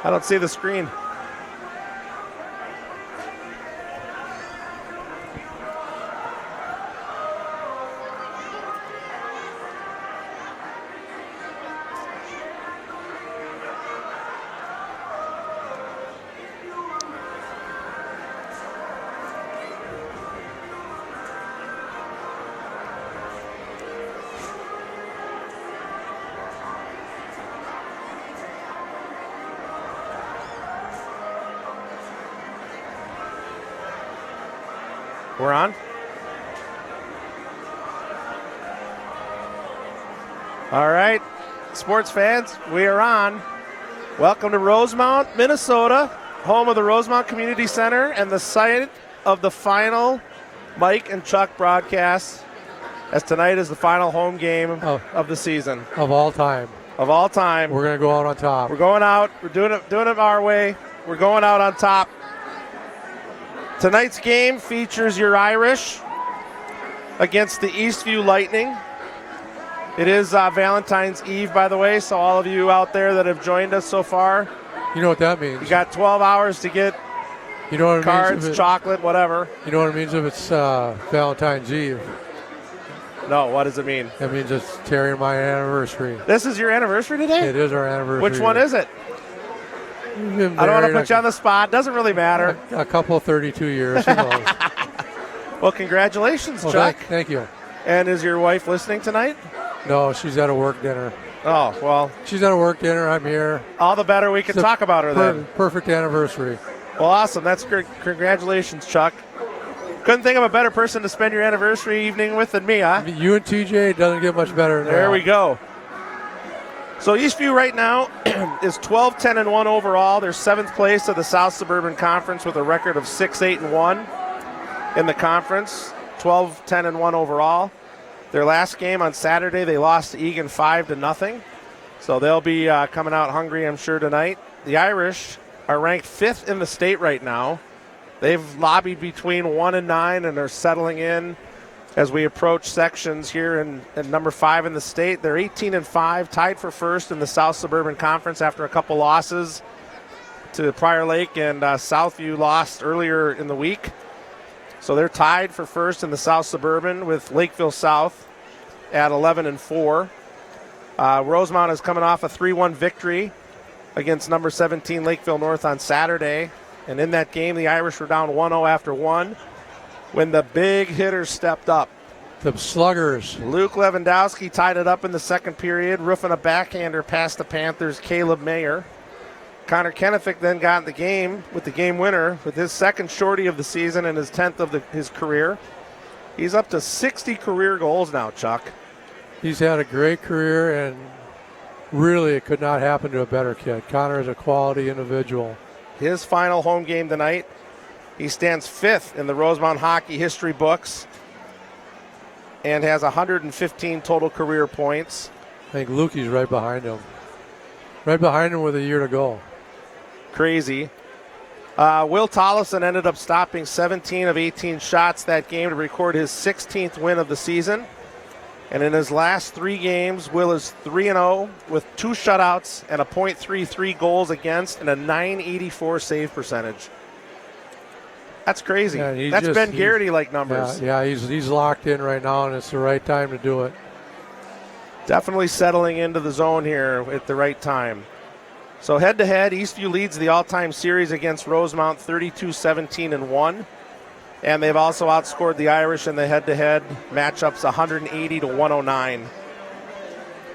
I don't see the screen. We're on. All right, sports fans, we are on. Welcome to Rosemount, Minnesota, home of the Rosemount Community Center and the site of the final Mike and Chuck broadcasts, as tonight is the final home game of the season. Of all time. Of all time. We're going to go out on top. We're going out. We're doing it our way. We're going out on top. Tonight's game features your Irish against the Eastview Lightning. It is Valentine's Eve, by the way, so all of you out there that have joined us so far. You know what that means. You got 12 hours to get cards, chocolate, whatever. You know what it means if it's Valentine's Eve? No, what does it mean? It means it's Terry and my anniversary. This is your anniversary today? It is our anniversary. Which one is it? I don't want to put you on the spot. Doesn't really matter. A couple 32 years. Who knows? Well, congratulations, Chuck. Thank you. And is your wife listening tonight? No, she's at a work dinner. Oh, well. She's at a work dinner. I'm here. All the better we can talk about her then. Perfect anniversary. Well, awesome. That's great. Congratulations, Chuck. Couldn't think of a better person to spend your anniversary evening with than me, huh? You and TJ doesn't get much better than that. There we go. So Eastview right now is 12-10-1 overall. They're 7th place of the South Suburban Conference with a record of 6-8-1 in the conference. 12-10-1 overall. Their last game on Saturday, they lost to Egan 5-0. So they'll be coming out hungry, I'm sure, tonight. The Irish are ranked 5th in the state right now. They've lobbied between 1 and 9 and are settling in as we approach sections here in number 5 in the state. They're 18-5, tied for first in the South Suburban Conference after a couple losses to Prior Lake, and Southview lost earlier in the week. So they're tied for first in the South Suburban with Lakeville South at 11-4. Rosemount is coming off a 3-1 victory against number 17 Lakeville North on Saturday. And in that game, the Irish were down 1-0 after 1 when the big hitters stepped up. The sluggers. Luke Lewandowski tied it up in the second period, roofing a backhander past the Panthers' Caleb Mayer. Connor Kennefick then got in the game with the game winner with his second shorty of the season and his 10th of his career. He's up to 60 career goals now, Chuck. He's had a great career, and really it could not happen to a better kid. Connor is a quality individual. His final home game tonight, he stands 5th in the Rosemount hockey history books and has 115 total career points. I think Lukey's right behind him. Right behind him with a year to go. Crazy. Will Tollefson ended up stopping 17 of 18 shots that game to record his 16th win of the season. And in his last 3 games, Will is 3-0 with 2 shutouts and a .33 goals against and a .984 save percentage. That's crazy. Yeah, that's Ben Garrity-like numbers. Yeah, he's locked in right now, and it's the right time to do it. Definitely settling into the zone here at the right time. So head-to-head, Eastview leads the all-time series against Rosemount 32-17-1. And they've also outscored the Irish in the head-to-head matchups 180-109.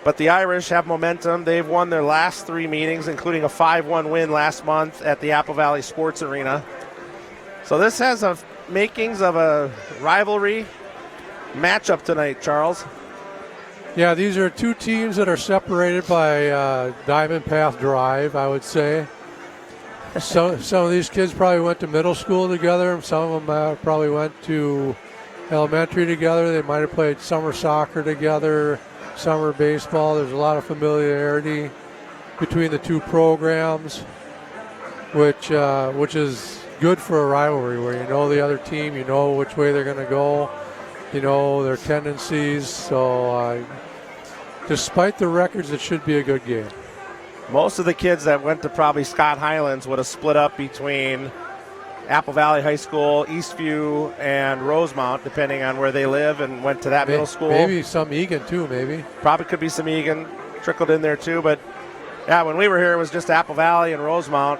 But the Irish have momentum. They've won their last 3 meetings, including a 5-1 win last month at the Apple Valley Sports Arena. So this has a makings of a rivalry matchup tonight, Charles. Yeah, these are 2 teams that are separated by Diamond Path Drive, I would say. Some of these kids probably went to middle school together. Some of them probably went to elementary together. They might have played summer soccer together, summer baseball. There's a lot of familiarity between the 2 programs, which is good for a rivalry where you know the other team, you know which way they're going to go, you know their tendencies. So despite the records, it should be a good game. Most of the kids that went to probably Scott Highlands would have split up between Apple Valley High School, Eastview, and Rosemount, depending on where they live, and went to that middle school. Maybe some Egan, too, maybe. Probably could be some Egan trickled in there, too. But, yeah, when we were here, it was just Apple Valley and Rosemount.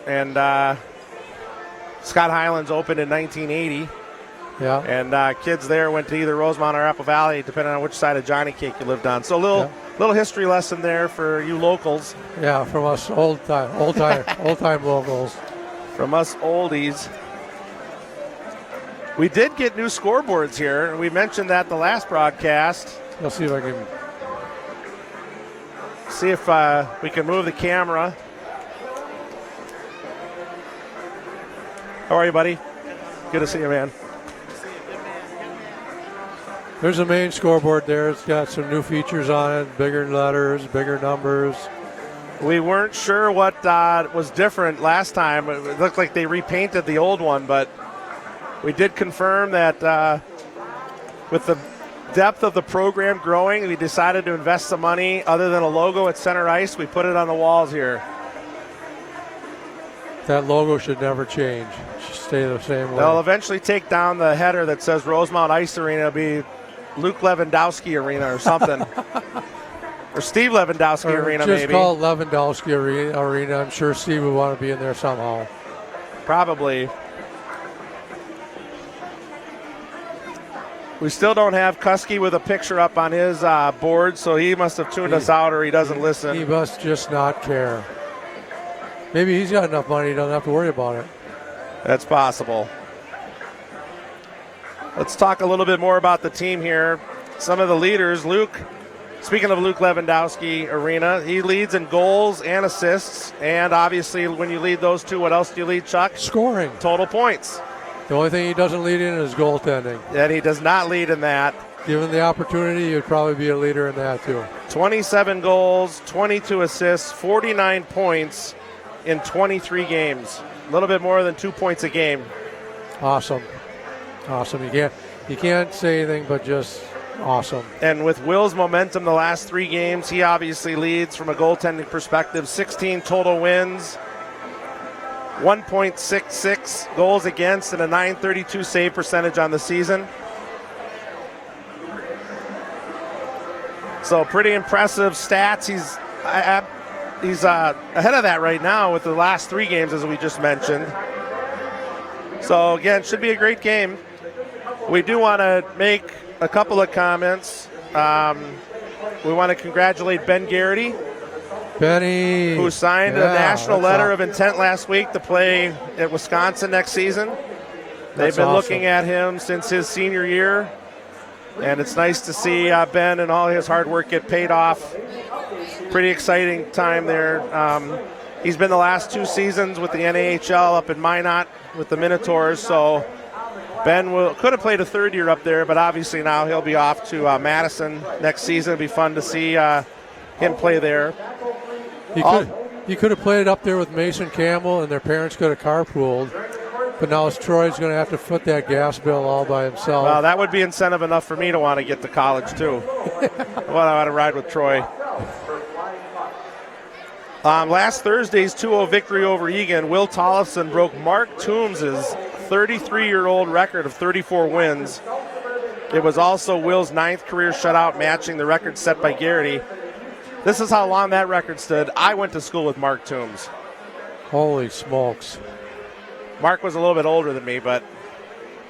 And Scott Highlands opened in 1980. Yeah. And kids there went to either Rosemount or Apple Valley, depending on which side of Johnny Cake you lived on. So a little history lesson there for you locals. Yeah, from us old time locals. From us oldies. We did get new scoreboards here. We mentioned that the last broadcast. Let's see if I can. See if we can move the camera. How are you, buddy? Good to see you, man. There's a main scoreboard there. It's got some new features on it, bigger letters, bigger numbers. We weren't sure what was different last time. It looked like they repainted the old one, but we did confirm that with the depth of the program growing, we decided to invest some money. Other than a logo at center ice, we put it on the walls here. That logo should never change. It should stay the same way. They'll eventually take down the header that says Rosemount Ice Arena. It'll be Luke Lewandowski Arena or something. Or Steve Lewandowski Arena, just maybe. Just call it Lewandowski Arena. I'm sure Steve would want to be in there somehow. Probably. We still don't have Kuski with a picture up on his board, so he must have tuned us out or he doesn't listen. He must just not care. Maybe he's got enough money he doesn't have to worry about it. That's possible. Let's talk a little bit more about the team here. Some of the leaders, Luke, speaking of Luke Lewandowski Arena, he leads in goals and assists. And obviously, when you lead those two, what else do you lead, Chuck? Scoring. Total points. The only thing he doesn't lead in is goaltending. And he does not lead in that. Given the opportunity, he would probably be a leader in that, too. 27 goals, 22 assists, 49 points in 23 games. A little bit more than 2 points a game. Awesome. Awesome. You can't say anything but just awesome. And with Will's momentum the last 3 games, he obviously leads from a goaltending perspective. 16 total wins, 1.66 goals against, and a .932 save percentage on the season. So pretty impressive stats. He's ahead of that right now with the last 3 games, as we just mentioned. So again, should be a great game. We do want to make a couple of comments. We want to congratulate Ben Garrity, Benny, who signed a national letter of intent last week to play at Wisconsin next season. They've been looking at him since his senior year, and it's nice to see Ben and all his hard work get paid off. Pretty exciting time there. He's been the last 2 seasons with the NAHL up in Minot with the Minotaurs, so Ben could have played a 3rd year up there, but obviously now he'll be off to Madison next season. It'll be fun to see him play there. He could have played up there with Mason Campbell, and their parents could have carpooled. But now Troy's going to have to foot that gas bill all by himself. Well, that would be incentive enough for me to want to get to college, too. I want to ride with Troy. Last Thursday's 2-0 victory over Egan, Will Tollefson broke Mark Toombs' 33-year-old record of 34 wins. It was also Will's 9th career shutout, matching the record set by Garrity. This is how long that record stood. I went to school with Mark Toombs. Holy smokes. Mark was a little bit older than me, but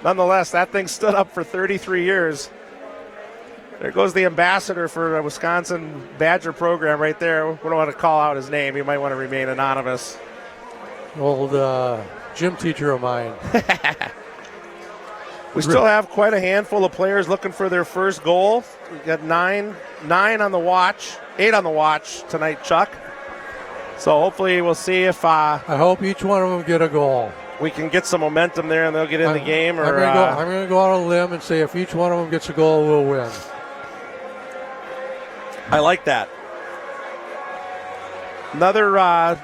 nonetheless, that thing stood up for 33 years. There goes the ambassador for the Wisconsin Badger program right there. We don't want to call out his name. He might want to remain anonymous. Old gym teacher of mine. We still have quite a handful of players looking for their first goal. We got 9 on the watch, 8 on the watch tonight, Chuck. So hopefully we'll see if I hope each one of them get a goal. We can get some momentum there and they'll get in the game. I'm going to go out on a limb and say if each one of them gets a goal, we'll win. I like that. Another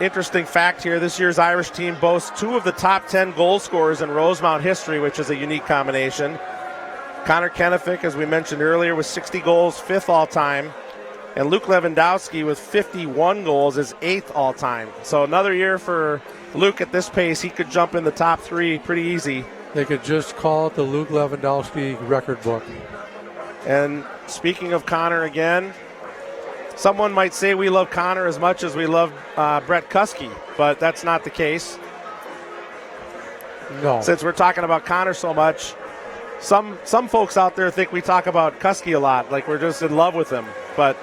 interesting fact here, this year's Irish team boasts 2 of the top 10 goal scorers in Rosemount history, which is a unique combination. Connor Kennefick, as we mentioned earlier, with 60 goals, 5th all-time. And Luke Lewandowski with 51 goals is 8th all-time. So another year for Luke at this pace. He could jump in the top 3 pretty easy. They could just call it the Luke Lewandowski record book. And speaking of Connor again, someone might say we love Connor as much as we love Brett Kuski, but that's not the case. No. Since we're talking about Connor so much, some folks out there think we talk about Kuski a lot, like we're just in love with him. But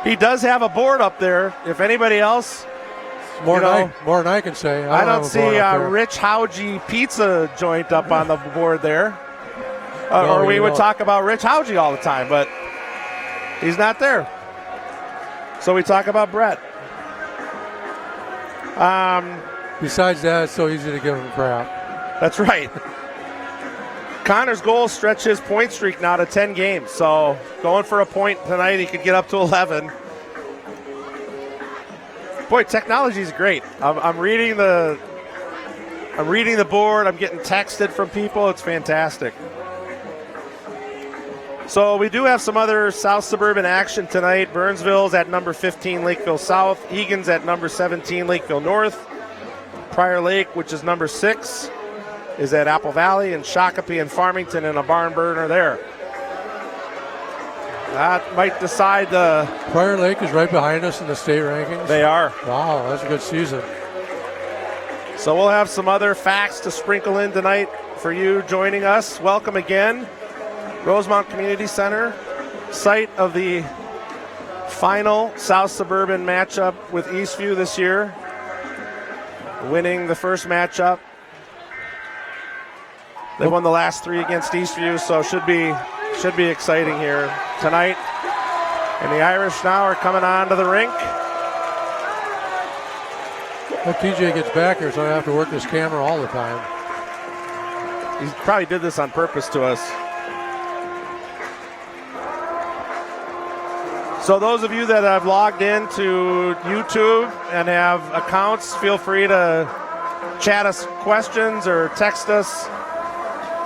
he does have a board up there. If anybody else, more than I can say. I don't see Rich Hauge pizza joint up on the board there. Or we would talk about Rich Hauge all the time, but he's not there. So we talk about Brett. Besides that, it's so easy to give him crap. That's right. Connor's goals stretch his point streak now to 10 games. So going for a point tonight, he could get up to 11. Boy, technology is great. I'm reading the board. I'm getting texted from people. It's fantastic. So we do have some other South Suburban action tonight. Burnsville's at number 15, Lakeville South. Egan's at number 17, Lakeville North. Prior Lake, which is number 6, is at Apple Valley, and Shakopee and Farmington in a barn burner there. That might decide the... Prior Lake is right behind us in the state rankings. They are. Wow, that's a good season. So we'll have some other facts to sprinkle in tonight for you joining us. Welcome again. Rosemount Community Center, site of the final South Suburban matchup with Eastview this year. Winning the first matchup. They won the last 3 against Eastview, so should be exciting here tonight. And the Irish now are coming onto the rink. Well, TJ gets back here, so I have to work this camera all the time. He probably did this on purpose to us. So those of you that have logged into YouTube and have accounts, feel free to chat us questions or text us.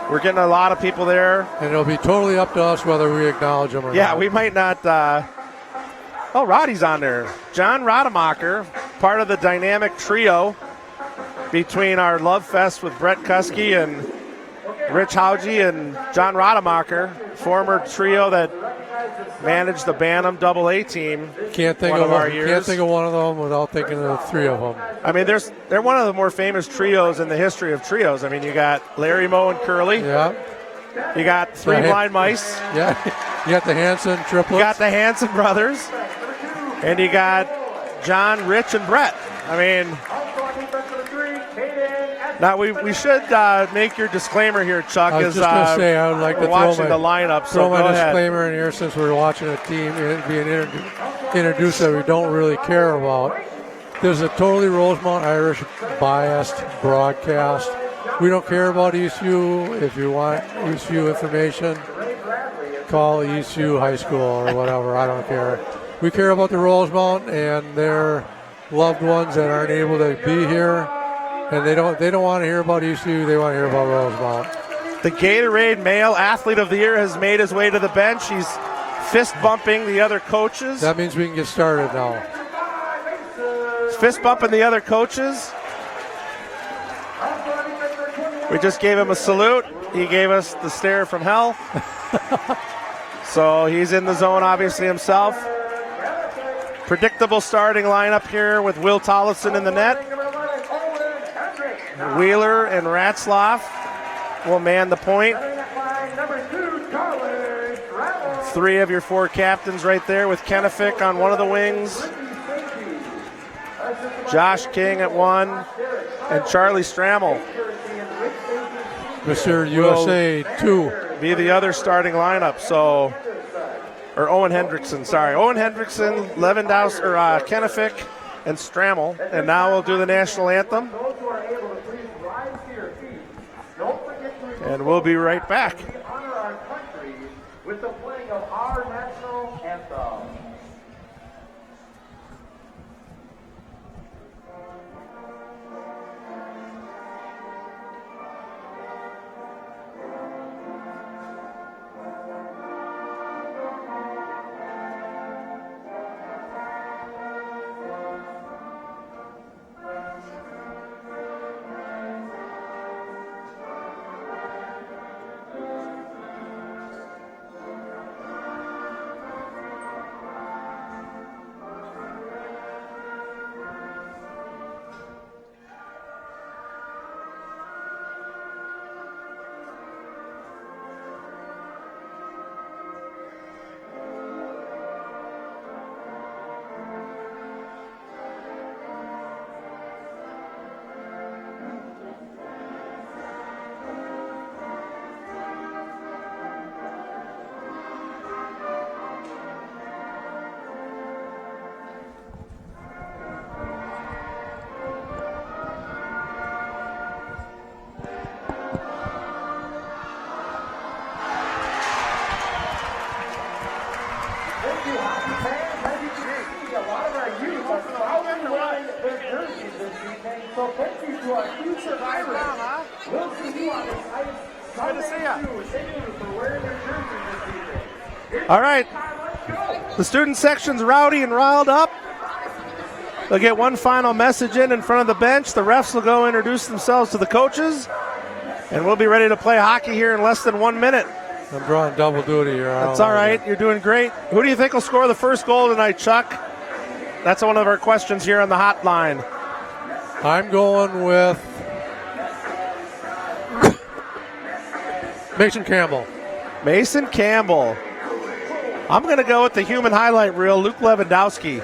We're getting a lot of people there. And it'll be totally up to us whether we acknowledge them or not. Yeah, we might not. Oh, Roddy's on there. John Rademacher, part of the dynamic trio between our Love Fest with Brett Kuski and Rich Hauge and John Rademacher, former trio that managed the Bantam AA team. Can't think of one of them without thinking of the 3 of them. I mean, they're one of the more famous trios in the history of trios. I mean, you got Larry Moe and Curly. Yeah. You got 3 blind mice. Yeah. You got the Hanson triplets. You got the Hanson brothers. And you got John, Rich, and Brett. I mean, now we should make your disclaimer here, Chuck. I was just going to say I would like to watching the lineup. Throw my disclaimer in here since we're watching a team being introduced that we don't really care about. This is a totally Rosemount Irish biased broadcast. We don't care about Eastview. If you want Eastview information, call Eastview High School or whatever. I don't care. We care about the Rosemount and their loved ones that aren't able to be here. And they don't want to hear about Eastview. They want to hear about Rosemount. The Gatorade Male Athlete of the Year has made his way to the bench. He's fist bumping the other coaches. That means we can get started now. Fist bumping the other coaches. We just gave him a salute. He gave us the stare from hell. So he's in the zone, obviously, himself. Predictable starting lineup here with Will Tollefson in the net. Wheeler and Ratzlaff will man the point. 3 of your 4 captains right there with Kennefic on one of the wings. Josh King at 1. And Charlie Strammel. Mr. USA 2. Be the other starting lineup. So, or Owen Hendrickson, sorry. Owen Hendrickson, Lewandowski, or Kennefic, and Strammel. And now we'll do the national anthem. And we'll be right back. Honor our country with the playing of our national anthem. to our future Irish. We'll see you on the ice. Good to see ya. Thank you for wearing your jerseys this evening. All right. The student section's rowdy and riled up. They'll get one final message in front of the bench. The refs will go introduce themselves to the coaches. And we'll be ready to play hockey here in less than 1 minute. I'm drawing double duty here. That's all right. You're doing great. Who do you think will score the first goal tonight, Chuck? That's one of our questions here on the hotline. I'm going with Mason Campbell. Mason Campbell. I'm going to go with the human highlight reel, Luke Lewandowski.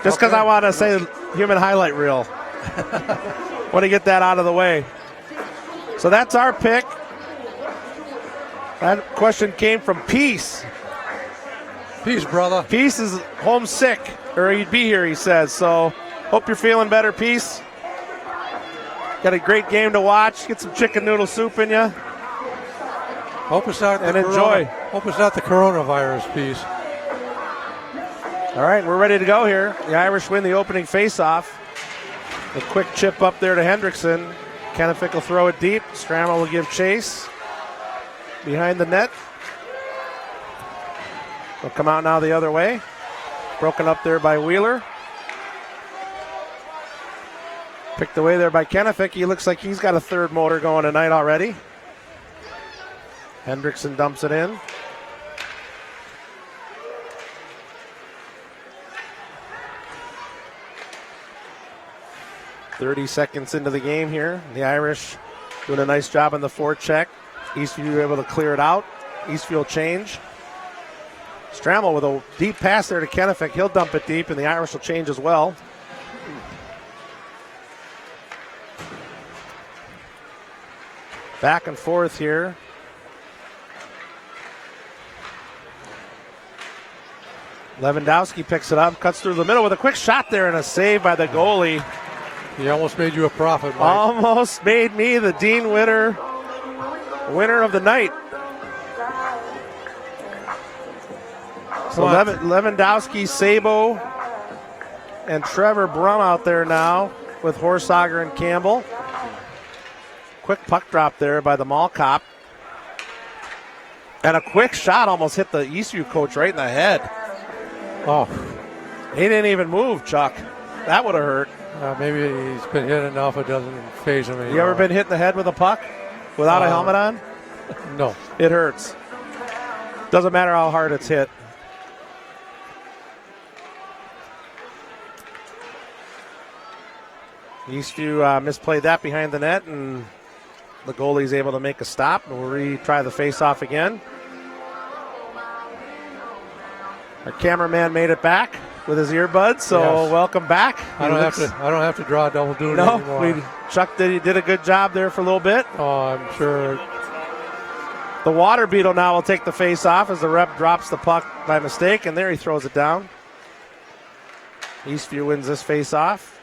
Just because I want to say human highlight reel. Want to get that out of the way. So that's our pick. That question came from Peace. Peace, brother. Peace is homesick, or he'd be here, he says. So hope you're feeling better, Peace. Got a great game to watch. Get some chicken noodle soup in you. Hope it's not and enjoy. Hope it's not the coronavirus, Peace. All right, we're ready to go here. The Irish win the opening faceoff. A quick chip up there to Hendrickson. Kenefick will throw it deep. Strammel will give chase. Behind the net. Will come out now the other way. Broken up there by Wheeler. Picked away there by Kenefick. He looks like he's got a third motor going tonight already. Hendrickson dumps it in. .30 seconds into the game here. The Irish doing a nice job on the forecheck. Eastview able to clear it out. Eastview will change. Strammel with a deep pass there to Kenefick. He'll dump it deep, and the Irish will change as well. Back and forth here. Lewandowski picks it up, cuts through the middle with a quick shot there and a save by the goalie. He almost made you a prophet, Mike. Almost made me the Dean Witter winner of the night. So Lewandowski, Sabo, and Trevor Brum out there now with Horsager and Campbell. Quick puck drop there by the Mall Cop. And a quick shot almost hit the Eastview coach right in the head. Oh. He didn't even move, Chuck. That would have hurt. Maybe he's been hit enough it doesn't faze him anymore. You ever been hit in the head with a puck without a helmet on? No. It hurts. Doesn't matter how hard it's hit. Eastview misplayed that behind the net, and the goalie's able to make a stop. And we'll retry the face-off again. Our cameraman made it back with his earbuds, so yes. Welcome back. I don't have to draw double duty anymore. Chuck did a good job there for a little bit. Oh, I'm sure. The water beetle now will take the face off as the rep drops the puck by mistake, and there he throws it down. Eastview wins this face off.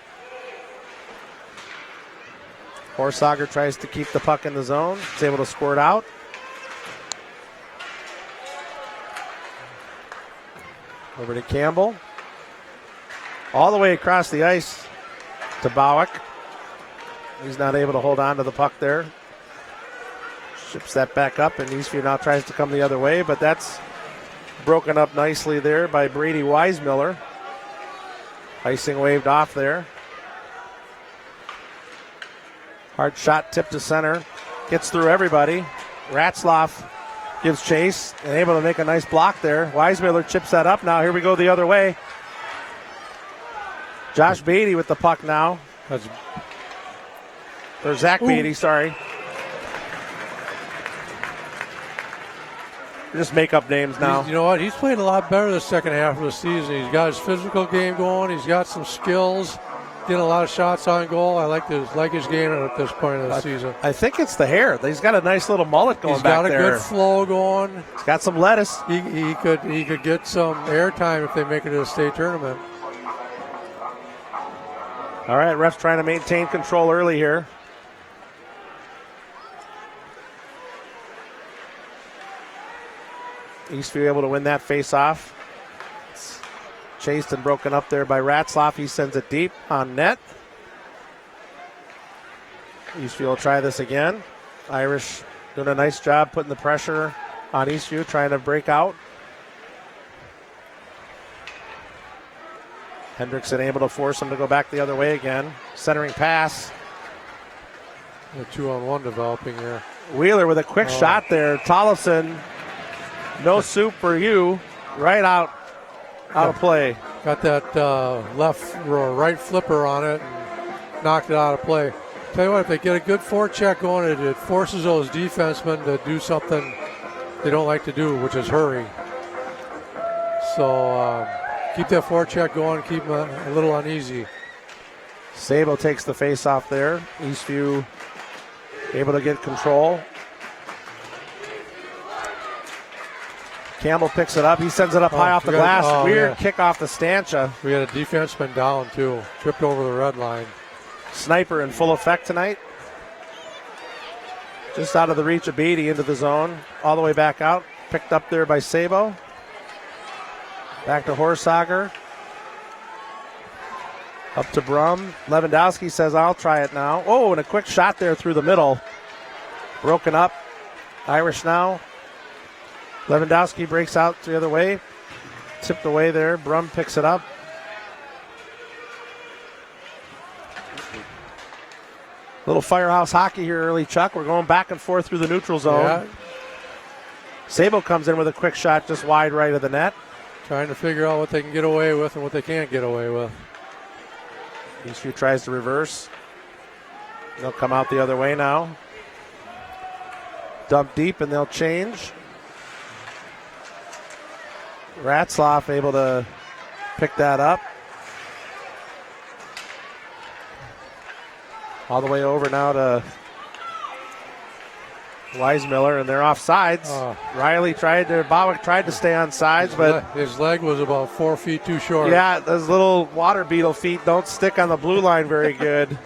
Horsager tries to keep the puck in the zone. He's able to squirt out. Over to Campbell. All the way across the ice to Bowick. He's not able to hold on to the puck there. Ships that back up, and Eastview now tries to come the other way, but that's broken up nicely there by Brady Weismiller. Icing waved off there. Hard shot tipped to center. Gets through everybody. Ratzloff gives chase and able to make a nice block there. Weismiller chips that up. Now here we go the other way. Josh Beatty with the puck now. Or Zach Beatty, sorry. Just make up names now. You know what? He's played a lot better the second half of the season. He's got his physical game going. He's got some skills. Getting a lot of shots on goal. I like his game at this point of the season. I think it's the hair. He's got a nice little mullet going back there. He's got a good flow going. He's got some lettuce. He could get some airtime if they make it to the state tournament. All right, refs trying to maintain control early here. Eastview able to win that face-off. Chased and broken up there by Ratzloff. He sends it deep on net. Eastview will try this again. Irish doing a nice job putting the pressure on Eastview, trying to break out. Hendrickson able to force him to go back the other way again. Centering pass. A 2-on-1 developing here. Wheeler with a quick shot there. Tollefson, no soup for you. Right out of play. Got that left or right flipper on it and knocked it out of play. Tell you what, if they get a good forecheck going, it forces those defensemen to do something they don't like to do, which is hurry. So keep that forecheck going, keep them a little uneasy. Sabo takes the face off there. Eastview able to get control. Campbell picks it up. He sends it up high off the glass. Weird kick off the stancha. We had a defenseman down, too. Tripped over the red line. Sniper in full effect tonight. Just out of the reach of Beatty into the zone. All the way back out. Picked up there by Sabo. Back to Horsager. Up to Brum. Lewandowski says, I'll try it now. Oh, and a quick shot there through the middle. Broken up. Irish now. Lewandowski breaks out the other way. Tipped away there. Brum picks it up. Little firehouse hockey here early, Chuck. We're going back and forth through the neutral zone. Yeah. Sabo comes in with a quick shot just wide right of the net. Trying to figure out what they can get away with and what they can't get away with. Eastview tries to reverse. They'll come out the other way now. Dump deep and they'll change. Ratzlaff able to pick that up. All the way over now to Weismiller, and they're off sides. Bowick tried to stay on sides, but his leg was about 4 feet too short. Yeah, those little water beetle feet don't stick on the blue line very good.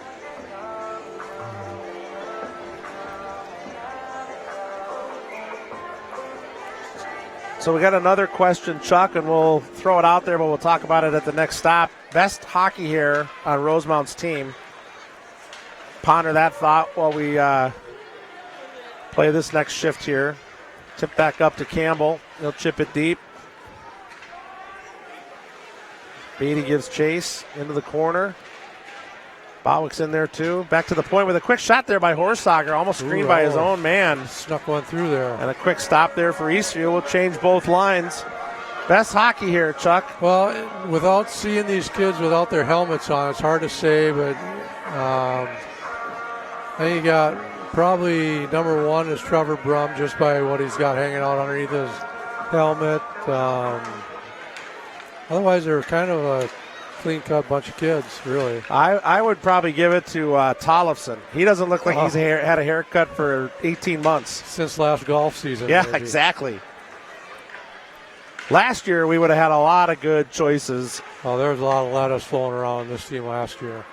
So we got another question, Chuck, and we'll throw it out there, but we'll talk about it at the next stop. Best hockey here on Rosemount's team. Ponder that thought while we play this next shift here. Tip back up to Campbell. He'll chip it deep. Beatty gives chase into the corner. Bowick's in there too. Back to the point with a quick shot there by Horsager. Almost screened by his own man. Snuck one through there. And a quick stop there for Eastview. Will change both lines. Best hockey here, Chuck. Well, without seeing these kids without their helmets on, it's hard to say, but I think you got probably number one is Trevor Brum, just by what he's got hanging out underneath his helmet. Otherwise, they're kind of a clean-cut bunch of kids, really. I would probably give it to Tollefson. He doesn't look like he's had a haircut for 18 months. Since last golf season. Yeah, maybe. exactly. Last year, we would have had a lot of good choices. Oh, there was a lot of lettuce flowing around this team last year.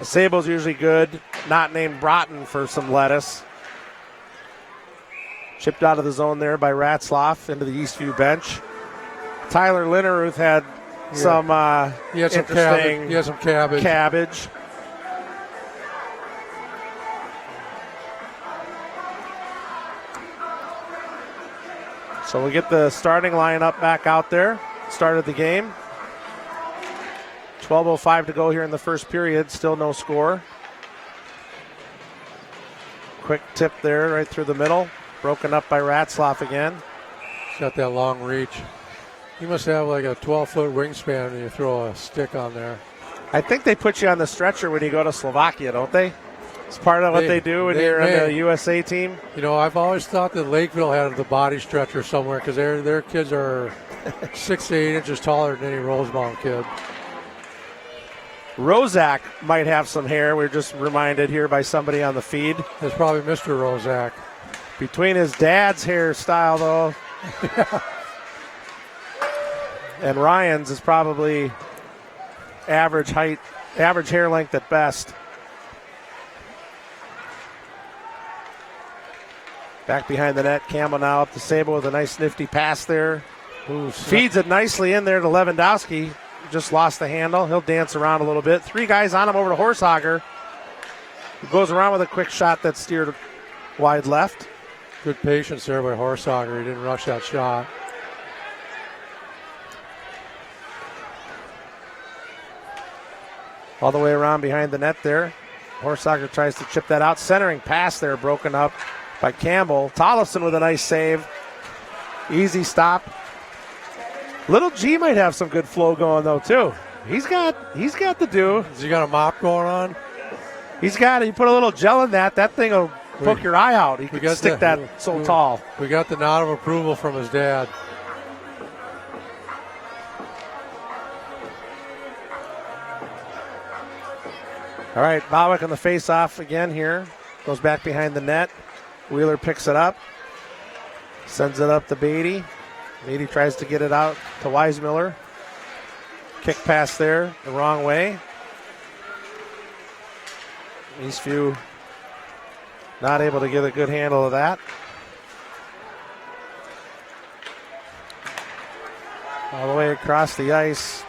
Sabo's usually good. Not named Broughton for some lettuce. Chipped out of the zone there by Ratzlaff into the Eastview bench. Tyler Linneruth had some interesting he had some cabbage. So we get the starting lineup back out there. Started the game. 12:05 to go here in the first period. Still no score. Quick tip there right through the middle. Broken up by Ratzlaff again. He's got that long reach. He must have like a 12-foot wingspan when you throw a stick on there. I think they put you on the stretcher when you go to Slovakia, don't they? It's part of what they do when you're on the USA team. You know, I've always thought that Lakeville had the body stretcher somewhere because their kids are 6 to 8 inches taller than any Rosemount kid. Rozak might have some hair. We're just reminded here by somebody on the feed. That's probably Mr. Rozak. Between his dad's hairstyle, though, and Ryan's is probably average height, average hair length at best. Back behind the net, Campbell now up to Sabo with a nice nifty pass there. Feeds it nicely in there to Lewandowski. Just lost the handle. He'll dance around a little bit. 3 guys on him over to Horsager. Goes around with a quick shot that's steered wide left. Good patience there by Horsager. He didn't rush that shot. All the way around behind the net there. Horsager tries to chip that out. Centering pass there, broken up by Campbell. Tollefson with a nice save. Easy stop. Little G might have some good flow going though too. He's got the do. Has he got a mop going on? He's got it. You put a little gel in that thing will poke your eye out. He can stick that so tall. We got the nod of approval from his dad. All right, Bowick on the face-off again here. Goes back behind the net. Wheeler picks it up. Sends it up to Beatty. Beatty tries to get it out to Weismiller. Kick pass there the wrong way. Eastview not able to get a good handle of that. All the way across the ice.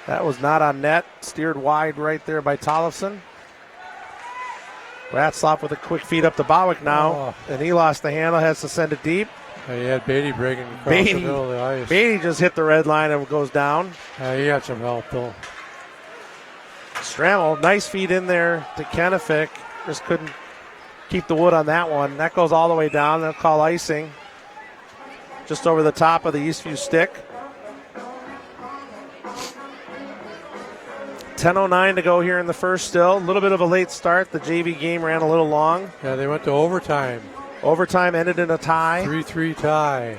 That was not on net. Steered wide right there by Tollefson. Ratzlaff with a quick feed up to Bowick now. And he lost the handle, has to send it deep. He had Beatty breaking across the middle of the ice. Beatty just hit the red line and goes down. He had some help though. Strammel, nice feed in there to Kennefic. Just couldn't keep the wood on that one. That goes all the way down. They'll call icing. Just over the top of the Eastview stick. 10:09 to go here in the first still. A little bit of a late start. The JV game ran a little long. Yeah, they went to overtime. Overtime ended in a tie. 3-3 tie.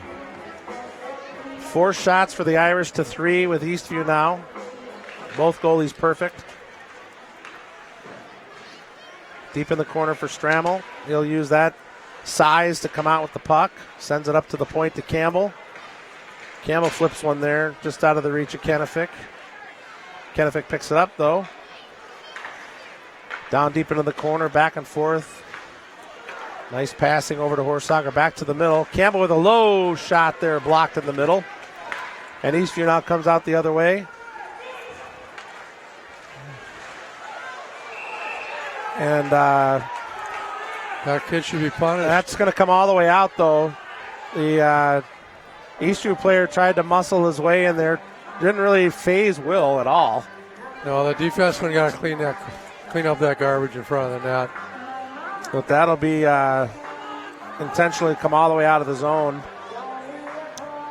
4 shots for the Irish to 3 with Eastview now. Both goalies perfect. Deep in the corner for Strammel. He'll use that size to come out with the puck. Sends it up to the point to Campbell. Campbell flips one there just out of the reach of Kennefic. Kennefic picks it up, though. Down deep into the corner, back and forth. Nice passing over to Horsager, back to the middle. Campbell with a low shot there, blocked in the middle. And Eastview now comes out the other way. And that kid should be punished. That's going to come all the way out, though. The Eastview player tried to muscle his way in there. Didn't really phase Will at all. No, the defenseman got to clean up that garbage in front of the net. But that'll be intentionally come all the way out of the zone.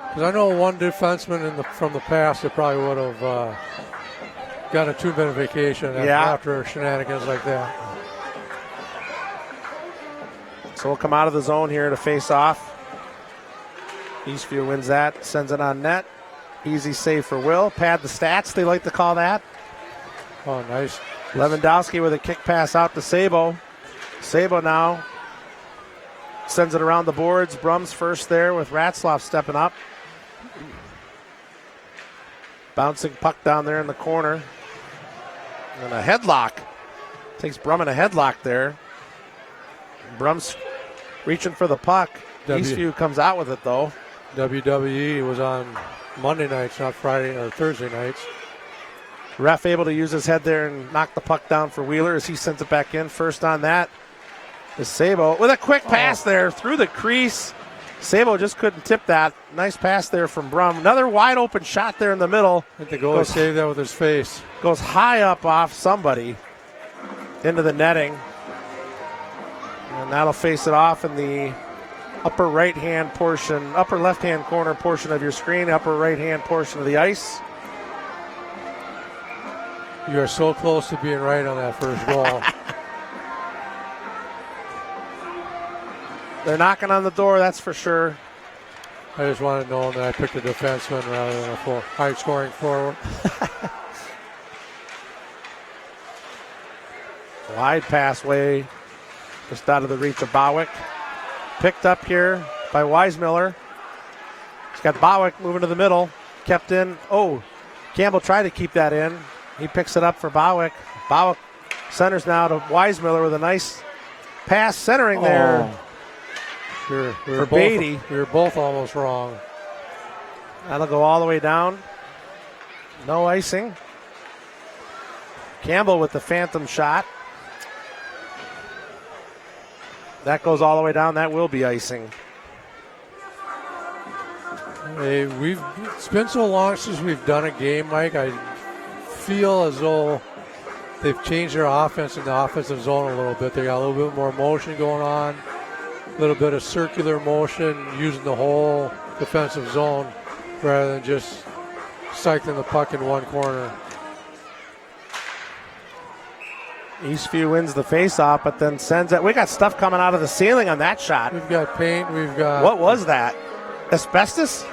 Because I know one defenseman from the past that probably would have got a 2-minute vacation after shenanigans like that. So we'll come out of the zone here to face off. Eastview wins that, sends it on net. Easy save for Will. Pad the stats, they like to call that. Oh, nice. Lewandowski with a kick pass out to Sabo. Sabo now sends it around the boards. Brum's first there with Ratzlaff stepping up. Bouncing puck down there in the corner. And a headlock. Takes Brum in a headlock there. Brum's reaching for the puck. Eastview comes out with it, though. WWE was on Monday nights, not Friday or Thursday nights. Ref able to use his head there and knock the puck down for Wheeler as he sends it back in. First on that is Sabo with a quick pass there through the crease. Sabo just couldn't tip that. Nice pass there from Brum. Another wide open shot there in the middle. I think the goalie saved that with his face. Goes high up off somebody into the netting. And that'll face it off in the upper right-hand portion, upper left-hand corner portion of your screen, upper right-hand portion of the ice. You are so close to being right on that first goal. They're knocking on the door, that's for sure. I just wanted to know that I picked a defenseman rather than a high-scoring forward. Wide pass way, just out of the reach of Bowick. Picked up here by Weismiller. He's got Bowick moving to the middle. Kept in. Oh, Campbell tried to keep that in. He picks it up for Bowick. Bowick centers now to Weismiller with a nice pass centering there. For Beatty. We were both almost wrong. That'll go all the way down. No icing. Campbell with the phantom shot. that goes all the way down. That will be icing. Hey, it's been so long since we've done a game, Mike. I feel as though they've changed their offense in the offensive zone a little bit. They got a little bit more motion going on, a little bit of circular motion, using the whole defensive zone rather than just cycling the puck in one corner. Eastview wins the face-off, but then sends it. We got stuff coming out of the ceiling on that shot. We've got paint. We've got. What was that? Asbestos?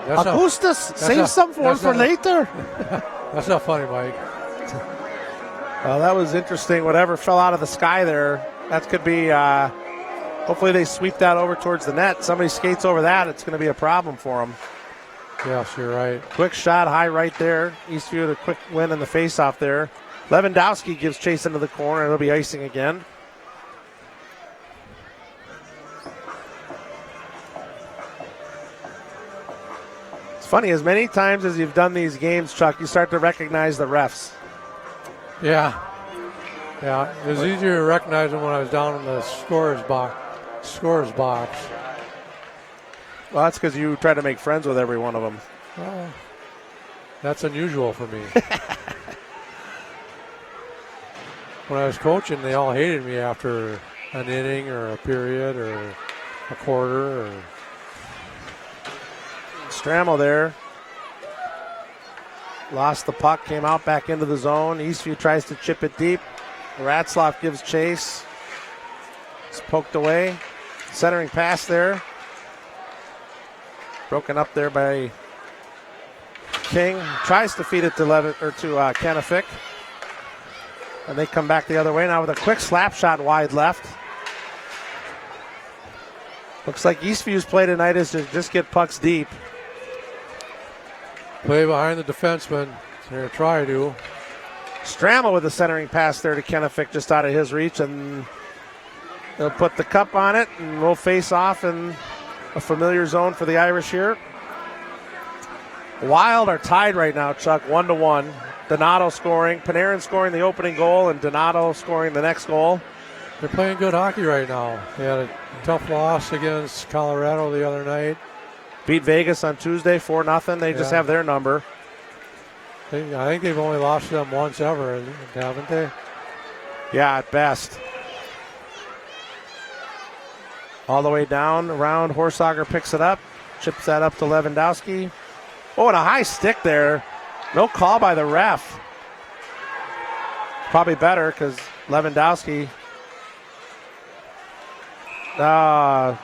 Acoustus? Save some for later. That's not funny, Mike. Well, that was interesting. Whatever fell out of the sky there, that could be. Hopefully, they sweep that over towards the net. Somebody skates over that, it's going to be a problem for them. Yes, you're right. Quick shot, high right there. Eastview with a quick win in the faceoff there. Lewandowski gives chase into the corner. It'll be icing again. It's funny, as many times as you've done these games, Chuck, you start to recognize the refs. Yeah. Yeah, it was easier to recognize them when I was down in the scorer's box. Well, that's because you try to make friends with every one of them. Well, that's unusual for me. When I was coaching, they all hated me after an inning or a period or a quarter. Or Stramel there. Lost the puck, came out back into the zone. Eastview tries to chip it deep. Ratzloff gives chase. It's poked away. Centering pass there. Broken up there by King. Tries to feed it to Kenefick. And they come back the other way now with a quick slap shot wide left. Looks like Eastview's play tonight is to just get pucks deep. Play behind the defenseman. They're going to try to. Stramel with a centering pass there to Kenefick just out of his reach. And they'll put the cup on it and we'll face off in a familiar zone for the Irish here. Wild are tied right now, Chuck, 1-1. Donato scoring, Panarin scoring the opening goal, and Donato scoring the next goal. They're playing good hockey right now. They had a tough loss against Colorado the other night. Beat Vegas on Tuesday 4-0. They just have their number. I think they've only lost to them once ever, haven't they? Yeah, at best. All the way down, around. Horsager picks it up, chips that up to Lewandowski. Oh, and a high stick there. No call by the ref. Probably better because Lewandowski got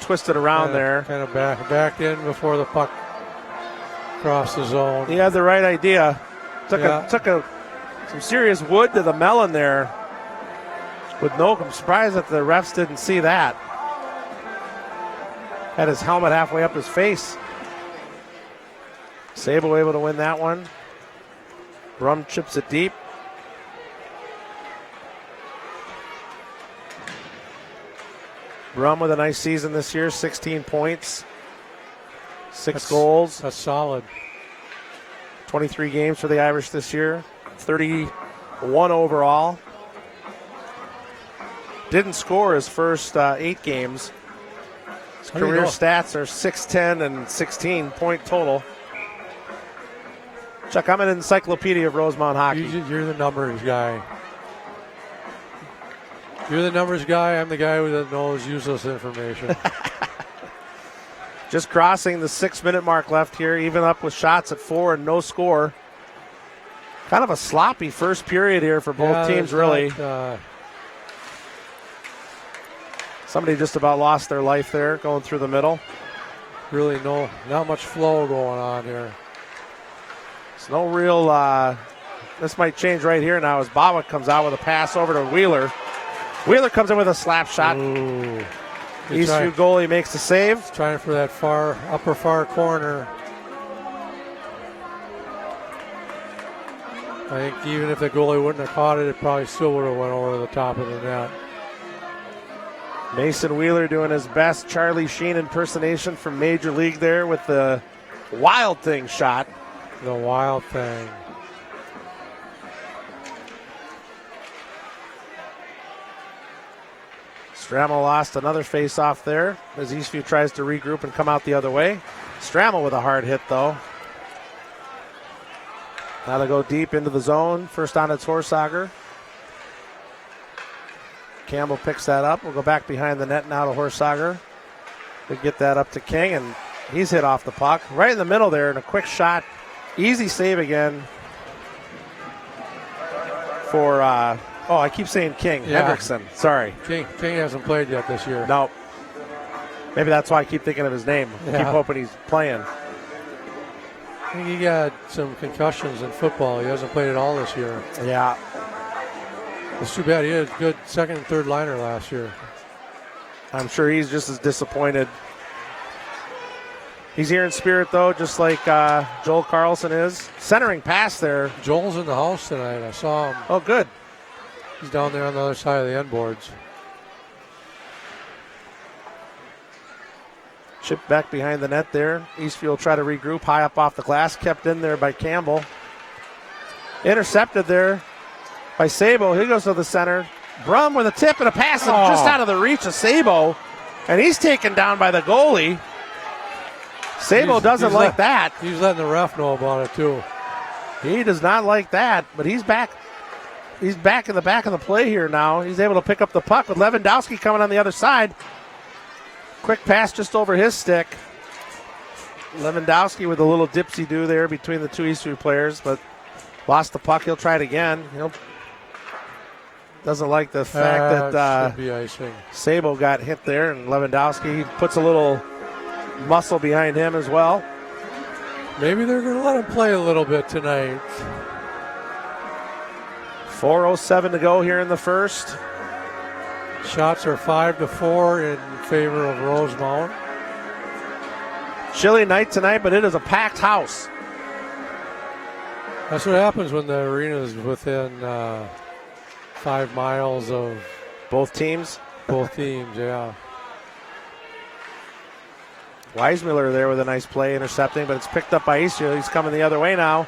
twisted around there. Kind of backed in before the puck crossed the zone. He had the right idea. Took some serious wood to the melon there. I'm surprised that the refs didn't see that. Had his helmet halfway up his face. Sable able to win that one. Brum chips it deep. Brum with a nice season this year, 16 points, 6 goals. That's solid. 23 games for the Irish this year, 31 overall. Didn't score his first 8 games. His career stats are 6-10 and 16 point total. Chuck, I'm an encyclopedia of Rosemount hockey. You're the numbers guy. You're the numbers guy. I'm the guy who knows useless information. Just crossing the 6-minute mark left here, even up with shots at 4 and no score. Kind of a sloppy first period here for both teams, really. Somebody just about lost their life there going through the middle. Really not much flow going on here. It's no real, this might change right here now as Bawa comes out with a pass over to Wheeler. Wheeler comes in with a slap shot. Eastview goalie makes the save. Trying for that upper far corner. I think even if the goalie wouldn't have caught it, it probably still would have went over the top of the net. Mason Wheeler doing his best Charlie Sheen impersonation from Major League there with the Wild Thing shot. The Wild Thing. Strammel lost another face-off there as Eastview tries to regroup and come out the other way. Strammel with a hard hit, though. Now they go deep into the zone. First on it's Horsager. Campbell picks that up. We'll go back behind the net now to Horsager. We get that up to King, and he's hit off the puck. Right in the middle there, and a quick shot. Easy save again for, I keep saying King. Yeah. Hendrickson, sorry. King hasn't played yet this year. No. Maybe that's why I keep thinking of his name. Yeah. Keep hoping he's playing. I think he got some concussions in football. He hasn't played at all this year. Yeah. It's too bad. He had a good second and third liner last year. I'm sure he's just as disappointed. He's here in spirit, though, just like Joel Carlson is. Centering pass there. Joel's in the house tonight. I saw him. Oh, good. He's down there on the other side of the end boards. Chip back behind the net there. Eastview will try to regroup. High up off the glass. Kept in there by Campbell. Intercepted there by Sabo. He goes to the center. Brum with a tip and a pass just out of the reach of Sabo. And he's taken down by the goalie. Sabo doesn't like that. He's letting the ref know about it, too. He does not like that, but he's back. He's back in the back of the play here now. He's able to pick up the puck with Lewandowski coming on the other side. Quick pass just over his stick. Lewandowski with a little dipsy-do there between the two Eastview players, but lost the puck. He'll try it again. Doesn't like the fact that should be icing. Sabo got hit there, and Lewandowski puts a little muscle behind him as well. Maybe they're going to let him play a little bit tonight. 4:07 to go here in the first. Shots are 5-4 in favor of Rosemount. Chilly night tonight, but it is a packed house. That's what happens when the arena is within 5 miles of Both teams. both teams, yeah. Weismuller there with a nice play, intercepting, but it's picked up by Eastview. He's coming the other way now.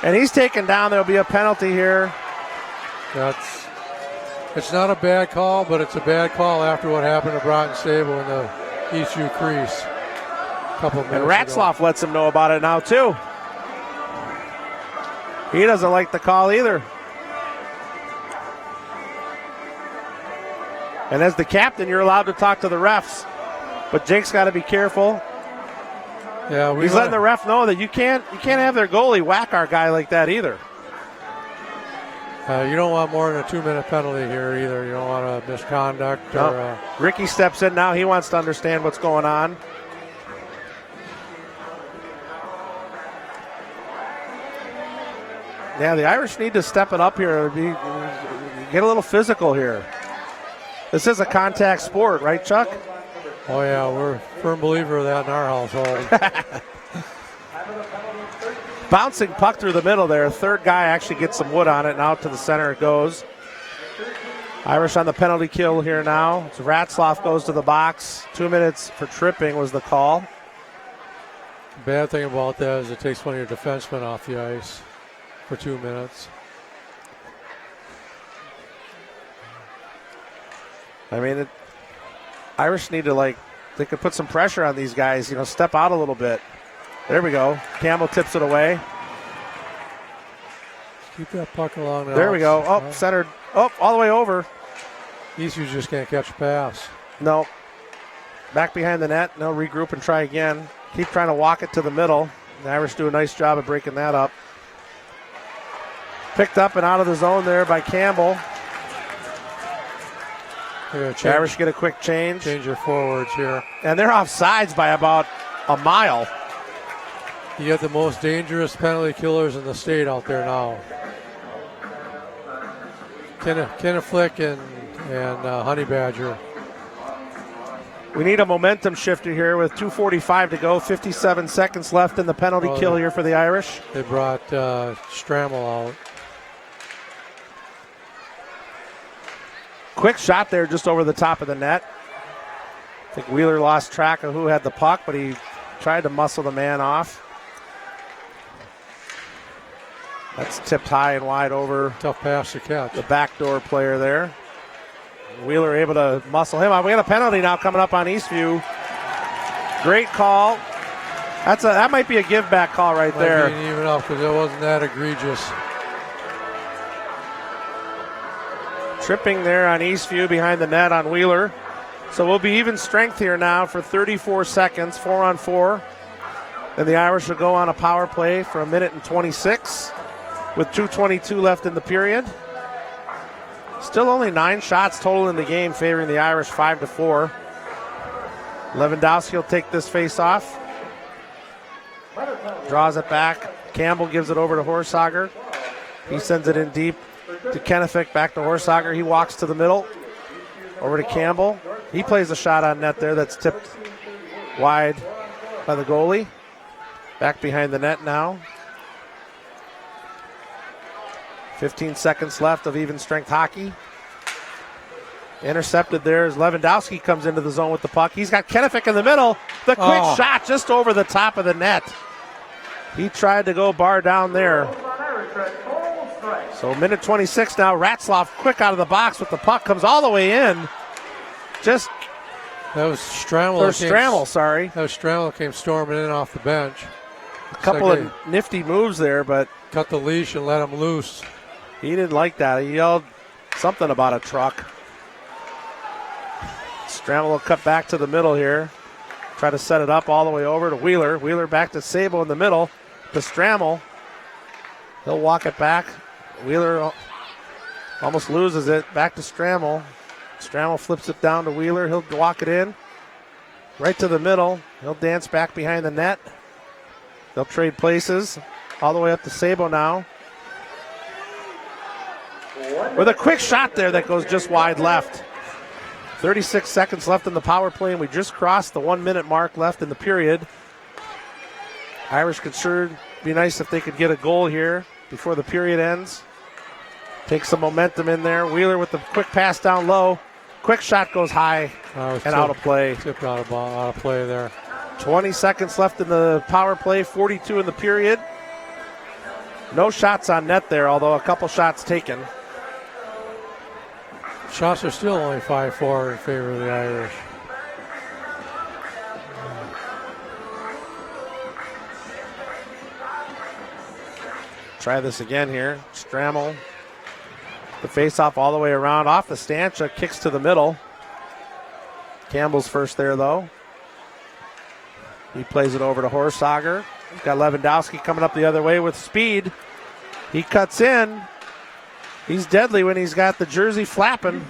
And he's taken down. There'll be a penalty here. It's not a bad call, but it's a bad call after what happened to Broughton Sable in the Eastview crease a couple minutes And Ratzloff lets him know about it now, too. He doesn't like the call either. And as the captain, you're allowed to talk to the refs. But Jake's got to be careful. Yeah, He's letting the ref know that you can't have their goalie whack our guy like that either. You don't want more than a 2-minute penalty here either. You don't want a misconduct. No. Ricky steps in now. He wants to understand what's going on. Yeah, the Irish need to step it up here. Get a little physical here. This is a contact sport, right, Chuck? Oh, yeah, we're a firm believer of that in our household. Bouncing puck through the middle there. Third guy actually gets some wood on it, and out to the center it goes. Irish on the penalty kill here now. So Ratzloff goes to the box. 2 minutes for tripping was the call. Bad thing about that is it takes one of your defensemen off the ice for 2 minutes. I mean, Irish need to, they could put some pressure on these guys, step out a little bit. There we go. Campbell tips it away. Keep that puck along. There we go. Oh, centered. Oh, all the way over. Eastview just can't catch a pass. No. Back behind the net. No, regroup and try again. Keep trying to walk it to the middle. The Irish do a nice job of breaking that up. Picked up and out of the zone there by Campbell. The Irish get a quick change. Change your forwards here. And they're off sides by about a mile. You got the most dangerous penalty killers in the state out there now. Kenneth Flick and Honey Badger. We need a momentum shifter here with 2:45 to go, 57 seconds left in the penalty kill here for the Irish. They brought Strammel out. Quick shot there just over the top of the net. I think Wheeler lost track of who had the puck, but he tried to muscle the man off. That's tipped high and wide over. Tough pass to catch. The backdoor player there. Wheeler able to muscle him out. We got a penalty now coming up on Eastview. Great call. That might be a give back call right there. Might be even up because it wasn't that egregious. Tripping there on Eastview behind the net on Wheeler. So we'll be even strength here now for 34 seconds, 4-on-4. Then the Irish will go on a power play for 1:26 with 2:22 left in the period. Still only 9 shots total in the game, favoring the Irish 5-4. Lewandowski will take this face off. Draws it back. Campbell gives it over to Horsager. He sends it in deep to Kennefic, back to Horsager. He walks to the middle. Over to Campbell. He plays a shot on net there that's tipped wide by the goalie. Back behind the net now. 15 seconds left of even strength hockey. Intercepted there as Lewandowski comes into the zone with the puck. He's got Kennefic in the middle. The quick shot just over the top of the net. He tried to go bar down there. So 1:26 now. Ratzlaff quick out of the box with the puck. Comes all the way in. That was Strammel. Sorry. That was Strammel came storming in off the bench. A couple of nifty moves there, but cut the leash and let him loose. He didn't like that. He yelled something about a truck. Strammel will cut back to the middle here. Try to set it up all the way over to Wheeler. Wheeler back to Sabo in the middle. To Strammel. He'll walk it back. Wheeler almost loses it. Back to Strammel. Strammel flips it down to Wheeler. He'll walk it in. Right to the middle. He'll dance back behind the net. They'll trade places. All the way up to Sabo now. With a quick shot there that goes just wide left. 36 seconds left in the power play, and we just crossed the 1 minute mark left in the period. Irish could sure be nice if they could get a goal here before the period ends. Take some momentum in there. Wheeler with the quick pass down low. Quick shot goes high and out of play. Tipped out of play there. 20 seconds left in the power play, 42 in the period. No shots on net there, although a couple shots taken. Shots are still only 5-4 in favor of the Irish. Try this again here. Strammel. The face-off all the way around. Off the stancha. Kicks to the middle. Campbell's first there, though. He plays it over to Horsager. He's got Lewandowski coming up the other way with speed. He cuts in. He's deadly when he's got the jersey flapping.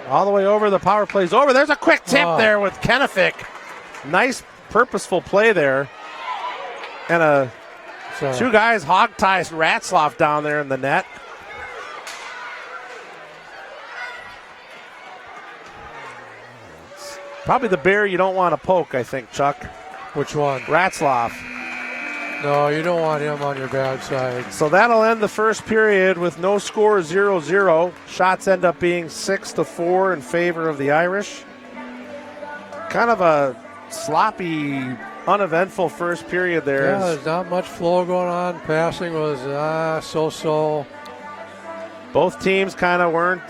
All the way over. The power play's over. There's a quick tip there with Kennefic. Nice purposeful play there. And two guys hog-ties Ratzlaff down there in the net. Probably the bear you don't want to poke, I think, Chuck. Which one? Ratzlaff. No, you don't want him on your bad side. So that'll end the first period with no score, 0-0. Shots end up being 6-4 in favor of the Irish. Kind of a sloppy, uneventful first period there. Yeah, there's not much flow going on. Passing was so-so. Both teams kind of weren't,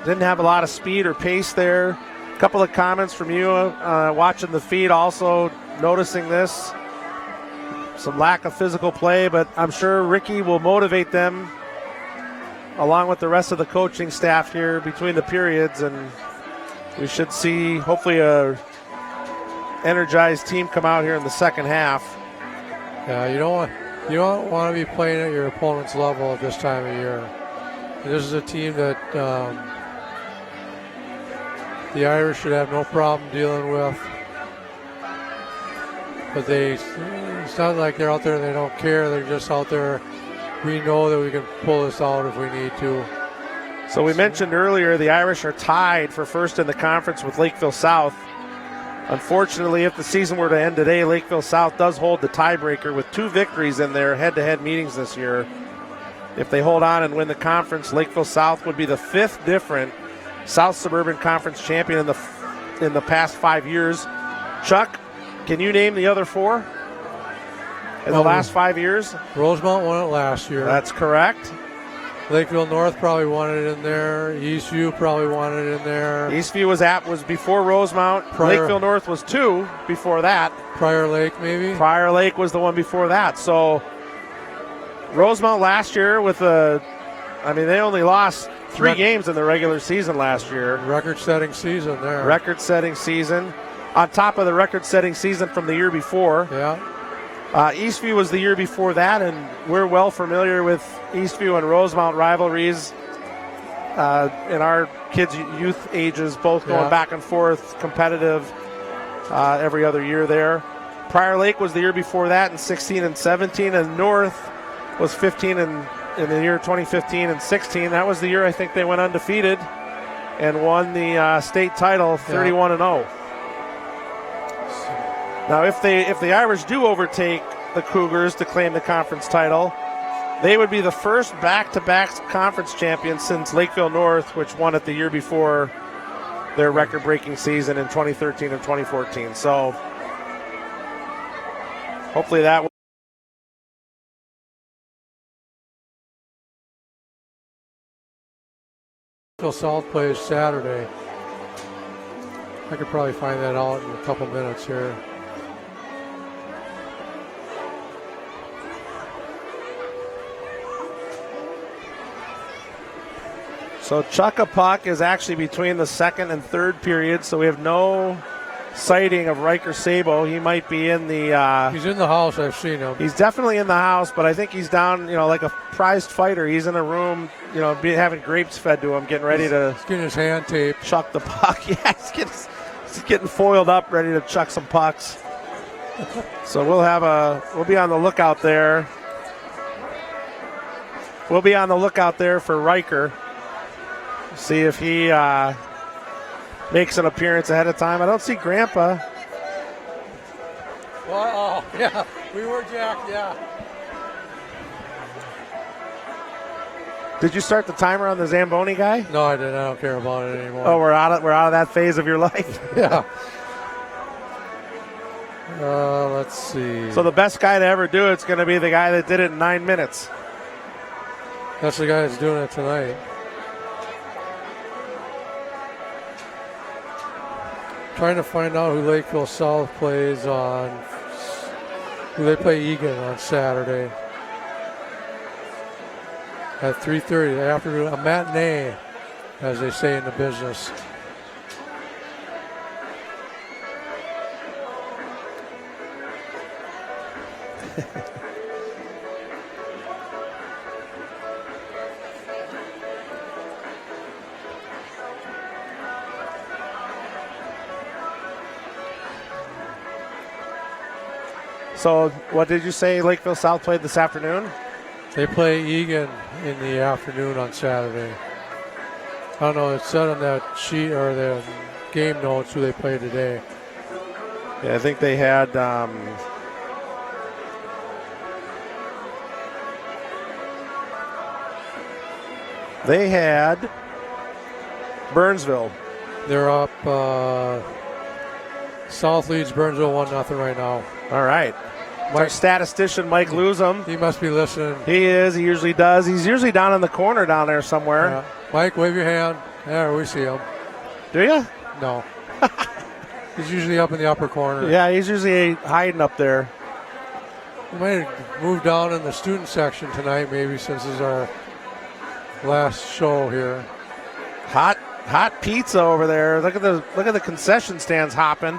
didn't have a lot of speed or pace there. A couple of comments from you watching the feed, also noticing this. Some lack of physical play, but I'm sure Ricky will motivate them along with the rest of the coaching staff here between the periods, and we should see hopefully a energized team come out here in the second half. Yeah, you don't want to be playing at your opponent's level at this time of year. This is a team that the Irish should have no problem dealing with. But it's not like they're out there and they don't care. They're just out there. We know that we can pull this out if we need to. So we mentioned earlier the Irish are tied for first in the conference with Lakeville South. Unfortunately, if the season were to end today, Lakeville South does hold the tiebreaker with 2 victories in their head-to-head meetings this year. If they hold on and win the conference, Lakeville South would be the 5th different South Suburban Conference champion in the past 5 years. Chuck, can you name the other 4 in the last 5 years? Rosemount won it last year. That's correct. Lakeville North probably wanted it in there. Eastview probably wanted it in there. Eastview was before Rosemount. Lakeville North was 2 before that. Prior Lake, maybe? Prior Lake was the one before that. So Rosemount last year they only lost 3 games in the regular season last year. Record-setting season there. Record-setting season. On top of the record-setting season from the year before. Yeah. Eastview was the year before that, and we're well familiar with Eastview and Rosemount rivalries in our kids' youth ages, both going back and forth, competitive every other year there. Prior Lake was the year before that in 16 and 17, and North was 15 and in the year 2015 and 16. That was the year I think they went undefeated and won the state title 31 and 0. Now, if the Irish do overtake the Cougars to claim the conference title, they would be the first back-to-back conference champions since Lakeville North, which won it the year before their record-breaking season in 2013 and 2014. So hopefully that will. Lakeville South plays Saturday. I could probably find that out in a couple minutes here. So Chuck-a-Puck is actually between the second and third period, so we have no sighting of Riker Sabo. He might be in the... he's in the house. I've seen him. He's definitely in the house, but I think he's down, like a prized fighter. He's in a room, having grapes fed to him, getting ready He's getting his hand taped. Chuck the puck. Yeah, he's getting foiled up, ready to chuck some pucks. So we'll be on the lookout there. We'll be on the lookout there for Riker. See if he makes an appearance ahead of time. I don't see Grandpa. Well, yeah, we were jacked, yeah. Did you start the timer on the Zamboni guy? No, I didn't. I don't care about it anymore. Oh, we're out of that phase of your life. Yeah. Let's see. So the best guy to ever do it's going to be the guy that did it in 9 minutes. That's the guy that's doing it tonight. Trying to find out who Lakeville South plays on. Who they play Egan on Saturday at 3:30 in the afternoon. A matinee, as they say in the business. So what did you say Lakeville South played this afternoon? They play Egan in the afternoon on Saturday. I don't know, it said on that sheet or the game notes who they play today. Yeah, I think they had Burnsville. They're up. South leads Burnsville 1-0 right now. All right. Our statistician, Mike Luzum. He must be listening. He is. He usually does. He's usually down in the corner down there somewhere. Yeah. Mike, wave your hand. There, we see him. Do you? No. He's usually up in the upper corner. Yeah, he's usually hiding up there. We might have moved down in the student section tonight, maybe, since this is our last show here. Hot pizza over there. Look at the concession stands hopping.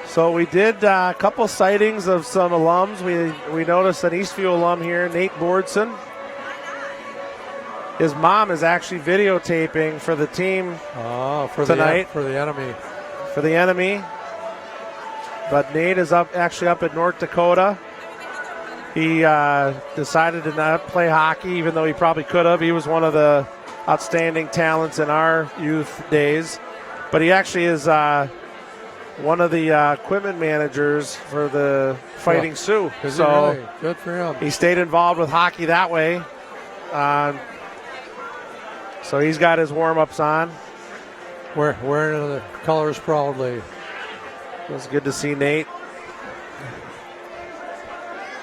So we did a couple sightings of some alums. We noticed an Eastview alum here, Nate Bordson. His mom is actually videotaping for the team tonight. For the enemy. For the enemy. But Nate is up in North Dakota. He decided to not play hockey, even though he probably could have. He was one of the outstanding talents in our youth days. But he actually is one of the equipment managers for the Fighting Sioux. So really? Good for him. He stayed involved with hockey that way. So he's got his warm-ups on. Wearing the colors proudly. It was good to see Nate.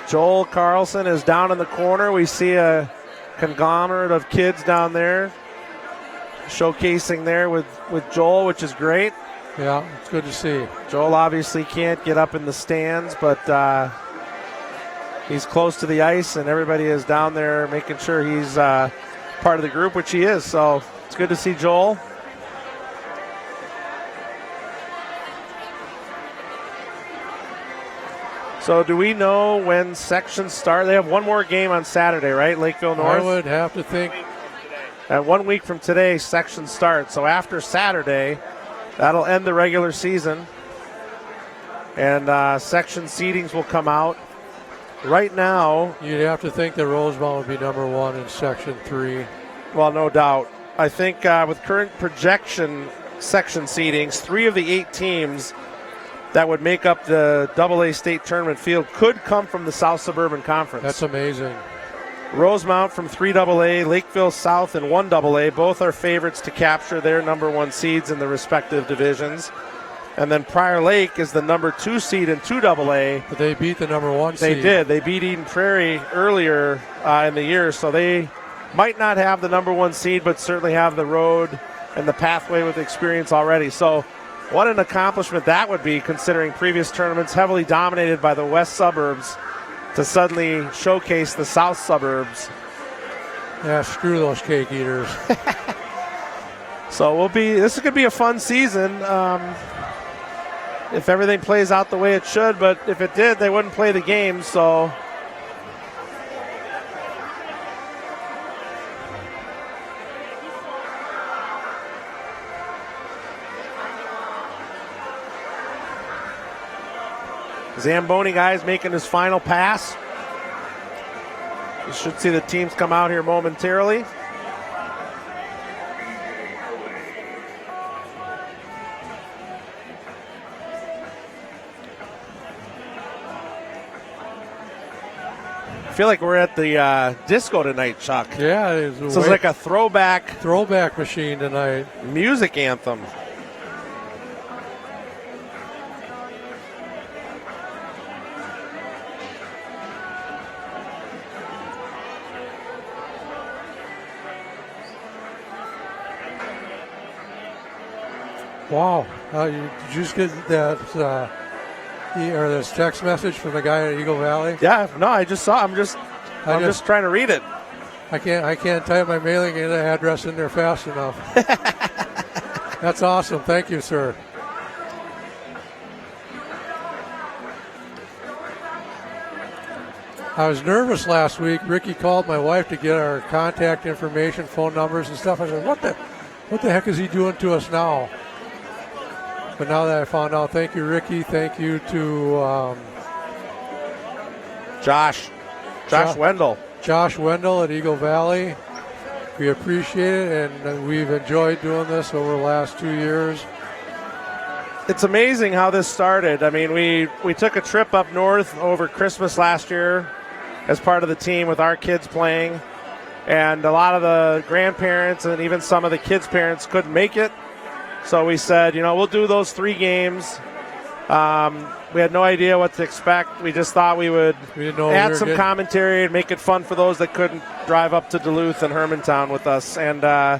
Joel Carlson is down in the corner. We see a conglomerate of kids down there showcasing there with Joel, which is great. Yeah, it's good to see. Joel obviously can't get up in the stands, but he's close to the ice, and everybody is down there making sure he's part of the group, which he is. So it's good to see Joel. So do we know when sections start? They have one more game on Saturday, right? Lakeville North? I would have to think. At 1 week from today, sections start. So after Saturday, that'll end the regular season. And section seedings will come out. Right now, You'd have to think that Rosemount would be number 1 in Section 3. well, no doubt. I think with current projection section seedings, 3 of the 8 teams that would make up the AA state tournament field could come from the South Suburban Conference. That's amazing. Rosemount from 3AA, Lakeville South and 1AA, both are favorites to capture their number 1 seeds in the respective divisions. And then Prior Lake is the number 2 seed in 2AA. But they beat the number 1 They seed. did. They beat Eden Prairie earlier in the year, so they might not have the number 1 seed, but certainly have the road and the pathway with experience already. So what an accomplishment that would be, considering previous tournaments heavily dominated by the west suburbs, to suddenly showcase the south suburbs. Yeah, screw those cake eaters. So this is going to be a fun season if everything plays out the way it should, but if it did, they wouldn't play the game, so Zamboni guys making his final pass. You should see the teams come out here momentarily. I feel like we're at the disco tonight, Chuck. Yeah, it's This is like a throwback machine tonight. music anthem. Wow. Did you just get that or this text message from the guy at Eagle Valley? Yeah, no, I just saw. I'm just trying to read it. I can't type my mailing address in there fast enough. That's awesome. Thank you, sir. I was nervous last week. Ricky called my wife to get our contact information, phone numbers and stuff. I said, what the heck is he doing to us now? But now that I found out, thank you, Ricky. Thank you to Josh Wendell. Josh Wendell at Eagle Valley. We appreciate it, and we've enjoyed doing this over the last 2 years. It's amazing how this started. I mean, we took a trip up north over Christmas last year as part of the team with our kids playing, and a lot of the grandparents and even some of the kids' parents couldn't make it. So we said, we'll do those 3 games. We had no idea what to expect. We just thought we would add some commentary and make it fun for those that couldn't drive up to Duluth and Hermantown with us. And, I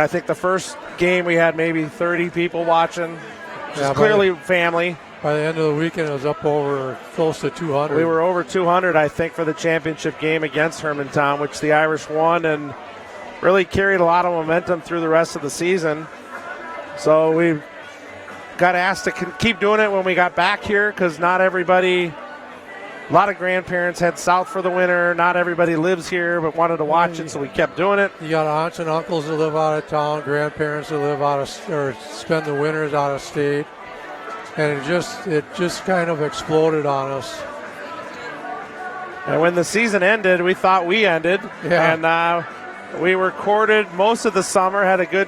think the first game we had maybe 30 people watching, which is clearly family. By the end of the weekend, it was up over close to 200. We were over 200, I think, for the championship game against Hermantown, which the Irish won and really carried a lot of momentum through the rest of the season. So we got asked to keep doing it when we got back here because not everybody, a lot of grandparents head south for the winter. Not everybody lives here but wanted to watch it, so we kept doing it. You got aunts and uncles that live out of town, grandparents that live out of or spend the winters out of state, and it just kind of exploded on us. And when the season ended, we thought we ended, and we recorded most of the summer, had a good,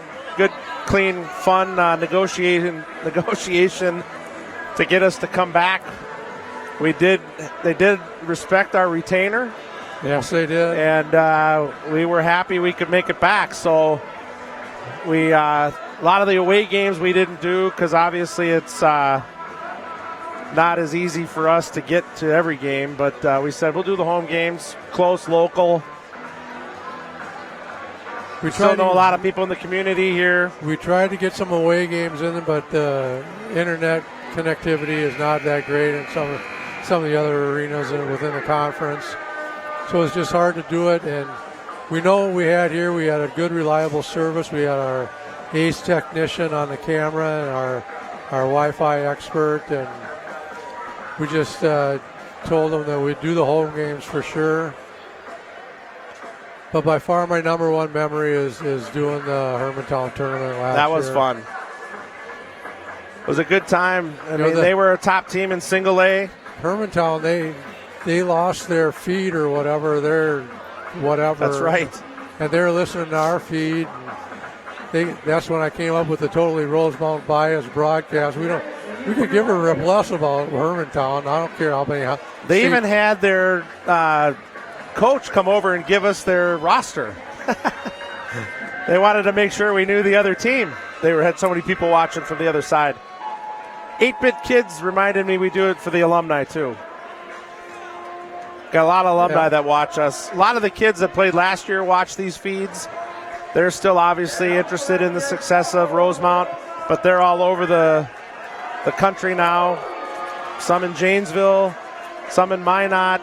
clean, fun negotiation to get us to come back. They did respect our retainer, Yes, they did. And we were happy we could make it back. So we a lot of the away games we didn't do because obviously it's not as easy for us to get to every game. But we said we'll do the home games, close, local. We still know a lot of people in the community here. We tried to get some away games in, but internet connectivity is not that great in some of the other arenas within the conference. So it's just hard to do it. And we know what we had here. We had a good, reliable service. We had our ace technician on the camera and our Wi-Fi expert. And we just told them that we'd do the home games for sure. But by far my number one memory is doing the Hermantown tournament last year. That was fun. It was a good time. I mean, they were a top team in single A. Hermantown, they lost their feed or whatever, That's right. And they're listening to our feed. That's when I came up with the totally Rosemount biased broadcast. We could give a rip less about Hermantown. I don't care how many. They even had their coach come over and give us their roster. They wanted to make sure we knew the other team. They had so many people watching from the other side. 8-Bit Kids reminded me we do it for the alumni too. Got a lot of alumni that watch us. A lot of the kids that played last year watch these feeds. They're still obviously interested in the success of Rosemount, but they're all over the country now. Some in Janesville, some in Minot,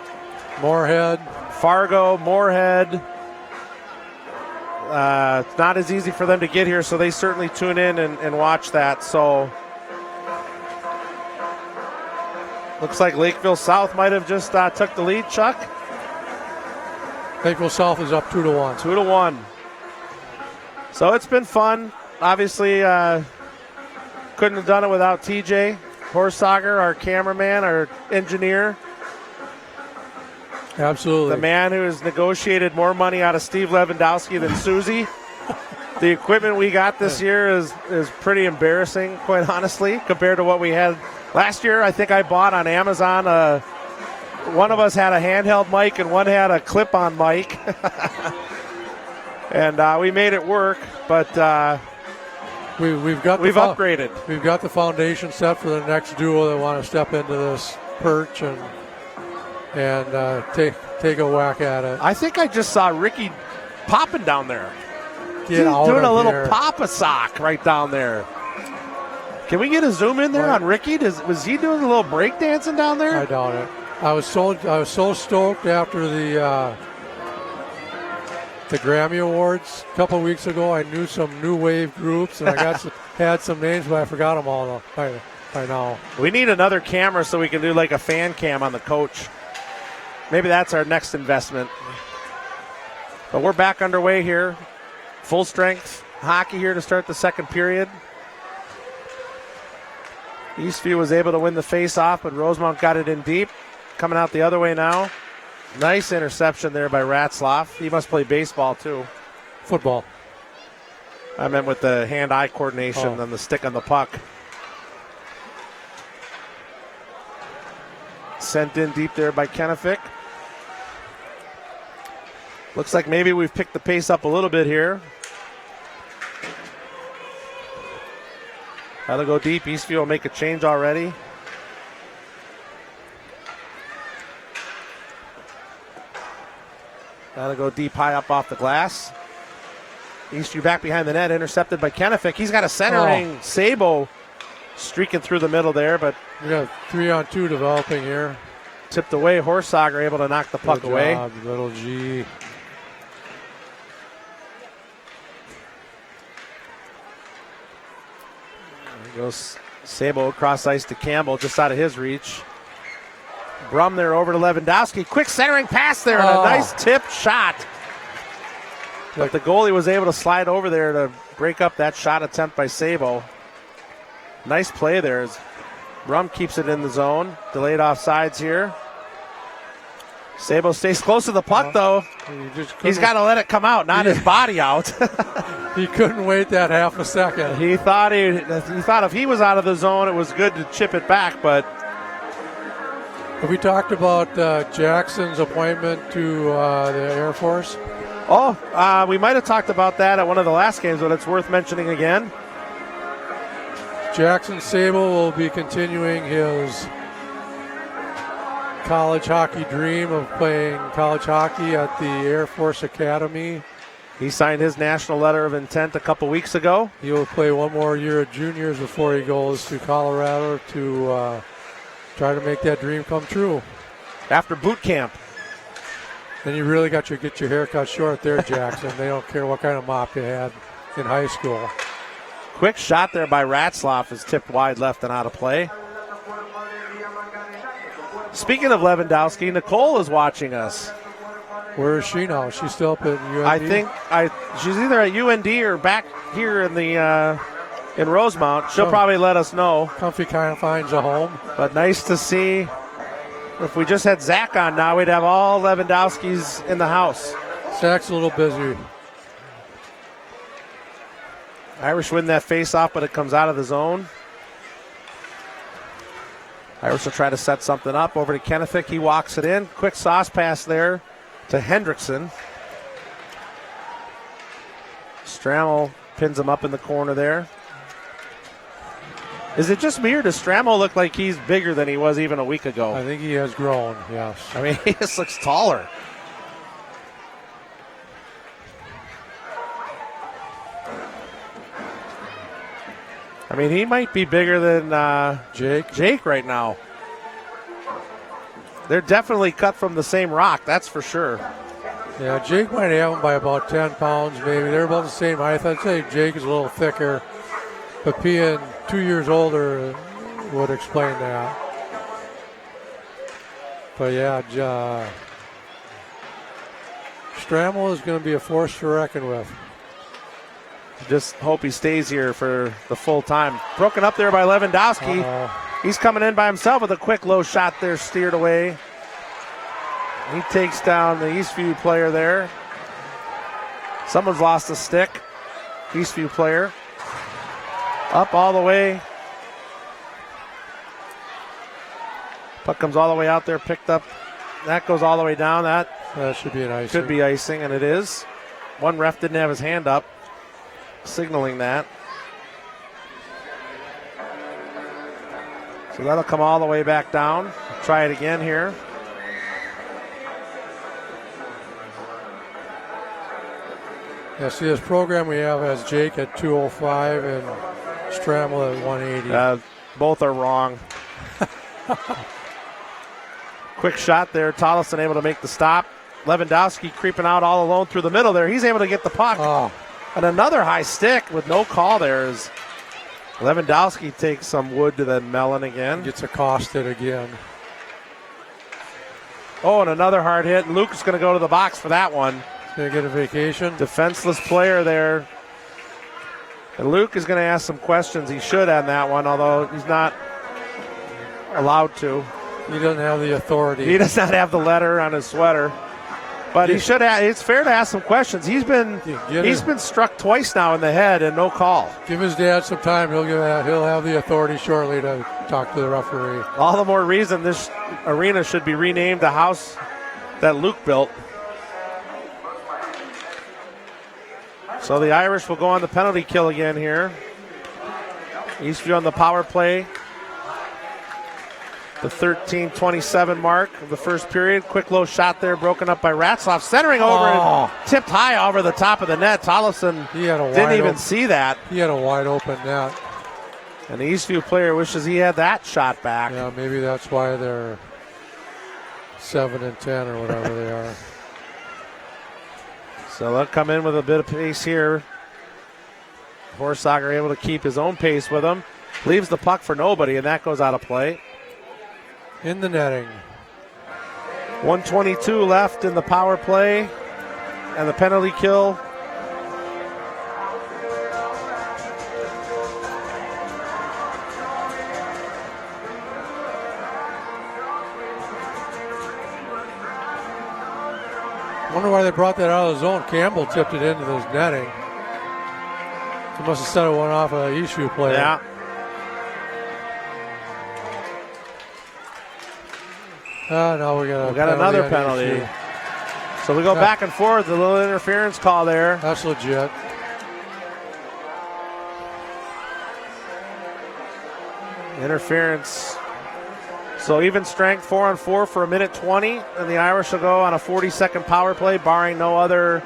Moorhead, Fargo, Moorhead. It's not as easy for them to get here, so they certainly tune in and watch that. So looks like Lakeville South might have just took the lead, Chuck. Lakeville South is up 2-1. 2-1. So it's been fun. Obviously, couldn't have done it without TJ Horsager, our cameraman, our engineer. Absolutely. The man who has negotiated more money out of Steve Lewandowski than Susie. The equipment we got this year is pretty embarrassing, quite honestly, compared to what we had last year. I think I bought on Amazon. One of us had a handheld mic and one had a clip-on mic. And we made it work, but we've upgraded. We've got the foundation set for the next duo that want to step into this perch and take a whack at it. I think I just saw Ricky popping down there. He's doing a little papa sock right down there. Can we get a zoom in there on Ricky? Was he doing a little break dancing down there? I doubt it. I was so stoked after the Grammy Awards a couple weeks ago. I knew some new wave groups and I had some names, but I forgot them all by now. We need another camera so we can do like a fan cam on the coach. Maybe that's our next investment. But we're back underway here. Full strength hockey here to start the second period. Eastview was able to win the face-off, but Rosemount got it in deep. Coming out the other way now. Nice interception there by Ratzlaff. He must play baseball too. Football. I meant with the hand-eye coordination and the stick on the puck. Sent in deep there by Kenefick. Looks like maybe we've picked the pace up a little bit here. That'll go deep. Eastview will make a change already. That'll go deep, high up off the glass. Eastview back behind the net, intercepted by Kenefick. He's got a centering Sabo streaking through the middle there, but we got 3-on-2 developing here. Tipped away. Horsager able to knock the puck away. Good job, little G. There goes Sabo across ice to Campbell, just out of his reach. Brum there over to Lewandowski. Quick centering pass there and a nice tipped shot. But the goalie was able to slide over there to break up that shot attempt by Sabo. Nice play there as Brum keeps it in the zone. Delayed offsides here. Sabo stays close to the puck, though. He's got to let it come out, not his body out. He couldn't wait that half a second. He thought if he was out of the zone, it was good to chip it back, but Have we talked about Jackson's appointment to the Air Force? Oh, we might have talked about that at one of the last games, but it's worth mentioning again. Jackson Sable will be continuing his college hockey dream of playing college hockey at the Air Force Academy. He signed his national letter of intent a couple weeks ago. He will play one more year of juniors before he goes to Colorado to try to make that dream come true. After boot camp. Then you really got to get your hair cut short there, Jackson. They don't care what kind of mop you had in high school. Quick shot there by Ratzlaff is tipped wide left and out of play. Speaking of Lewandowski, Nicole is watching us. Where is she now? She's still up at UND? I think she's either at UND or back here in the in Rosemount. She'll probably let us know. Comfy kind of finds a home. But nice to see. If we just had Zach on now, we'd have all Lewandowskis in the house. Zach's a little busy. Irish win that face-off, but it comes out of the zone. Irish will try to set something up over to Kennefic. He walks it in. Quick sauce pass there to Hendrickson. Strammel pins him up in the corner there. Is it just me, or does Strammel look like he's bigger than he was even a week ago? I think he has grown, yes. I mean, he just looks taller. I mean, he might be bigger than Jake right now. They're definitely cut from the same rock, that's for sure. Yeah, Jake might have him by about 10 pounds, maybe. They're about the same height. I'd say Jake is a little thicker, but being 2 years older would explain that. But yeah, Strammel is going to be a force to reckon with. Just hope he stays here for the full time. Broken up there by Lewandowski. He's coming in by himself with a quick low shot there, steered away. He takes down the Eastview player there. Someone's lost a stick. Eastview player. Up all the way. Puck comes all the way out there, picked up. That goes all the way down. That should be an icing. Could be icing, and it is. One ref didn't have his hand up, signaling that. So that'll come all the way back down. Try it again here. Yeah, see, this program we have has Jake at 205 and Strammel at 180. Both are wrong. Quick shot there. Tollefson able to make the stop. Lewandowski creeping out all alone through the middle there. He's able to get the puck. Oh. And another high stick with no call there is Lewandowski takes some wood to the melon again. Gets accosted again. Oh, and another hard hit. Luke is going to go to the box for that one. Going to get a vacation. Defenseless player there. And Luke is going to ask some questions. He should on that one, although he's not allowed to. He doesn't have the authority. He does not have the letter on his sweater. But he should have. It's fair to ask some questions. He's been struck twice now in the head and no call. Give his dad some time. He'll have the authority shortly to talk to the referee. All the more reason this arena should be renamed the house that Luke built. So the Irish will go on the penalty kill again here. Eastview on the power play. The 13:27 mark of the first period. Quick low shot there, broken up by Ratzlaff. Centering over and tipped high over the top of the net. Tollefson didn't even see that. He had a wide open net. And the Eastview player wishes he had that shot back. Yeah, maybe that's why they're 7-10 or whatever they are. So they'll come in with a bit of pace here. Horsager able to keep his own pace with him. Leaves the puck for nobody, and that goes out of play. In the netting. 1:22 left in the power play and the penalty kill. Wonder why they brought that out of the zone. Campbell tipped it into this netting. He must have set one off an Eastview player. Yeah. No, we got another on penalty. Eastview. So we go back and forth. A little interference call there. That's legit. Interference. So even strength, 4-on-4 for a minute 20, and the Irish will go on a 40-second power play, barring no other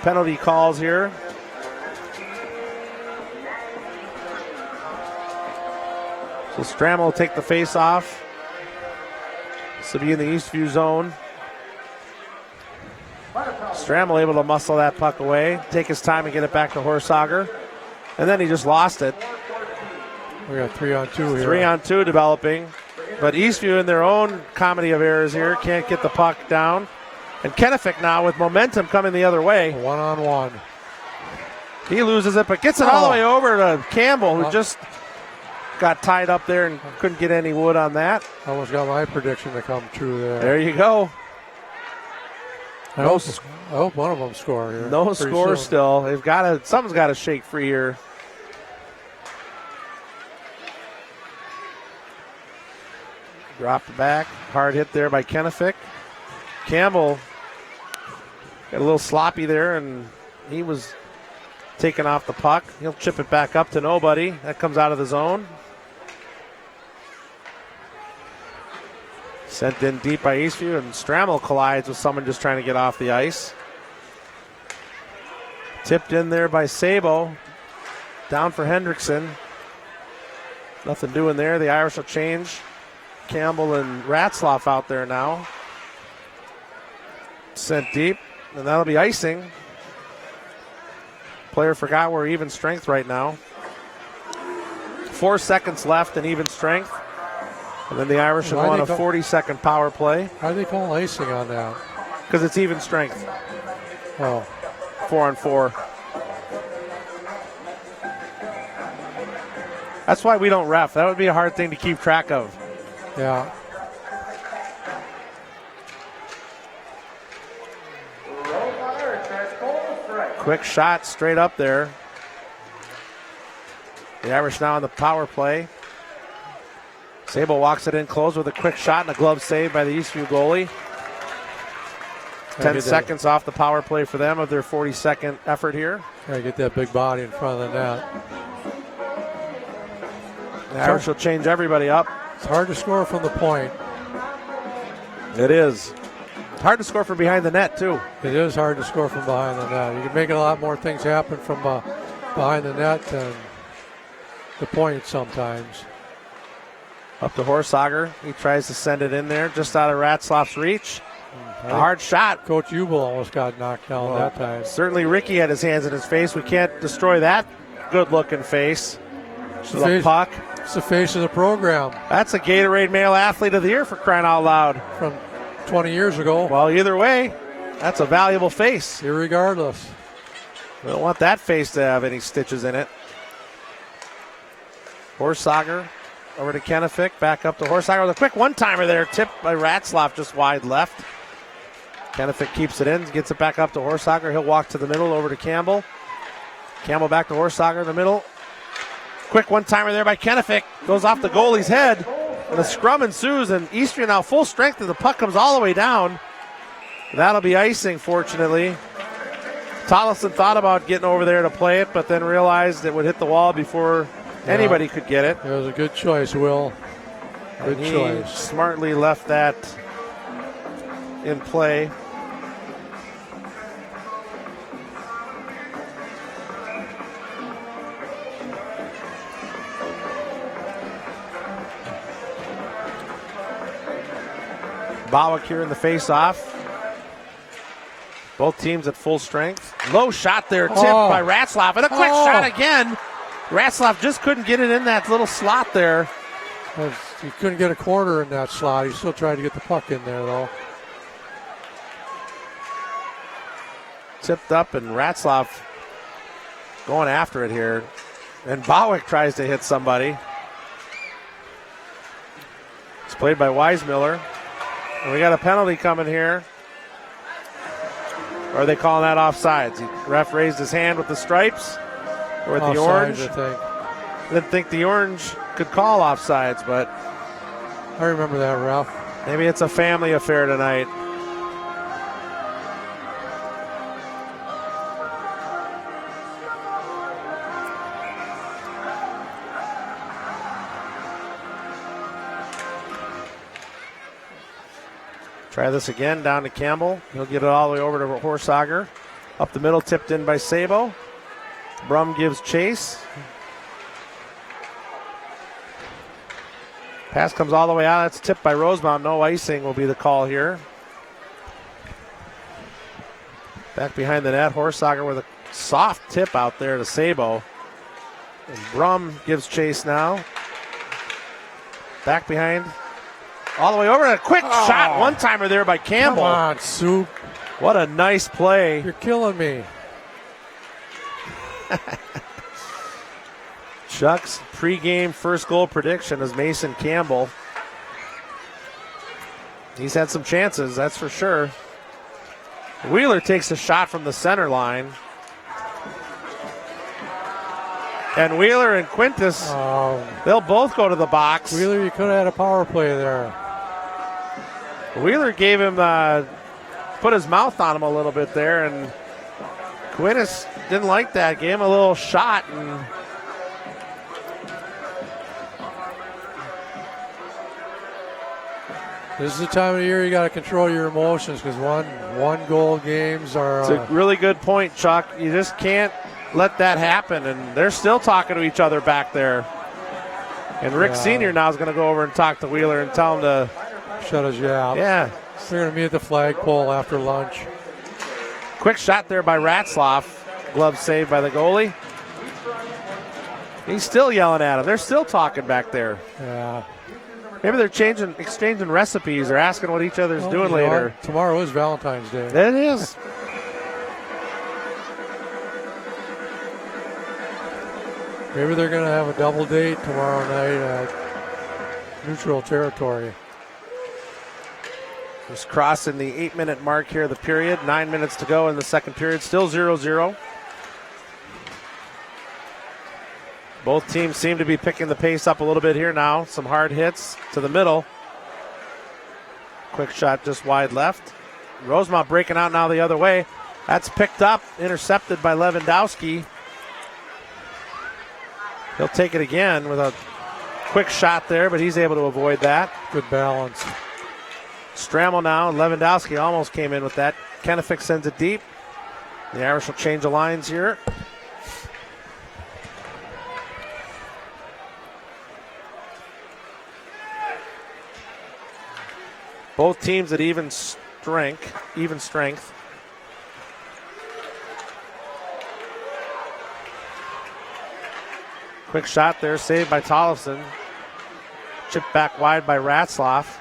penalty calls here. So Stram will take the face off. This will be in the Eastview zone. Stramel able to muscle that puck away, take his time and get it back to Horsager. And then he just lost it. We got 3-on-2 here. 3-on-2 developing. But Eastview in their own comedy of errors here can't get the puck down. And Kennefic now with momentum coming the other way. 1-on-1. He loses it, but gets it all the way over to Campbell, who just got tied up there and couldn't get any wood on that. Almost got my prediction to come true there. There you go. I hope one of them score here. No score soon. still. Someone's got to shake free here. Dropped back. Hard hit there by Kennefic. Campbell got a little sloppy there, and he was taken off the puck. He'll chip it back up to nobody. That comes out of the zone. Sent in deep by Eastview, and Stramel collides with someone just trying to get off the ice. Tipped in there by Sabo. Down for Hendrickson. Nothing doing there. The Irish will change. Campbell and Ratzlaff out there now. Sent deep, and that'll be icing. Player forgot we're even strength right now. 4 seconds left in even strength. And then the Irish have won a 40-second power play. Why do they call icing on that? Because it's even strength. Oh. 4-on-4. That's why we don't ref. That would be a hard thing to keep track of. Yeah. Quick shot straight up there. The Irish now on the power play. Sable walks it in close with a quick shot and a glove save by the Eastview goalie. 10 seconds off the power play for them of their 40-second effort here. Gotta get that big body in front of the net. The Irish will change everybody up. It's hard to score from the point. It is. It's hard to score from behind the net, too. It is hard to score from behind the net. You can make a lot more things happen from behind the net than the point sometimes. Up to Horsager. He tries to send it in there, just out of Ratzlaff's reach. A hard shot. Coach Ubel almost got knocked down that time. Certainly Ricky had his hands in his face. We can't destroy that good-looking face. The puck. It's the face of the program. That's a Gatorade Male Athlete of the Year, for crying out loud. From 20 years ago. Well, either way, that's a valuable face. Irregardless. We don't want that face to have any stitches in it. Horsager over to Kennefic, back up to Horsager with a quick one-timer there, tipped by Ratzlaff just wide left. Kennefic keeps it in, gets it back up to Horsager. He'll walk to the middle over to Campbell. Campbell back to Horsager in the middle. Quick one-timer there by Kennefic. Goes off the goalie's head. And a scrum ensues, and Eastview now full strength, and the puck comes all the way down. That'll be icing, fortunately. Tollefson thought about getting over there to play it, but then realized it would hit the wall before anybody could get it. It was a good choice, Will. Good choice. Smartly left that in play. Bowick here in the face-off. Both teams at full strength. Low shot there, tipped by Ratzlaff. And a quick shot again. Ratzlaff just couldn't get it in that little slot there. He couldn't get a corner in that slot. He still tried to get the puck in there, though. Tipped up, and Ratzlaff going after it here. And Bowick tries to hit somebody. It's played by Weismiller. And we got a penalty coming here. Or are they calling that offsides? The ref raised his hand with the stripes or with the orange. I think. Didn't think the orange could call offsides, but I remember that, Ralph. Maybe it's a family affair tonight. Try this again, down to Campbell. He'll get it all the way over to Horsager. Up the middle, tipped in by Sabo. Brum gives chase. Pass comes all the way out. That's tipped by Rosemount. No icing will be the call here. Back behind the net, Horsager with a soft tip out there to Sabo. And Brum gives chase now. Back behind. All the way over. A quick shot, one-timer there by Campbell. Come on, Soup. What a nice play. You're killing me. Chuck's pregame first goal prediction is Mason Campbell. He's had some chances, that's for sure. Wheeler takes a shot from the center line. And Wheeler and Quintus, they'll both go to the box. Wheeler, you could have had a power play there. Wheeler gave him, put his mouth on him a little bit there, and Quintus didn't like that. Gave him a little shot, and this is the time of the year you got to control your emotions because one goal games are. It's a really good point, Chuck. You just can't let that happen, and they're still talking to each other back there. And Rick Sr. now is going to go over and talk to Wheeler and tell him to shut his yap. Yeah. They're going to meet at the flagpole after lunch. Quick shot there by Ratzlaff. Glove saved by the goalie. He's still yelling at him. They're still talking back there. Yeah. Maybe they're exchanging recipes or asking what each other's doing later. Tomorrow is Valentine's Day. It is. Maybe they're going to have a double date tomorrow night at neutral territory. Just crossing the 8-minute mark here of the period. 9 minutes to go in the second period. Still 0-0. Both teams seem to be picking the pace up a little bit here now. Some hard hits to the middle. Quick shot just wide left. Rosemount breaking out now the other way. That's picked up, intercepted by Lewandowski. He'll take it again with a quick shot there, but he's able to avoid that. Good balance. Strammel now, and Lewandowski almost came in with that. Kennefic sends it deep. The Irish will change the lines here. Both teams at even strength. Quick shot there, saved by Tollefson. Chipped back wide by Ratzlaff.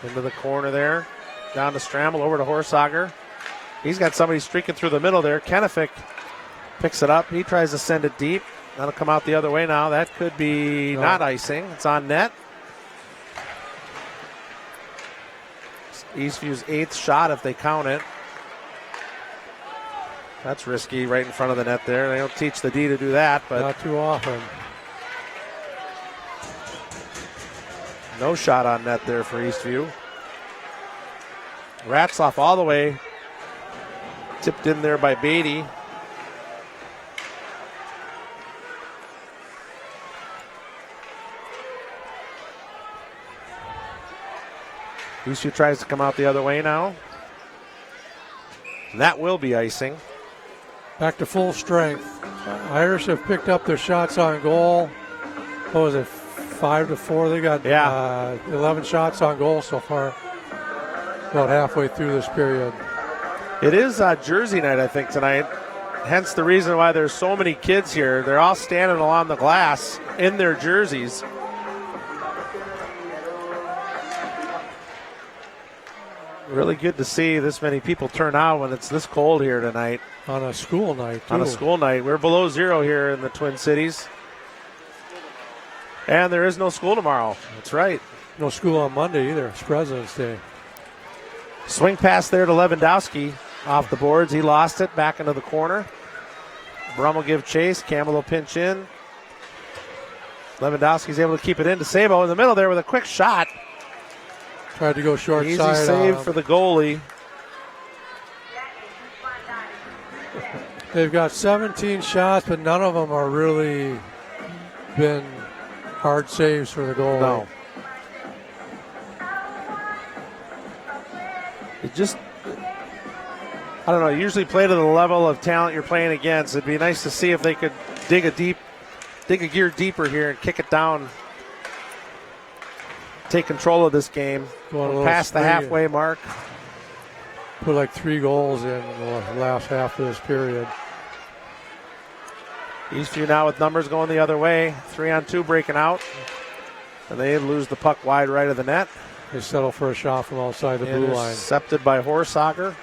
Into the corner there. Down to Strammel, over to Horsager. He's got somebody streaking through the middle there. Kennefic picks it up. He tries to send it deep. That'll come out the other way now. That could be not icing. It's on net. Eastview's 8th shot if they count it. That's risky right in front of the net there. They don't teach the D to do that, but not too often. No shot on net there for Eastview. Ratzlaff all the way. Tipped in there by Beatty. Eastview tries to come out the other way now. And that will be icing. Back to full strength. Irish have picked up their shots on goal. What was it, 5-4? They got 11 shots on goal so far. About halfway through this period. It is Jersey night, I think, tonight. Hence the reason why there's so many kids here. They're all standing along the glass in their jerseys. Really good to see this many people turn out when it's this cold here tonight. On a school night, too. On a school night. We're below zero here in the Twin Cities. And there is no school tomorrow. That's right. No school on Monday either. It's President's Day. Swing pass there to Lewandowski off the boards. He lost it back into the corner. Brum will give chase. Campbell will pinch in. Lewandowski's able to keep it into Sabo in the middle there with a quick shot. Tried to go short Easy side. save for the goalie. They've got 17 shots, but none of them are really been hard saves for the goalie. No. It just, I don't know, usually play to the level of talent you're playing against. It'd be nice to see if they could dig a gear deeper here and kick it down. Take control of this game. Past the halfway mark. Put like 3 goals in the last half of this period. Eastview now with numbers going the other way. 3-on-2 breaking out. And they lose the puck wide right of the net. They settle for a shot from outside the blue line. Intercepted by Horsager.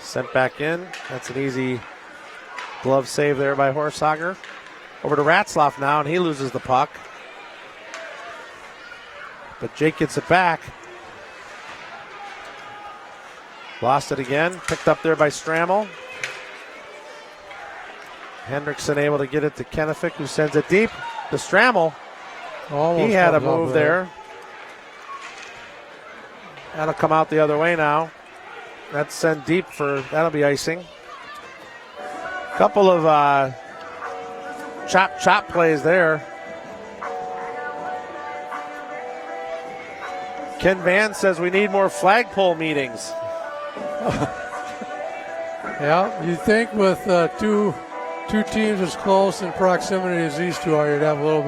Sent back in. That's an easy glove save there by Horsager. Over to Ratzlaff now, and he loses the puck. But Jake gets it back. Lost it again. Picked up there by Strammel. Hendrickson able to get it to Kennefic, who sends it deep to Strammel. He had a move there. That'll come out the other way now. That's sent deep that'll be icing. Couple of chop plays there. Ken Van says we need more flagpole meetings. Yeah, you'd think with two teams as close in proximity as these two are, you'd have a little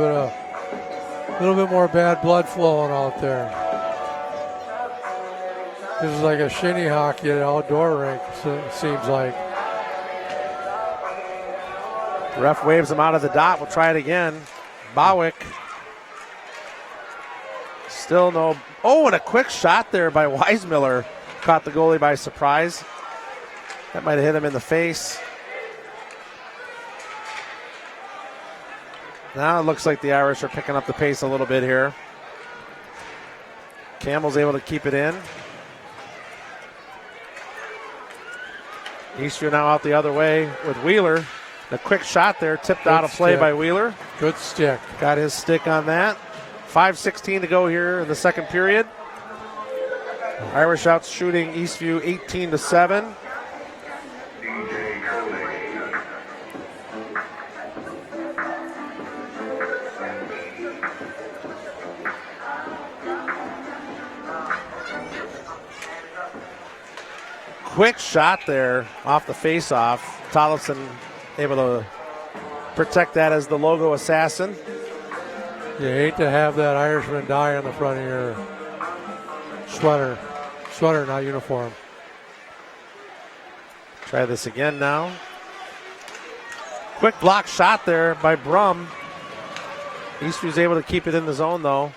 bit more bad blood flowing out there. This is like a shinny hockey outdoor rink, so it seems like. Ref waves him out of the dot. We'll try it again. Bowick. Still no. Oh, and a quick shot there by Weismiller. Caught the goalie by surprise. That might have hit him in the face. Now it looks like the Irish are picking up the pace a little bit here. Campbell's able to keep it in. Eastview now out the other way with Wheeler. The quick shot there, tipped out of play by Wheeler. Good stick. Got his stick on that. 5:16 to go here in the second period. Irish out shooting Eastview 18-7. Quick shot there off the face-off. Tollefson able to protect that as the logo assassin. You hate to have that Irishman die on the front of your sweater. Sweater, not uniform. Try this again now. Quick block shot there by Brum. Eastview's able to keep it in the zone though.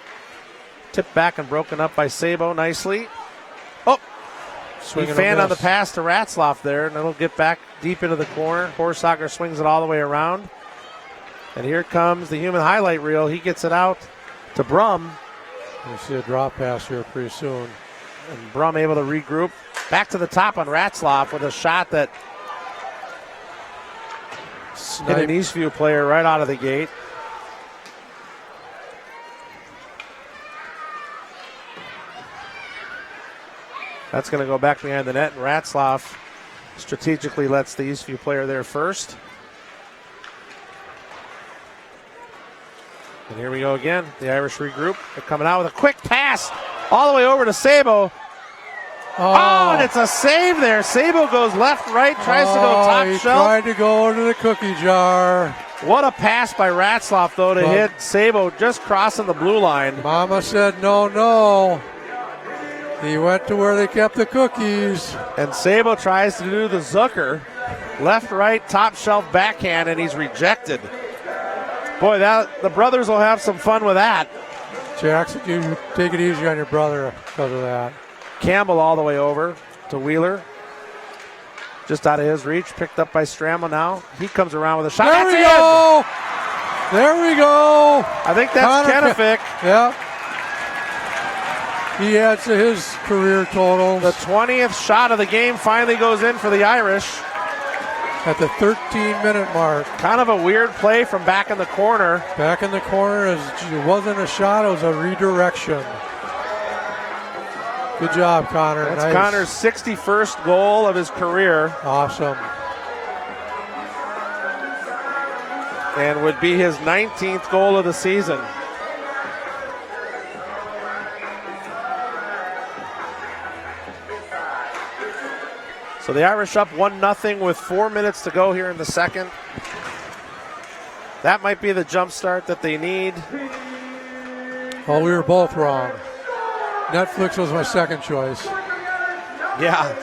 Tipped back and broken up by Sabo nicely. Oh! He fanned on the pass to Ratzlaff there, and it'll get back deep into the corner. Horsager swings it all the way around. And here comes the human highlight reel. He gets it out to Brum. You'll see a drop pass here pretty soon. And Brum able to regroup. Back to the top on Ratzlaff with a shot that hit an Eastview player right out of the gate. That's going to go back behind the net, and Ratzlaff strategically lets the Eastview player there first. And here we go again. The Irish regroup. They're coming out with a quick pass all the way over to Sabo. Oh, and it's a save there. Sabo goes left, right, tries to go top he shelf. Tried to go into the cookie jar. What a pass by Ratzlaff, though, to hit Sabo just crossing the blue line. Mama said no, no. He went to where they kept the cookies. And Sabo tries to do the Zucker. Left, right, top shelf backhand, and he's rejected. Boy, the brothers will have some fun with that. Jackson, you take it easy on your brother because of that. Campbell all the way over to Wheeler. Just out of his reach. Picked up by Strammel now. He comes around with a shot. There we go. There we go. I think that's Kennefic. Yeah. He adds to his career totals. The 20th shot of the game finally goes in for the Irish. At the 13-minute mark. Kind of a weird play from back in the corner. Back in the corner, it wasn't a shot, it was a redirection. Good job, Connor. That's nice. Connor's 61st goal of his career. Awesome. And would be his 19th goal of the season. So the Irish up 1-0 with 4 minutes to go here in the second. That might be the jump start that they need. Well, we were both wrong. Netflix was my second choice. Yeah.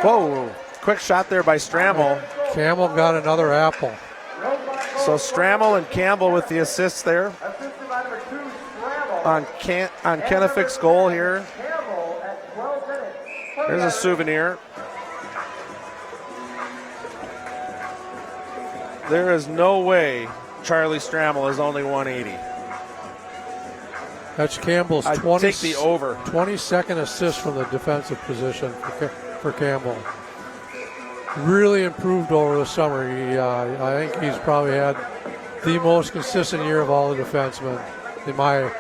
Whoa, quick shot there by Stramel. Campbell got another apple. So Stramel and Campbell with the assists there on Kenefic's goal here. There's a souvenir. There is no way Charlie Stramel is only 180. That's Campbell's I'd take the over. 22nd assist from the defensive position for Campbell. Really improved over the summer. I think he's probably had the most consistent year of all the defensemen, in my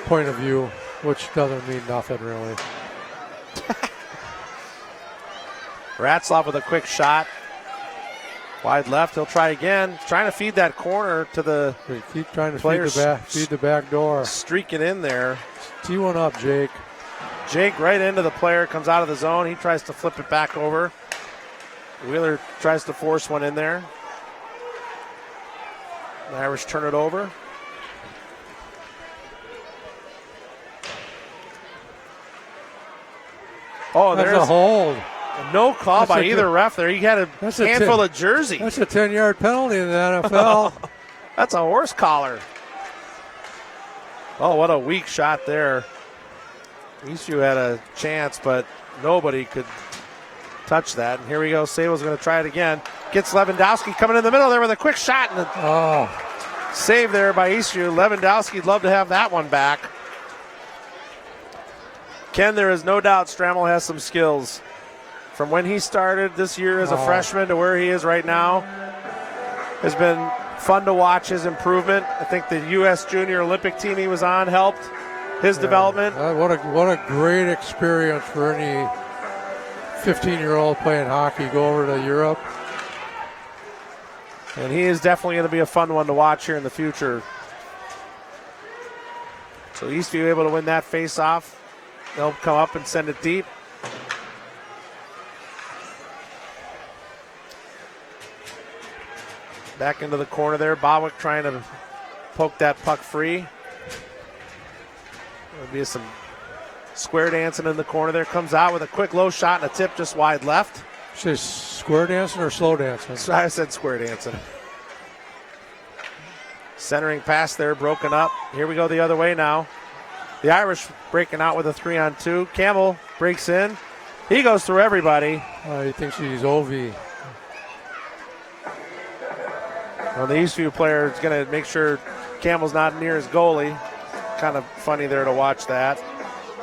point of view, which doesn't mean nothing really. Ratzlaff with a quick shot. Wide left, he'll try again. Trying to feed that corner to the They keep trying to players feed the back door. streaking in there. Tee one up, Jake. Jake right into the player, comes out of the zone. He tries to flip it back over. Wheeler tries to force one in there. The Irish turn it over. Oh, That's there's a hold. no call That's by a either good- ref there. He had a That's a handful tip. of jersey. That's a 10-yard penalty in the NFL. That's a horse collar. Oh, what a weak shot there. Eastview had a chance, but nobody could touch that. And here we go. Sable's going to try it again. Gets Lewandowski coming in the middle there with a quick shot. And a save there by Eastview. Lewandowski'd love to have that one back. Ken, there is no doubt Stramel has some skills. From when he started this year as a freshman to where he is right now, has been fun to watch his improvement. I think the U.S. Junior Olympic team he was on helped his development. What a great experience for any 15-year-old playing hockey. Go over to Europe. And he is definitely going to be a fun one to watch here in the future. So Eastview able to win that face-off. They'll come up and send it deep. Back into the corner there. Bowick trying to poke that puck free. There'll be some square dancing in the corner there. Comes out with a quick low shot and a tip just wide left. Say square dancing or slow dancing? So I said square dancing. Centering pass there, broken up. Here we go the other way now. The Irish breaking out with a 3-on-2. Campbell breaks in. He goes through everybody. He thinks he's OV. Well, the Eastview player is going to make sure Campbell's not near his goalie. Kind of funny there to watch that.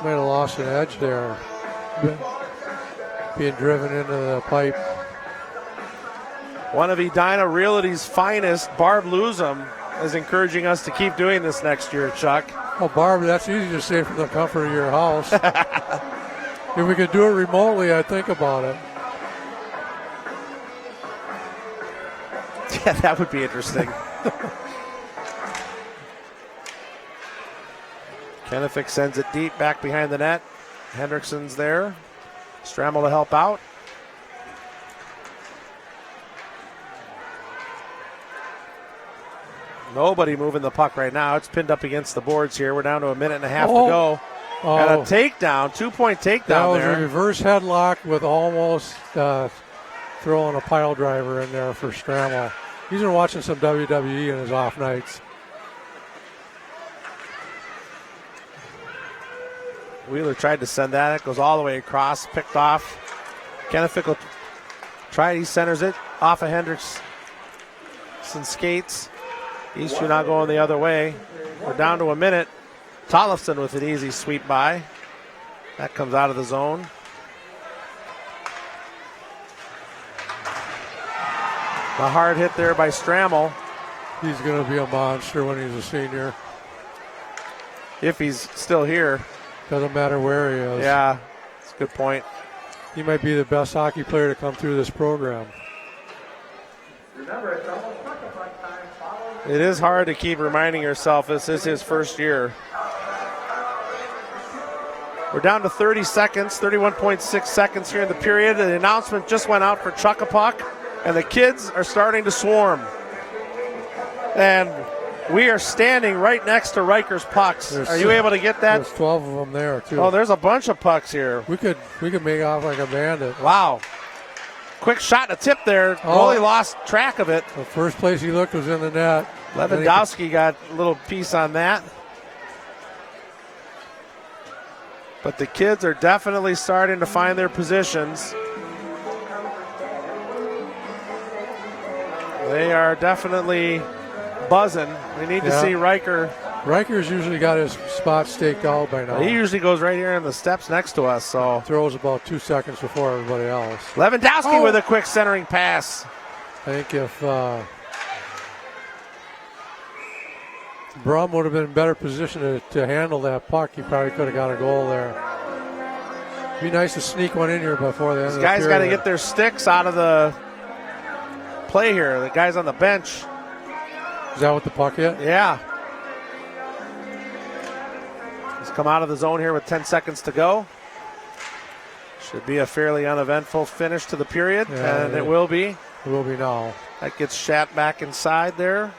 Might have lost an edge there. Being driven into the pipe. One of Edina Realty's finest, Barb Luzum, is encouraging us to keep doing this next year, Chuck. Oh, Barb, that's easy to say from the comfort of your house. If we could do it remotely, I'd think about it. Yeah, that would be interesting. Kenefic sends it deep back behind the net. Hendrickson's there. Stramel to help out. Nobody moving the puck right now. It's pinned up against the boards here. We're down to a minute and a half to go. And a takedown, 2-point takedown that was there. a reverse headlock with almost throwing a pile driver in there for Stramel. He's been watching some WWE in his off nights. Wheeler tried to send that. It goes all the way across, picked off. Kennefic will try. He centers it off of Hendrickson skates. Eastview now going the other way. We're down to a minute. Tollefson with an easy sweep by. That comes out of the zone. The hard hit there by Strammel. He's going to be a monster when he's a senior. If he's still here. Doesn't matter where he is. Yeah, that's a good point. He might be the best hockey player to come through this program. Remember, it's almost puck time. It is hard to keep reminding yourself this is his first year. We're down to 30 seconds, 31.6 seconds here in the period. The announcement just went out for Chuck-a-Puck, and the kids are starting to swarm. And we are standing right next to Riker's pucks. Are you able to get that? There's 12 of them there, too. Oh, there's a bunch of pucks here. We could make off like a bandit. Wow. Quick shot and a tip there. Goalie lost track of it. The first place he looked was in the net. Lewandowski got a little piece on that. But the kids are definitely starting to find their positions. They are definitely buzzing. We need to see Riker. Riker's usually got his spot staked out by now. He usually goes right here on the steps next to us. So throws about 2 seconds before everybody else. Lewandowski with a quick centering pass. I think if Brum would have been in better position to handle that puck, he probably could have got a goal there. Be nice to sneak one in here before the end of the period. These guys got to get their sticks out of the play here. The guys on the bench. Is that what the puck hit? Yeah. He's come out of the zone here with 10 seconds to go. Should be a fairly uneventful finish to the period, and it will be. It will be now. That gets Shat back inside there.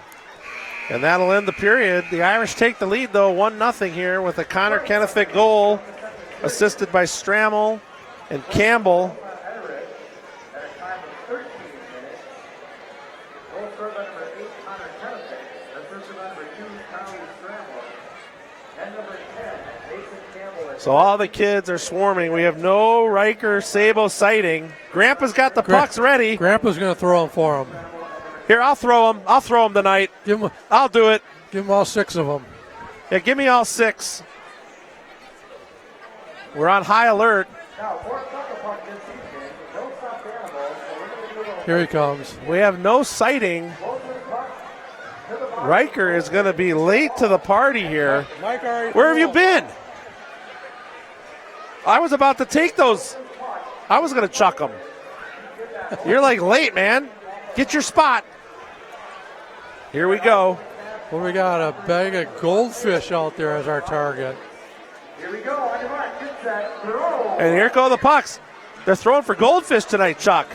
And that'll end the period. The Irish take the lead, though, 1-0 here with a Connor Kennefic goal, assisted by Strammel and Campbell. So all the kids are swarming. We have no Riker Sabo sighting. Grandpa's got the pucks ready. Grandpa's going to throw them for him. Here, I'll throw them. I'll throw them tonight. I'll do it. Give him all 6 of them. Yeah, give me all 6. We're on high alert. Here he comes. We have no sighting. Riker is going to be late to the party here. Where have you been? I was about to take those. I was going to chuck them. You're like late, man. Get your spot. Here we go. Well, we got a bag of goldfish out there as our target. Here we go. On your mark, get set, throw. And here go the pucks. They're throwing for goldfish tonight, Chuck.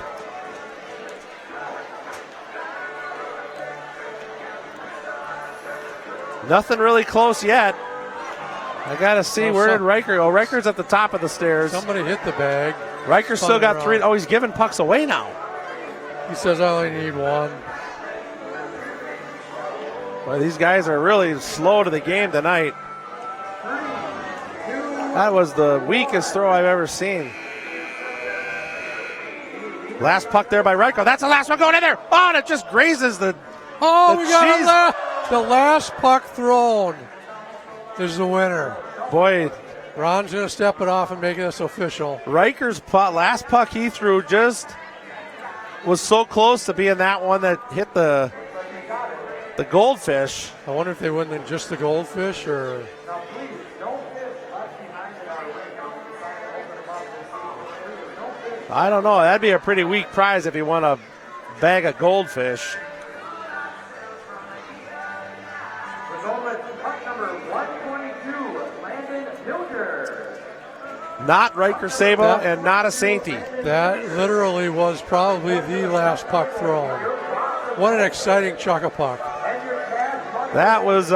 Nothing really close yet. I got to see, where did Riker go? Riker's at the top of the stairs. Somebody hit the bag. Riker's still got 3. Oh, he's giving pucks away now. He says, I only need 1. Well, these guys are really slow to the game tonight. That was the weakest throw I've ever seen. Last puck there by Riker. That's the last one going in there. Oh, and it just grazes the we got the last puck thrown is the winner. Boy, Ron's going to step it off and make this official. Riker's last puck he threw just was so close to being that one that hit the goldfish. I wonder if they win than just the goldfish or... I don't know. That'd be a pretty weak prize if he won a bag of goldfish. Not Riker Sabo and not a Sainty. That literally was probably the last puck thrown. What an exciting chuck-a-puck. That was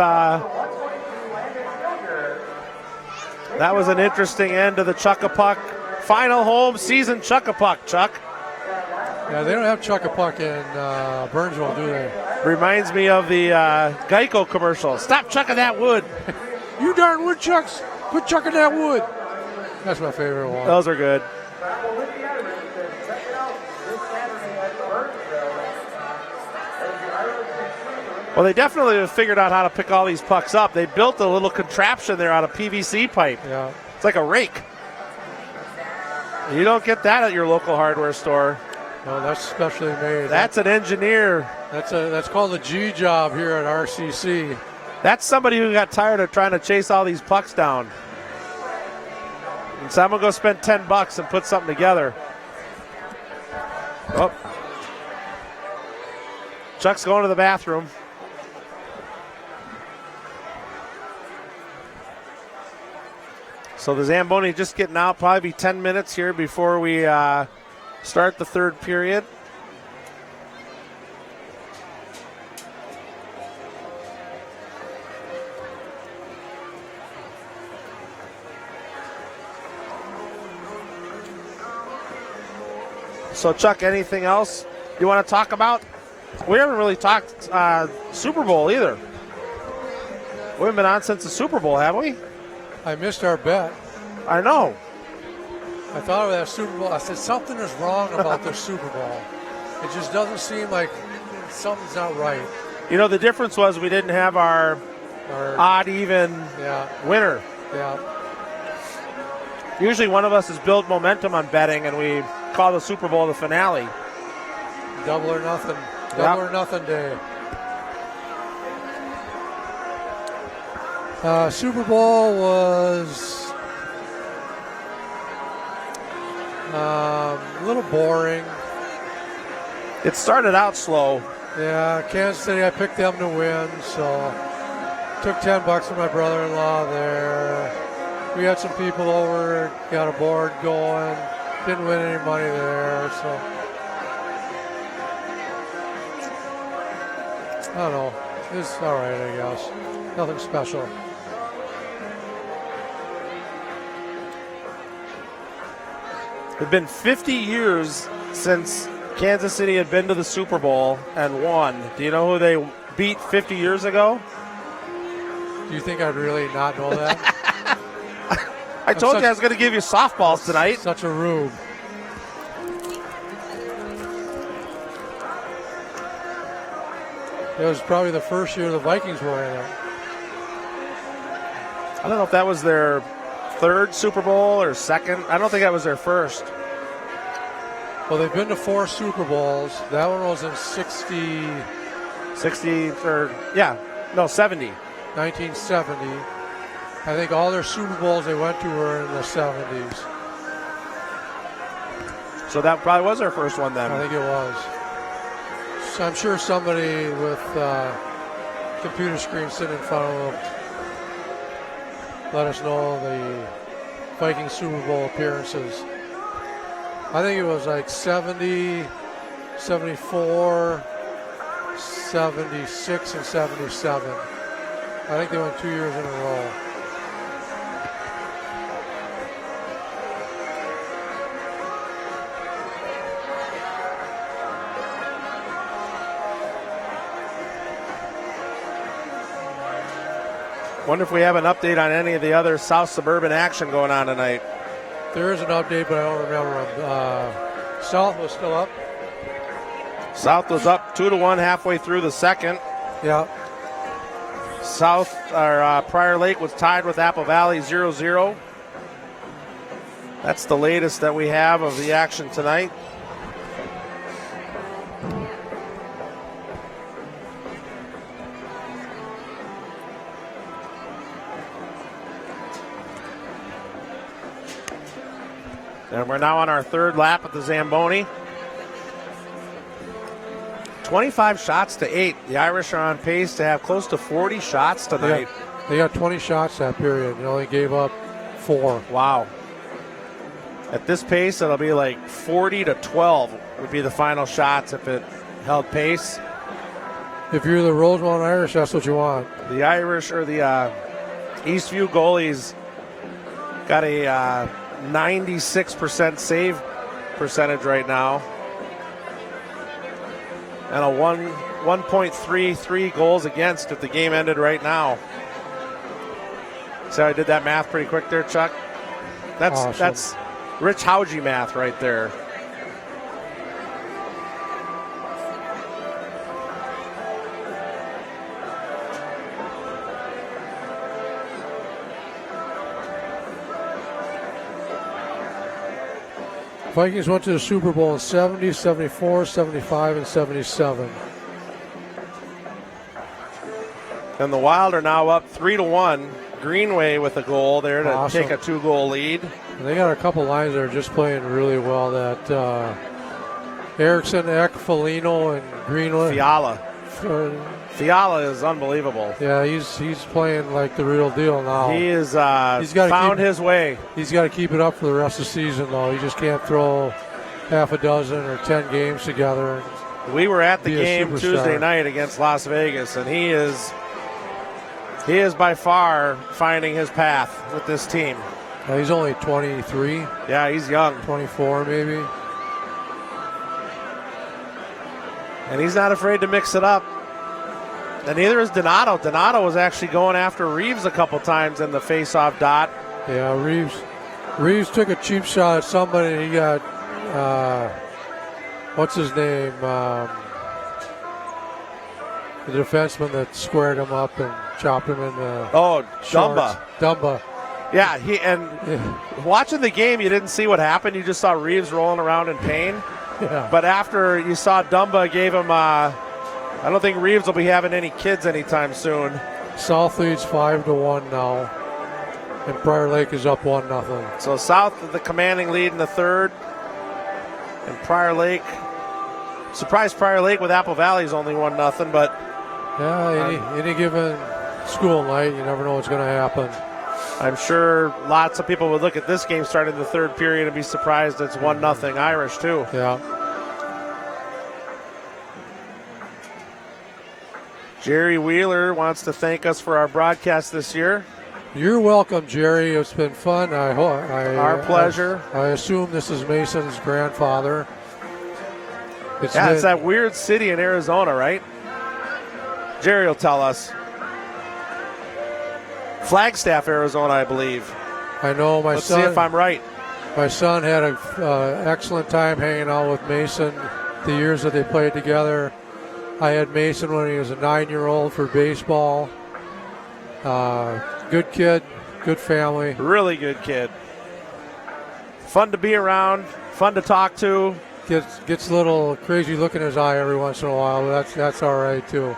an interesting end to the chuck-a-puck. Final home season chuck-a-puck, Chuck. Yeah, they don't have chuck-a-puck in Burnsville, do they? Reminds me of the Geico commercial. Stop chucking that wood. You darn woodchucks. Quit chucking that wood. That's my favorite one. Those are good. Travel with the Irish to check it out this Saturday at the Burnsville. As the Irish receiver. Well, they definitely have figured out how to pick all these pucks up. They built a little contraption there out of PVC pipe. Yeah. It's like a rake. You don't get that at your local hardware store. No, that's specially made. That's an engineer. That's called a G job here at RCC. That's somebody who got tired of trying to chase all these pucks down. And so I'm going to go spend $10 and put something together. Oh. Chuck's going to the bathroom. So the Zamboni just getting out. Probably be 10 minutes here before we start the third period. So, Chuck, anything else you want to talk about? We haven't really talked Super Bowl either. We haven't been on since the Super Bowl, have we? I missed our bet. I know. I thought of that Super Bowl. I said, something is wrong about this Super Bowl. It just doesn't seem like something's not right. You know, the difference was we didn't have our odd, even winner. Yeah. Usually one of us has built momentum on betting, and we call the Super Bowl the finale. Double or nothing. Double or nothing day. Super Bowl was a little boring. It started out slow. Yeah, Kansas City, I picked them to win, so took $10 from my brother-in-law there. We had some people over, got a board going, didn't win any money there, so I don't know. It's all right, I guess. Nothing special. It's been 50 years since Kansas City had been to the Super Bowl and won. Do you know who they beat 50 years ago? Do you think I'd really not know that? I told you I was going to give you softballs tonight. Such a rube. It was probably the first year the Vikings were in it. I don't know if that was their third Super Bowl or second. I don't think that was their first. Well, they've been to 4 Super Bowls. That one was in 70. 1970. I think all their Super Bowls they went to were in the 70s. So that probably was their first one then. I think it was. So I'm sure somebody with computer screen sitting in front of them let us know the Viking Super Bowl appearances. I think it was like 70, 74, 76, and 77. I think they went 2 years in a row. Wonder if we have an update on any of the other South Suburban action going on tonight. There is an update, but I don't remember them. South was still up. South was up 2-1 halfway through the second. Yeah. South, or Prior Lake was tied with Apple Valley 0-0. That's the latest that we have of the action tonight. And we're now on our third lap at the Zamboni. 25 shots to 8. The Irish are on pace to have close to 40 shots tonight. They got 20 shots that period. They only gave up 4. Wow. At this pace, it'll be like 40-12 would be the final shots if it held pace. If you're the Rosemount Irish, that's what you want. The Irish, or the Eastview goalies, got a 96% save percentage right now. And a 1.33 goals against if the game ended right now. So I did that math pretty quick there, Chuck. That's Awesome. that's Rich Hauge math right there. Vikings went to the Super Bowl in 70, 74, 75, and 77. And the Wild are now up 3-1. Greenway with a goal there to Awesome. take a 2-goal lead. And they got a couple lines that are just playing really well. That Erickson, Eck, Foligno, and Greenway. Fiala. Uh, Fiala is unbelievable. Yeah, he's playing like the real deal now. He is He's gotta found keep- his way. He's got to keep it up for the rest of the season, though. He just can't throw half a dozen or 10 games together. We were at the Be a game superstar. Tuesday night against Las Vegas, and he is by far finding his path with this team. He's only 23, Yeah, he's young, 24 maybe. and he's not afraid to mix it up. And neither is Donato. Donato was actually going after Reeves a couple times in the face-off dot. Yeah, Reeves took a cheap shot at somebody, and he got, what's his name? The defenseman that squared him up and chopped him in the Oh, shorts. Dumba. Dumba. Yeah, Yeah. watching the game, you didn't see what happened. You just saw Reeves rolling around in pain. Yeah. But after you saw Dumba gave him, I don't think Reeves will be having any kids anytime soon. South leads 5-1 now, and Prior Lake is up 1-0. So South the commanding lead in the third, and Prior Lake, surprised Prior Lake with Apple Valley's only 1-0, but Yeah, any given school night, you never know what's going to happen. I'm sure lots of people would look at this game starting the third period and be surprised it's 1-0 Irish too. Yeah. Jerry Wheeler wants to thank us for our broadcast this year. You're welcome, Jerry. It's been fun. Our pleasure. I assume this is Mason's grandfather. It's that weird city in Arizona, right? Jerry will tell us. Flagstaff, Arizona, I believe. I know my Let's son. see if I'm right. My son had an excellent time hanging out with Mason the years that they played together. I had Mason when he was a 9-year-old for baseball. Good kid, good family. Really good kid. Fun to be around, fun to talk to. Gets a little crazy look in his eye every once in a while, but that's all right too.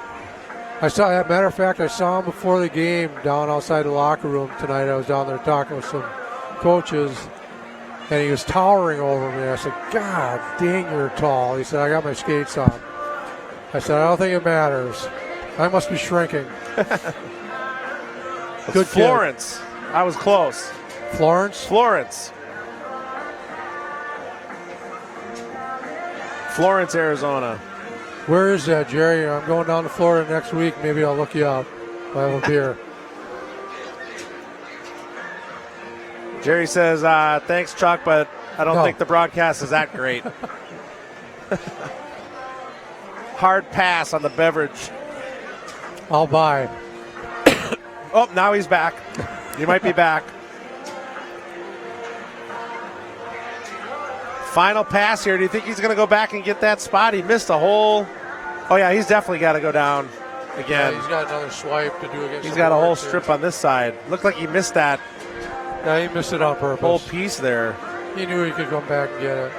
Matter of fact, I saw him before the game down outside the locker room tonight. I was down there talking with some coaches, and he was towering over me. I said, "God dang, you're tall." He said, "I got my skates on." I said, "I don't think it matters. I must be shrinking." Good kid. Florence. I was close. Florence? Florence, Arizona. Where is that, Jerry? I'm going down to Florida next week. Maybe I'll look you up. I'll have a beer. Jerry says, thanks, Chuck, but I don't No. think the broadcast is that great. Hard pass on the beverage. I'll buy. Oh, now he's back. He might be back. Final pass here. Do you think he's going to go back and get that spot? He missed a whole. Oh, yeah, he's definitely got to go down again. Yeah, he's got another swipe to do against He's the got a whole boards here. strip on this side. Looked like he missed that Yeah, he missed it on purpose. whole piece there. He knew he could come back and get it.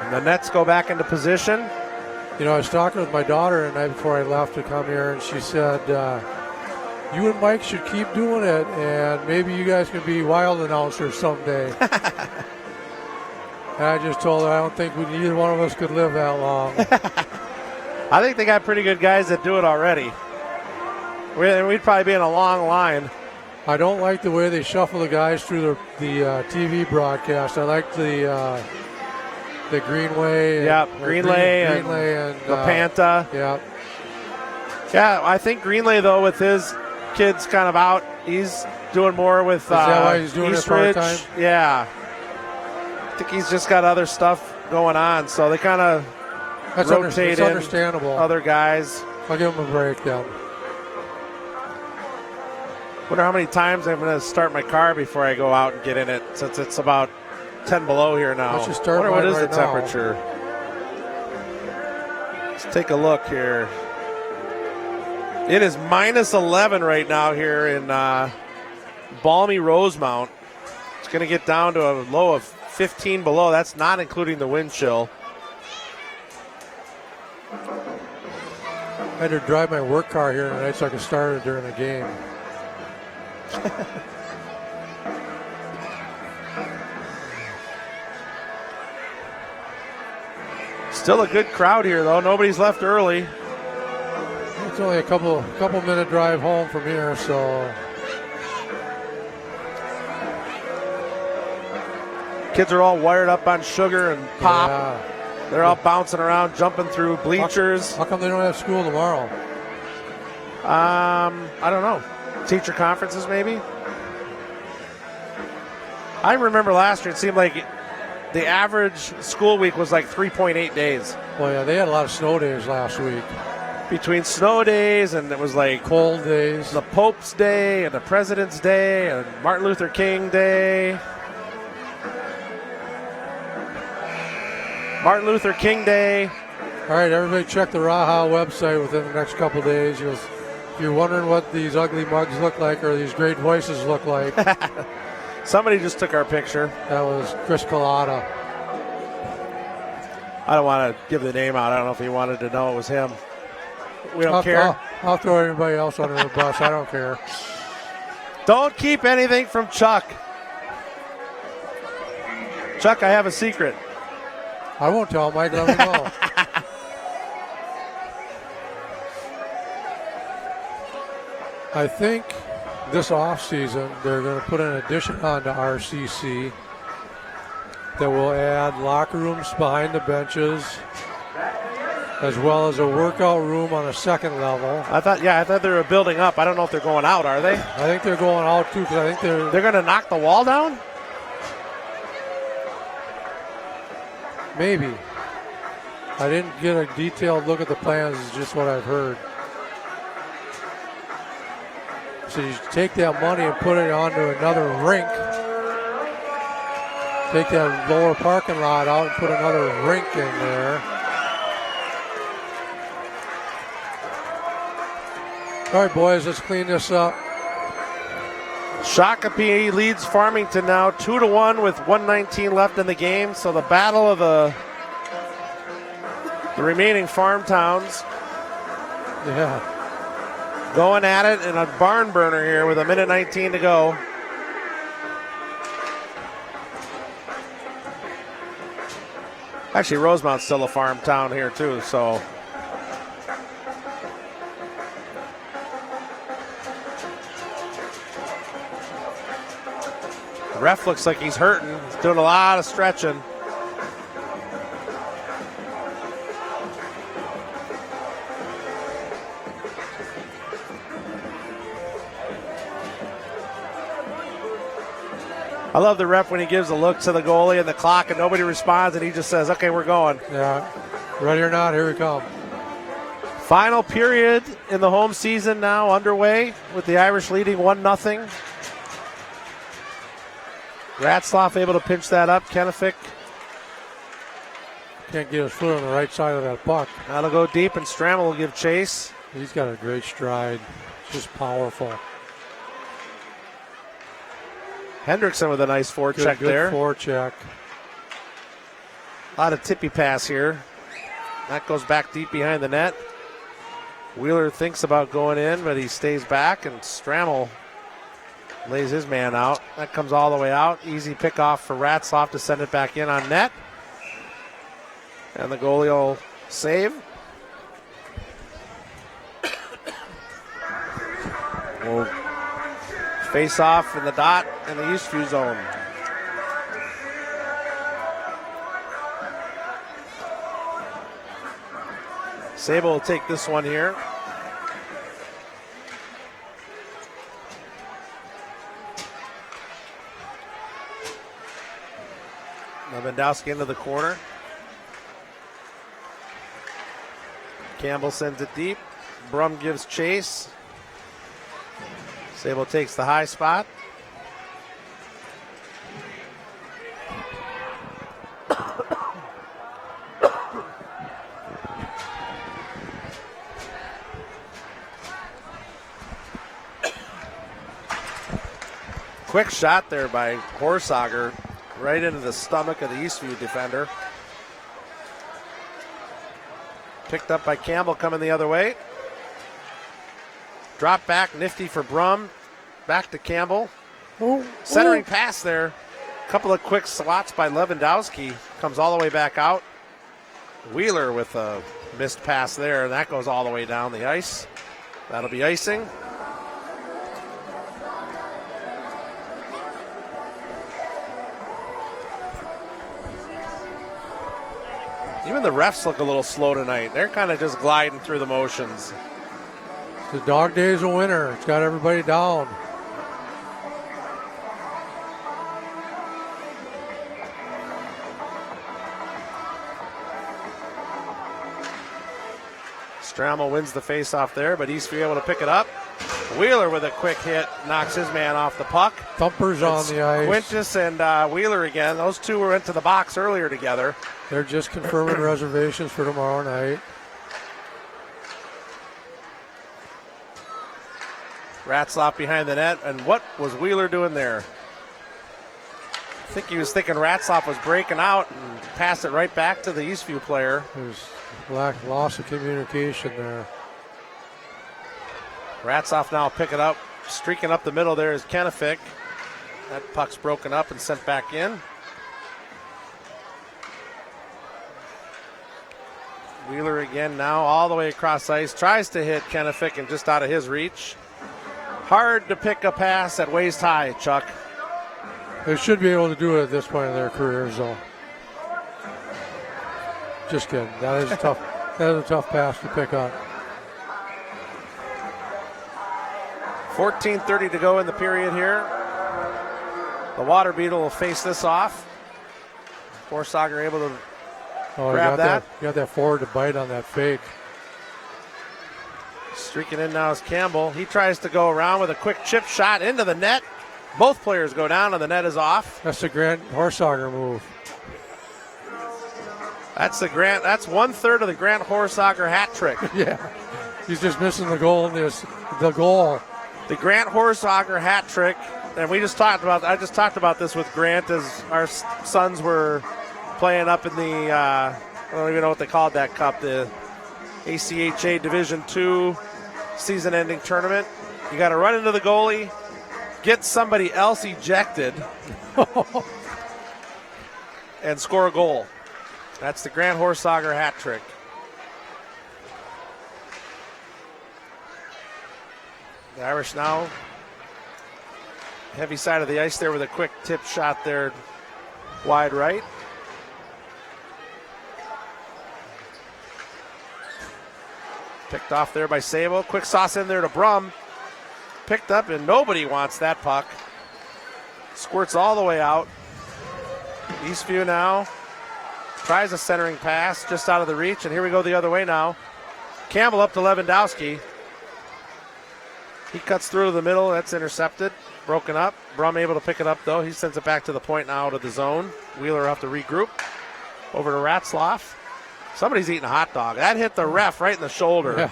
And the Nets go back into position. You know, I was talking with my daughter the night before I left to come here, and she said, you and Mike should keep doing it, and maybe you guys can be Wild announcers someday. And I just told her I don't think either one of us could live that long. I think they got pretty good guys that do it already. We'd probably be in a long line. I don't like the way they shuffle the guys through the TV broadcast. I like the Greenway. Yep, Greenway and LaPanta. Yeah. Yeah, I think Greenway, though, with his kids kind of out, he's doing more with Is that why he's doing it Eastridge. part-time? Yeah. I think he's just got other stuff going on, so they kind of That's rotate it's in understandable. other guys. I'll give him a break then. Wonder how many times I'm going to start my car before I go out and get in it, since it's about 10 below here now. Let's just start wonder what is right the now. temperature. Let's take a look here. It is minus 11 right now here in balmy Rosemount. It's going to get down to a low of 15 below. That's not including the wind chill. I had to drive my work car here tonight so I could start it during the game. Still a good crowd here, though. Nobody's left early. It's only a couple minute drive home from here, so Kids are all wired up on sugar and pop. yeah. They're all bouncing around, jumping through bleachers. How come they don't have school tomorrow? I don't know. Teacher conferences, maybe? I remember last year it seemed like the average school week was like 3.8 days. Well, yeah, they had a lot of snow days last week. Between snow days and it was like Cold days. the Pope's Day and the President's Day and Martin Luther King Day. Martin Luther King Day. All right, everybody check the Raha website within the next couple days. If you're wondering what these ugly mugs look like or these great voices look like, Somebody just took our picture. that was Chris Collada. I don't want to give the name out. I don't know if he wanted to know it was him. We don't care. I'll throw everybody else under the bus. I don't care. Don't keep anything from Chuck. Chuck, I have a secret. I won't tell Mike. Let me know. I think this offseason they're going to put an addition onto RCC that will add locker rooms behind the benches, as well as a workout room on a second level. I thought they were building up. I don't know if they're going out, are they? I think they're going out too, because I think They're going to knock the wall down? maybe. I didn't get a detailed look at the plans. It's just what I've heard. So you take that money and put it onto another rink. Take that lower parking lot out and put another rink in there. All right, boys, let's clean this up. Shakopee leads Farmington now 2-1 with 1:19 left in the game. So the battle of the remaining farm towns Yeah. going at it in a barn burner here with 1:19 to go. Actually, Rosemount's still a farm town here too, so. The ref looks like he's hurting. He's doing a lot of stretching. I love the ref when he gives a look to the goalie and the clock and nobody responds and he just says, okay, we're going. Yeah. Ready or not, here we come. Final period in the home season now underway with the Irish leading 1-0. Ratzlaff able to pinch that up. Kennefic. Can't get his foot on the right side of that puck. That'll go deep and Strammel will give chase. He's got a great stride. Just powerful. Hendrickson with a nice forecheck there. Good forecheck. A lot of tippy pass here. That goes back deep behind the net. Wheeler thinks about going in, but he stays back, and Strammel lays his man out. That comes all the way out. Easy pickoff for Ratzlaff to send it back in on net. And the goalie will save. We'll face off in the dot in the Eastview zone. Sable will take this one here. Lewandowski into the corner. Campbell sends it deep. Brum gives chase. Sable takes the high spot. Quick shot there by Horsager, right into the stomach of the Eastview defender. Picked up by Campbell coming the other way. Drop back, nifty for Brum. Back to Campbell. Centering pass there. Couple of quick slots by Lewandowski. Comes all the way back out. Wheeler with a missed pass there, and that goes all the way down the ice. That'll be icing. Even the refs look a little slow tonight. They're kind of just gliding through the motions. The dog days of winter. It's got everybody down. Strammel wins the face-off there, but Eastview able to pick it up. Wheeler with a quick hit knocks his man off the puck. Thumpers on the ice. Quintus and Wheeler again. Those two were into the box earlier together. They're just confirming reservations for tomorrow night. Ratzlaff behind the net, and what was Wheeler doing there? I think he was thinking Ratzlaff was breaking out and passed it right back to the Eastview player. There's loss of communication there. Ratzlaff now pick it up, streaking up the middle there is Kenefick. That puck's broken up and sent back in. Wheeler again now all the way across ice, tries to hit Kenefick and just out of his reach. Hard to pick a pass at waist high, Chuck. They should be able to do it at this point in their careers, though. Just kidding. That is a tough. That is a tough pass to pick up. 14:30 to go in the period here. The Water Beetle will face this off. Horsager able to grab that. You got that forward to bite on that fake. Streaking in now is Campbell. He tries to go around with a quick chip shot into the net. Both players go down and the net is off. That's the Grant Horsager move. That's 1/3 of the Grant Horsager hat trick. Yeah, he's just missing the goal. The goal. The Grant Horsager hat trick, and I just talked about this with Grant as our sons were playing up in the I don't even know what they called that cup, the ACHA Division II season-ending tournament. You got to run into the goalie, get somebody else ejected, and score a goal. That's the Grant Horsager hat trick. The Irish now heavy side of the ice there with a quick tip shot there wide right. Picked off there by Sable. Quick sauce in there to Brum. Picked up, and nobody wants that puck. Squirts all the way out. Eastview now tries a centering pass just out of the reach, and here we go the other way now. Campbell up to Lewandowski. He cuts through to the middle. That's intercepted. Broken up. Brum able to pick it up, though. He sends it back to the point now to the zone. Wheeler have to regroup. Over to Ratzlaff. Somebody's eating a hot dog. That hit the ref right in the shoulder. Yeah.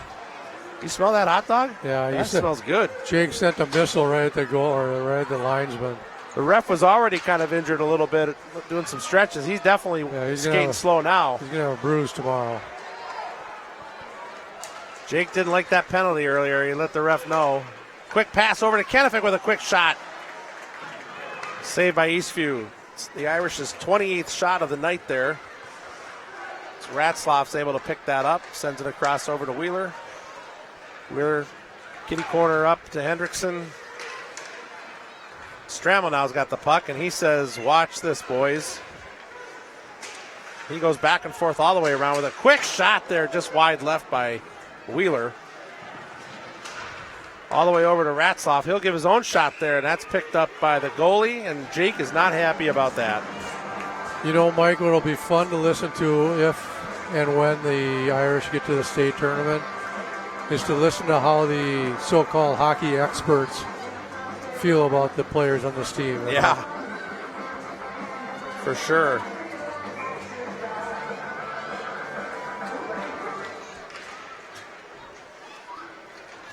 You smell that hot dog? Yeah, that smells good. Jake sent a missile right at the goal, or right at the linesman. The ref was already kind of injured a little bit, doing some stretches. He's definitely skating slow now. He's going to have a bruise tomorrow. Jake didn't like that penalty earlier. He let the ref know. Quick pass over to Kenefick with a quick shot. Saved by Eastview. It's the Irish's 28th shot of the night there. Ratzlaff's able to pick that up, sends it across over to Wheeler. Wheeler, kitty corner up to Hendrickson. Strammel now's got the puck, and he says, watch this, boys. He goes back and forth all the way around with a quick shot there, just wide left by Wheeler. All the way over to Ratzlaff. He'll give his own shot there, and that's picked up by the goalie, and Jake is not happy about that. You know, Mike, what'll be fun to listen to if and when the Irish get to the state tournament is to listen to how the so-called hockey experts feel about the players on this team. Yeah, for sure.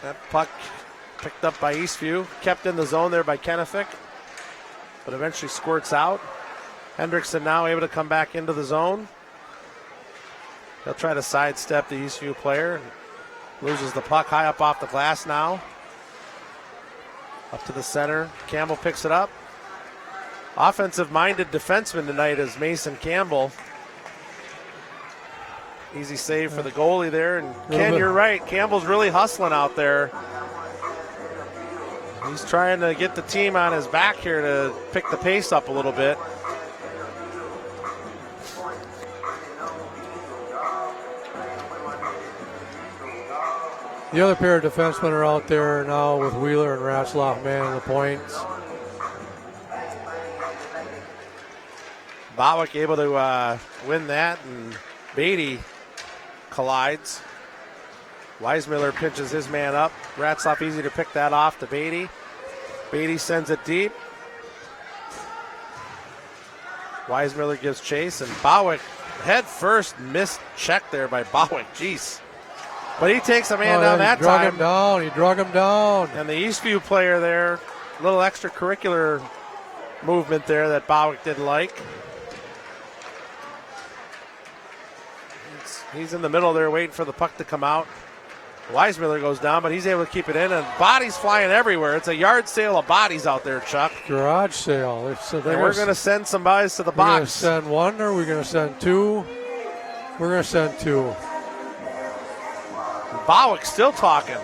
That puck picked up by Eastview, kept in the zone there by Kennefic, but eventually squirts out. Hendrickson now able to come back into the zone. He'll try to sidestep the Eastview player. Loses the puck high up off the glass now. Up to the center. Campbell picks it up. Offensive-minded defenseman tonight is Mason Campbell. Easy save for the goalie there. And Ken, you're right. Campbell's really hustling out there. He's trying to get the team on his back here to pick the pace up a little bit. The other pair of defensemen are out there now with Wheeler and Ratzloff manning the points. Bowick able to win that, and Beatty collides. Weismiller pinches his man up. Ratzloff easy to pick that off to Beatty. Beatty sends it deep. Weismiller gives chase, and Bowick head first missed check there by Bowick. Jeez. But he takes a man down that time. He drug him down. And the Eastview player there, a little extracurricular movement there that Bowick didn't like. He's in the middle there waiting for the puck to come out. Weismiller goes down, but he's able to keep it in, and bodies flying everywhere. It's a yard sale of bodies out there, Chuck. Garage sale. And we're going to send some bodies to the box. We're going to send one, or we're going to send two? We're going to send two. Bowick still talking.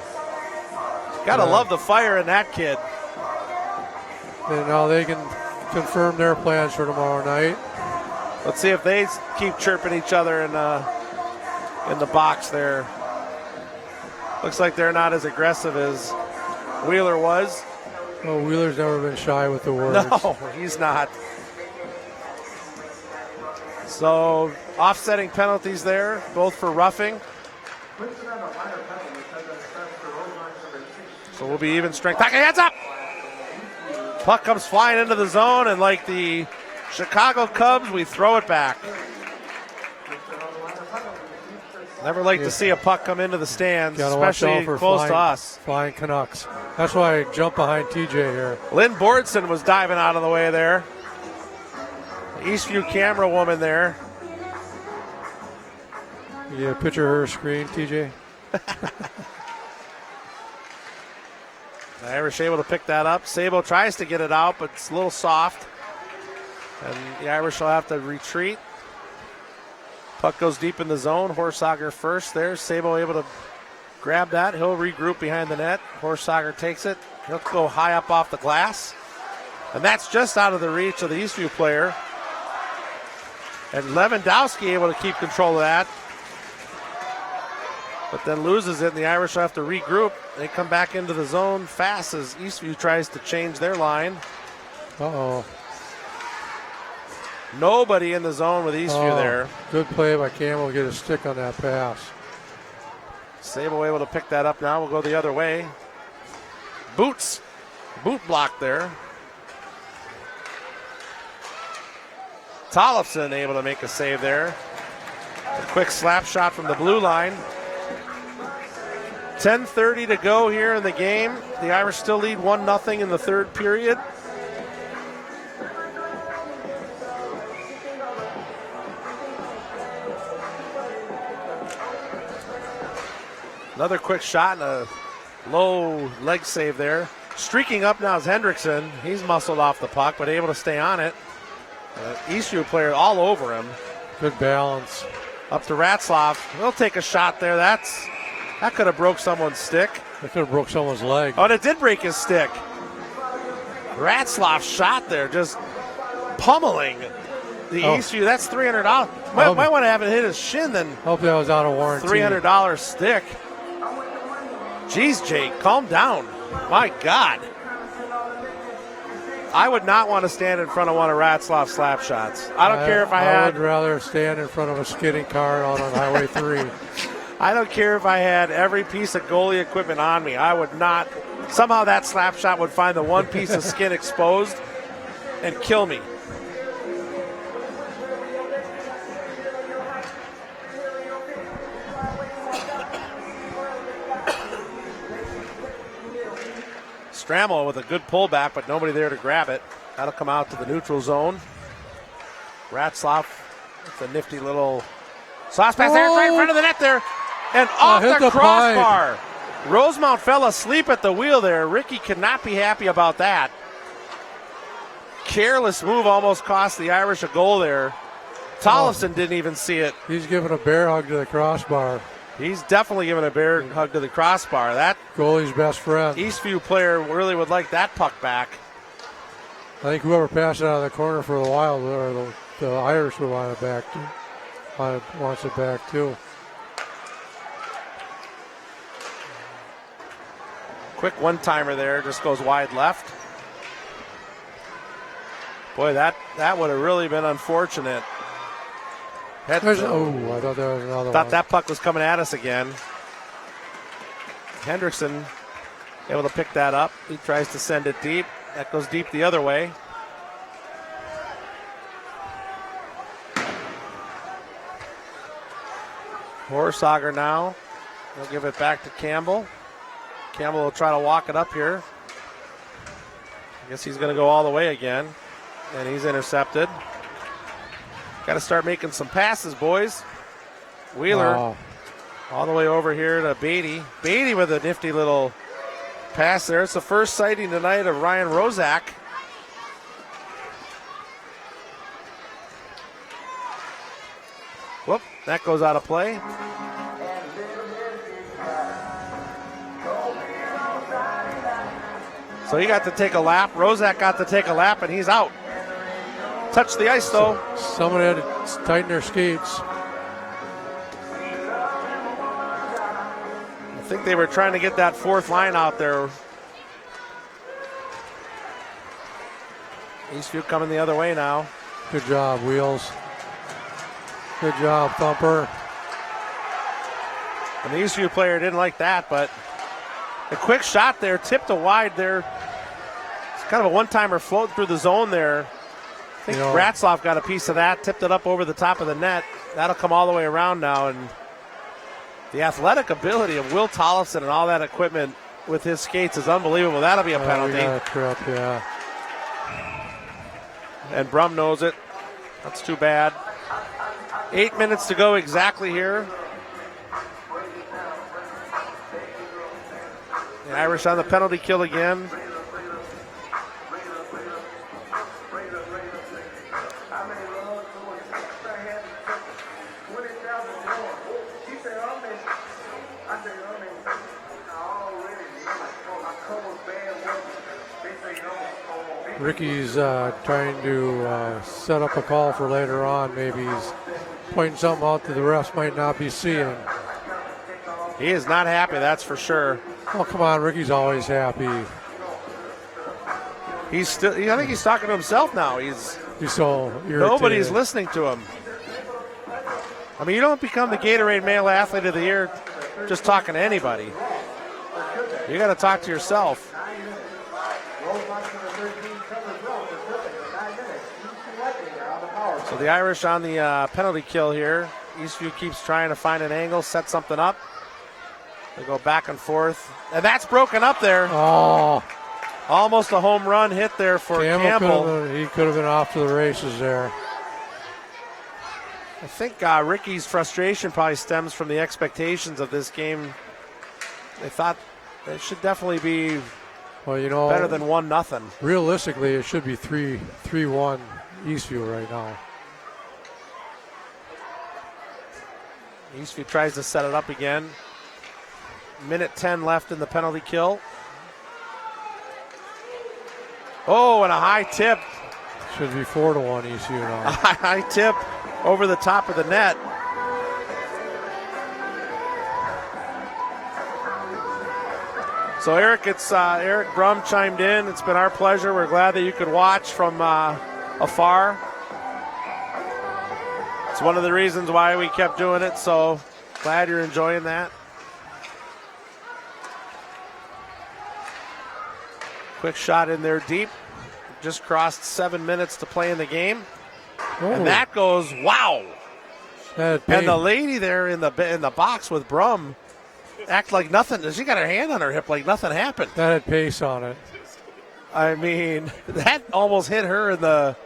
Gotta love the fire in that kid. And now they can confirm their plans for tomorrow night. Let's see if they keep chirping each other in the box there. Looks like they're not as aggressive as Wheeler was. Well, Wheeler's never been shy with the words. No, he's not. So offsetting penalties there, both for roughing. So we'll be even strength. Hands up! Puck comes flying into the zone, and like the Chicago Cubs, we throw it back. Never like to see a puck come into the stands, especially close to us. Flying Canucks. That's why I jump behind TJ here. Lynn Bordson was diving out of the way there. Eastview camera woman there. You picture her screen, TJ? The Irish able to pick that up. Sabo tries to get it out, but it's a little soft. And the Irish will have to retreat. Puck goes deep in the zone. Horsager first there. Sabo able to grab that. He'll regroup behind the net. Horsager takes it. He'll go high up off the glass. And that's just out of the reach of the Eastview player. And Lewandowski able to keep control of that. But then loses it, and the Irish will have to regroup. They come back into the zone fast as Eastview tries to change their line. Uh-oh. Nobody in the zone with Eastview there. Good play by Campbell to get a stick on that pass. Sabo able to pick that up now. We'll go the other way. Boot block there. Tollefson able to make a save there. A quick slap shot from the blue line. 10:30 to go here in the game. The Irish still lead 1-0 in the third period. Another quick shot and a low leg save there. Streaking up now is Hendrickson. He's muscled off the puck, but able to stay on it. Eastview player all over him. Good balance. Up to Ratzloff. He'll take a shot there. That could have broke someone's stick. That could have broke someone's leg. Oh, and it did break his stick. Ratzloff shot there, just pummeling the Eastview. That's $300. Might want to have it hit his shin then. Hope that was out of warranty. $300 stick. Jeez, Jake, calm down. My God. I would not want to stand in front of one of Ratzloff's slap shots. I don't care if I would rather stand in front of a skidding car out on Highway 3. I don't care if I had every piece of goalie equipment on me. I would not Somehow that slap shot would find the one piece of skin exposed and kill me. Stramel with a good pullback, but nobody there to grab it. That'll come out to the neutral zone. Ratzlaff with a nifty little sauce pass there. It's right in front of the net there. And off the crossbar. Rosemount fell asleep at the wheel there. Ricky could not be happy about that. Careless move almost cost the Irish a goal there. Tollefson didn't even see it. He's giving a bear hug to the crossbar. He's definitely giving a bear hug to the crossbar. That goalie's best friend. Eastview player really would like that puck back. I think whoever passed it out of the corner for the Wild or the Irish would want it back too. Wants it back too. Quick one-timer there, just goes wide left. Boy, that would have really been unfortunate. I thought there was another Thought one. that puck was coming at us again. Hendrickson able to pick that up. He tries to send it deep. That goes deep the other way. Horsager now. He'll give it back to Campbell. Campbell will try to walk it up here. I guess he's going to go all the way again. And he's intercepted. Got to start making some passes, boys. Wheeler all the way over here to Beatty. Beatty with a nifty little pass there. It's the first sighting tonight of Ryan Rozak. Whoop, that goes out of play. So he got to take a lap. Rozak got to take a lap, and he's out. Touched the ice, though. Somebody had to tighten their skates. I think they were trying to get that fourth line out there. Eastview coming the other way now. Good job, Wheels. Good job, Thumper. And the Eastview player didn't like that, but a quick shot there, tipped to wide there. It's kind of a one-timer float through the zone there. I think Ratzlaff got a piece of that, tipped it up over the top of the net. That'll come all the way around now. And the athletic ability of Will Tollefson and all that equipment with his skates is unbelievable. That'll be a penalty. A trip, yeah. And Brum knows it. That's too bad. 8 minutes to go exactly here. The Irish on the penalty kill again. Ricky's trying to set up a call for later on. Maybe he's pointing something out that the refs might not be seeing. He is not happy, that's for sure. Oh, come on, Ricky's always happy. He's still. I think he's talking to himself now. He's so irritated. Nobody's listening to him. I mean, you don't become the Gatorade Male Athlete of the Year just talking to anybody. You got to talk to yourself. So the Irish on the penalty kill here. Eastview keeps trying to find an angle, set something up. They go back and forth. And that's broken up there. Oh. Almost a home run hit there for Campbell. He could have been off to the races there. I think Ricky's frustration probably stems from the expectations of this game. They thought it should definitely be better than 1-0. Realistically, it should be 3-1 Eastview right now. Eastview tries to set it up again. Minute 10 left in the penalty kill. Oh, and a high tip. Should be 4-1 Eastview now. A high tip over the top of the net. So Eric Brum chimed in. It's been our pleasure. We're glad that you could watch from afar. It's one of the reasons why we kept doing it, so glad you're enjoying that. Quick shot in there deep. Just crossed 7 minutes to play in the game. Oh. And that goes, wow. That And the lady there in the box with Brum act like nothing. She got her hand on her hip like nothing happened. That had pace on it. I mean, that almost hit her in the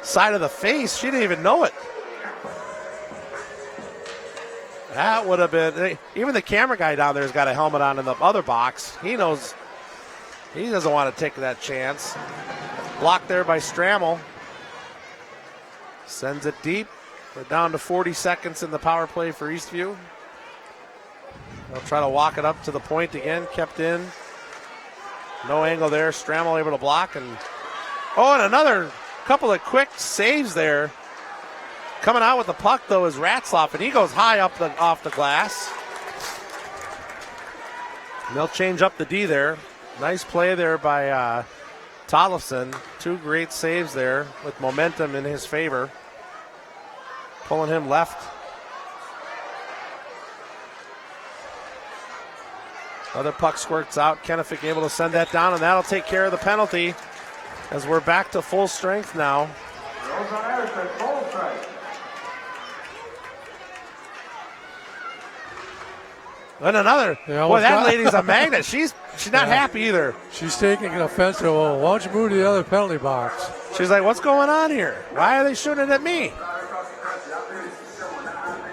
side of the face. She didn't even know it. That would have been, even the camera guy down there has got a helmet on in the other box. He knows he doesn't want to take that chance. Blocked there by Strammel. Sends it deep. We're down to 40 seconds in the power play for Eastview. They'll try to walk it up to the point again. Kept in. No angle there. Strammel able to block. And another couple of quick saves there. Coming out with the puck, though, is Ratzlaff, and he goes high up off the glass. And they'll change up the D there. Nice play there by Tollefson. 2 great saves there with momentum in his favor. Pulling him left. Other puck squirts out. Kennefic able to send that down, and that'll take care of the penalty as we're back to full strength now. Rosemount Irish at full strength. And another. Boy, that lady's a magnet. She's not happy either. She's taking offense to, well, why don't you move to the other penalty box? She's like, what's going on here? Why are they shooting at me?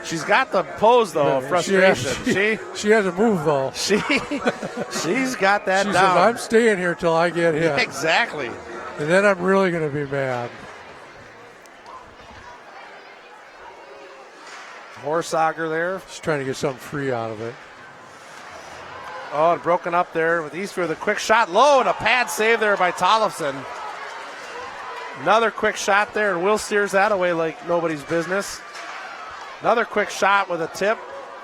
She's got the pose, though, of frustration. She hasn't moved, though. She's got that she down. says, I'm staying here till I get hit. Exactly. And then I'm really going to be mad. Horsager there. She's trying to get something free out of it. Oh, and broken up there with Eastview with a quick shot low and a pad save there by Tollefson. Another quick shot there, and Will steers that away like nobody's business. Another quick shot with a tip.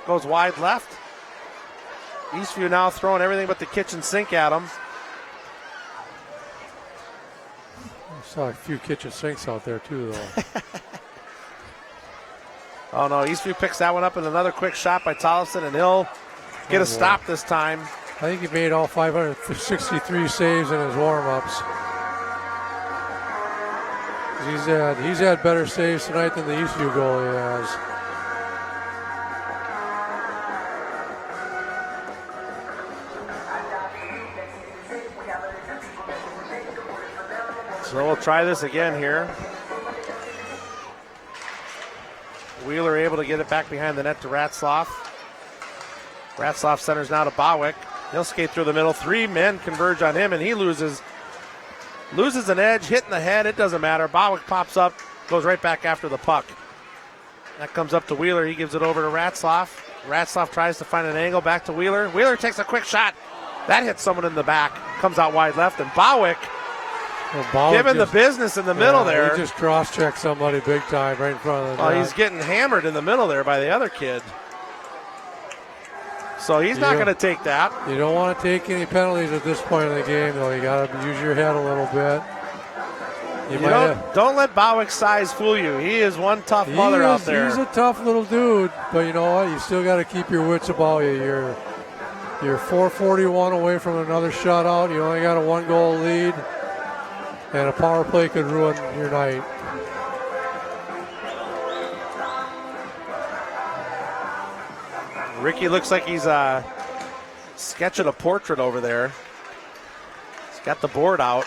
Goes wide left. Eastview now throwing everything but the kitchen sink at him. I saw a few kitchen sinks out there, too, though. Oh, no, Eastview picks that one up, and another quick shot by Tollefson, and he'll get a stop this time. I think he made all 563 saves in his warm-ups. He's had better saves tonight than the Eastview goalie has. So we'll try this again here. Wheeler able to get it back behind the net to Ratzlaff. Ratzlaff centers now to Bowick. He'll skate through the middle. 3 men converge on him, and he loses an edge, hitting the head. It doesn't matter. Bowick pops up, goes right back after the puck. That comes up to Wheeler. He gives it over to Ratzlaff. Ratzlaff tries to find an angle back to Wheeler. Wheeler takes a quick shot. That hits someone in the back. Comes out wide left, and Bowick giving the business in the middle there. He just cross-checked somebody big time right in front of the net. He's getting hammered in the middle there by the other kid. So he's not going to take that. You don't want to take any penalties at this point in the game, though. You got to use your head a little bit. Don't let Bowick's size fool you. He is one tough mother out there. He's a tough little dude, but you know what? You still got to keep your wits about you. You're 441 away from another shutout. You only got a 1-goal lead, and a power play could ruin your night. Ricky looks like he's sketching a portrait over there. He's got the board out.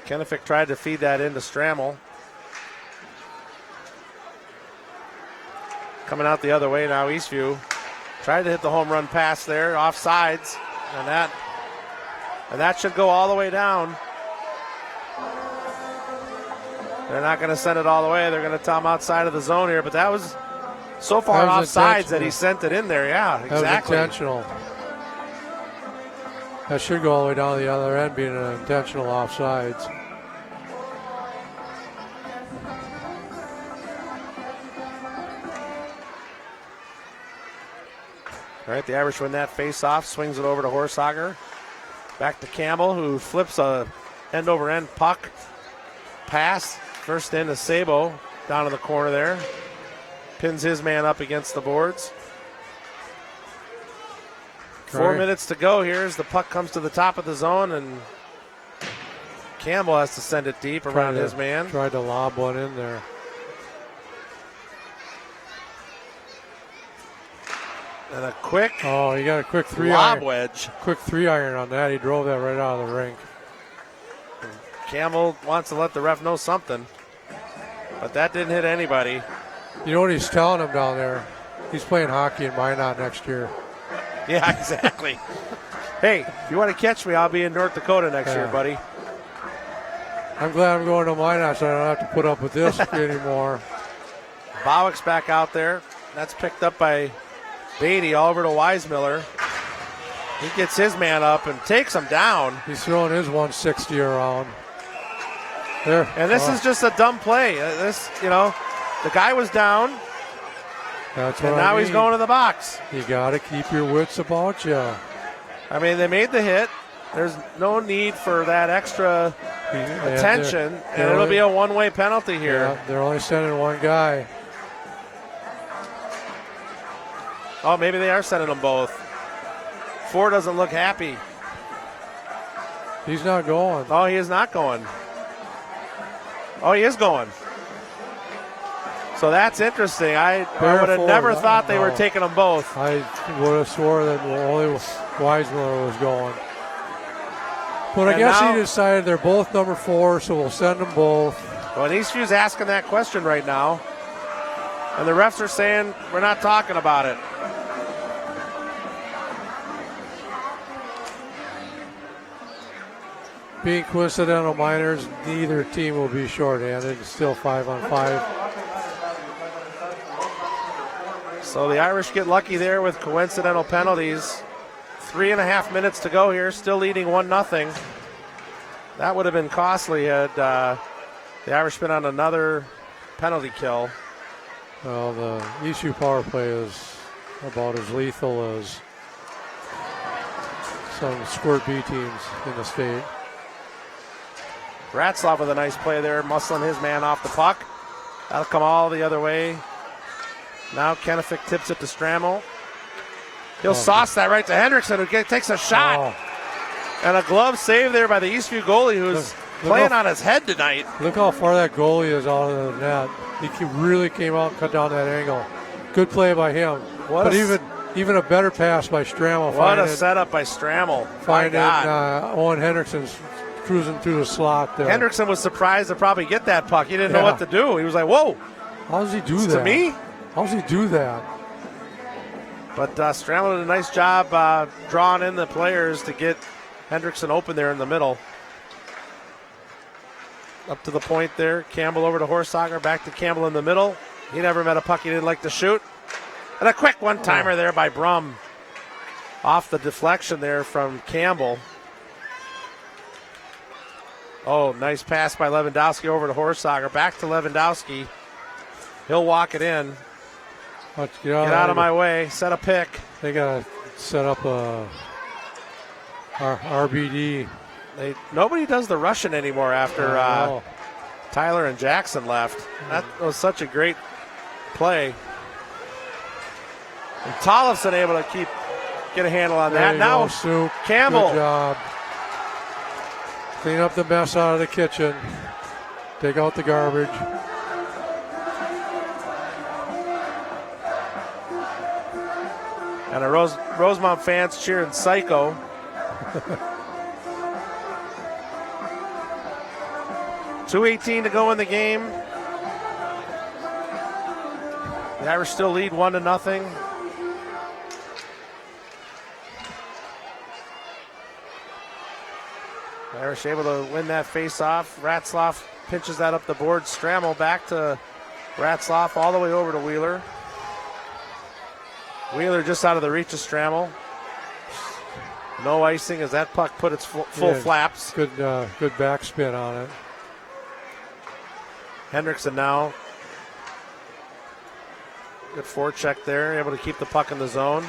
Kennefic tried to feed that into Strammel. Coming out the other way now, Eastview. Tried to hit the home run pass there, off sides, and that should go all the way down. They're not going to send it all the way. They're going to tell him outside of the zone here, but that was so far off sides that he sent it in there. Yeah, exactly. That was intentional. That should go all the way down the other end, being an intentional offsides. All right, the Irish win that face-off, swings it over to Horsager. Back to Campbell, who flips a end-over-end puck. Pass, first in to Sabo, down in the corner there. Pins his man up against the boards. 4 minutes to go here as the puck comes to the top of the zone, and Campbell has to send it deep around his man. Tried to lob one in there. And a quick he got a quick lob wedge. Quick 3-iron on that. He drove that right out of the rink. Campbell wants to let the ref know something, but that didn't hit anybody. You know what he's telling him down there? He's playing hockey in Minot next year. Yeah, exactly. Hey, if you want to catch me, I'll be in North Dakota next year, buddy. I'm glad I'm going to Minot so I don't have to put up with this anymore. Bowick's back out there. That's picked up by Beatty all over to Weismiller. He gets his man up and takes him down. He's throwing his 160 around. There. And this is just a dumb play. The guy was down. That's what and now he's going to the box. You got to keep your wits about you. I mean, they made the hit. There's no need for that extra attention, and it'll be a one-way penalty here. Yeah, they're only sending one guy. Oh, maybe they are sending them both. Ford doesn't look happy. He's not going. Oh, he is not going. Oh, he is going. So that's interesting. I would have never thought they were taking them both. I would have swore that only Weismiller was going. But I guess he decided they're both number 4, so we'll send them both. Well, Eastview's asking that question right now. And the refs are saying, we're not talking about it. Being coincidental minors, neither team will be shorthanded. It's still 5-on-5. So the Irish get lucky there with coincidental penalties. 3.5 minutes to go here, still leading 1-0. That would have been costly had the Irish been on another penalty kill. Well, the Eastview power play is about as lethal as some squirt B teams in the state. Ratzlaff with a nice play there, muscling his man off the puck. That'll come all the other way. Now Kennefic tips it to Stramel. He'll sauce that right to Hendrickson, who takes a shot. And a glove save there by the Eastview goalie, who's playing on his head tonight. Look how far that goalie is out of the net. He really came out and cut down that angle. Good play by him. Even a better pass by Stramel. What a setup by Stramel. Finding Owen Hendrickson's cruising through the slot there. Hendrickson was surprised to probably get that puck. He didn't know what to do. He was like, whoa. How does he do that? To me? How does he do that? But Stramel did a nice job drawing in the players to get Hendrickson open there in the middle. Up to the point there. Campbell over to Horsager. Back to Campbell in the middle. He never met a puck he didn't like to shoot. And a quick one-timer there by Brum. Off the deflection there from Campbell. Oh, nice pass by Lewandowski over to Horsager. Back to Lewandowski. He'll walk it in. Get out of my way. Set a pick. They got to set up a RBD. Nobody does the Russian anymore after Tyler and Jackson left. That was such a great play. And Tollefson able to get a handle on that. Now Campbell. Good job. Clean up the mess out of the kitchen. Take out the garbage. And the Rosemount fans cheering psycho. .2:18 to go in the game. The Irish still lead 1-0. The Irish able to win that face-off. Ratzlaff pinches that up the board. Stramel back to Ratzlaff all the way over to Wheeler. Wheeler just out of the reach of Stramel. No icing as that puck put its full flaps. Good backspin on it. Hendrickson now. Good forecheck there, able to keep the puck in the zone.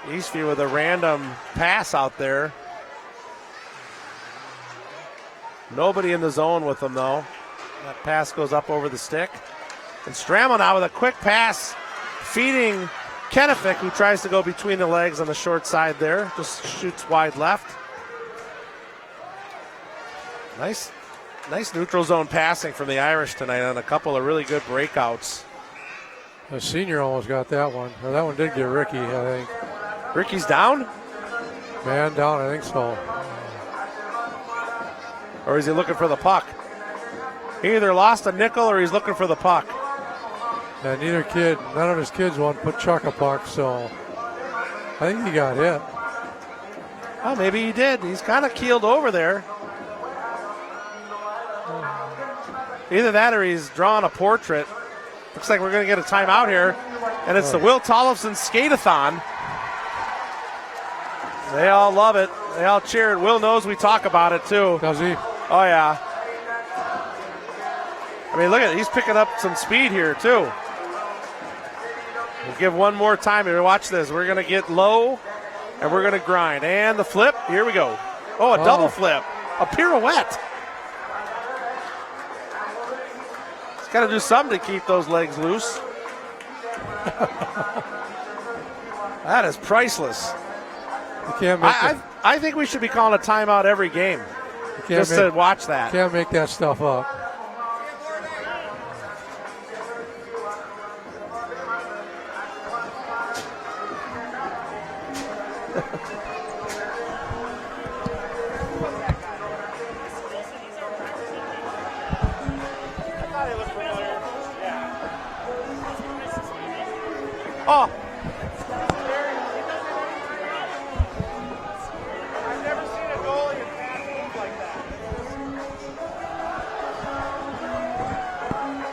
Eastview with a random pass out there. Nobody in the zone with them though. That pass goes up over the stick. And Stramel now with a quick pass, feeding Kennefic, who tries to go between the legs on the short side there, just shoots wide left. Nice neutral zone passing from the Irish tonight on a couple of really good breakouts. The senior almost got that one. Or that one did get Ricky, I think. Ricky's down? Man down, I think so. Or is he looking for the puck? He either lost a nickel or he's looking for the puck. Yeah, none of his kids want to put Chuck a puck, so I think he got hit. Oh, maybe he did. He's kind of keeled over there. Either that or he's drawn a portrait. Looks like we're going to get a timeout here. And it's the Will Tollefson Skate-a-thon. They all love it. They all cheer it. Will knows we talk about it, too. Does he? Oh, yeah. I mean, look at it. He's picking up some speed here, too. We'll give one more time here. Watch this. We're going to get low, and we're going to grind. And the flip. Here we go. Oh, a double flip. A pirouette. He's got to do something to keep those legs loose. That is priceless. You can't make I think we should be calling a timeout every game just to watch that. Can't make that stuff up. Oh.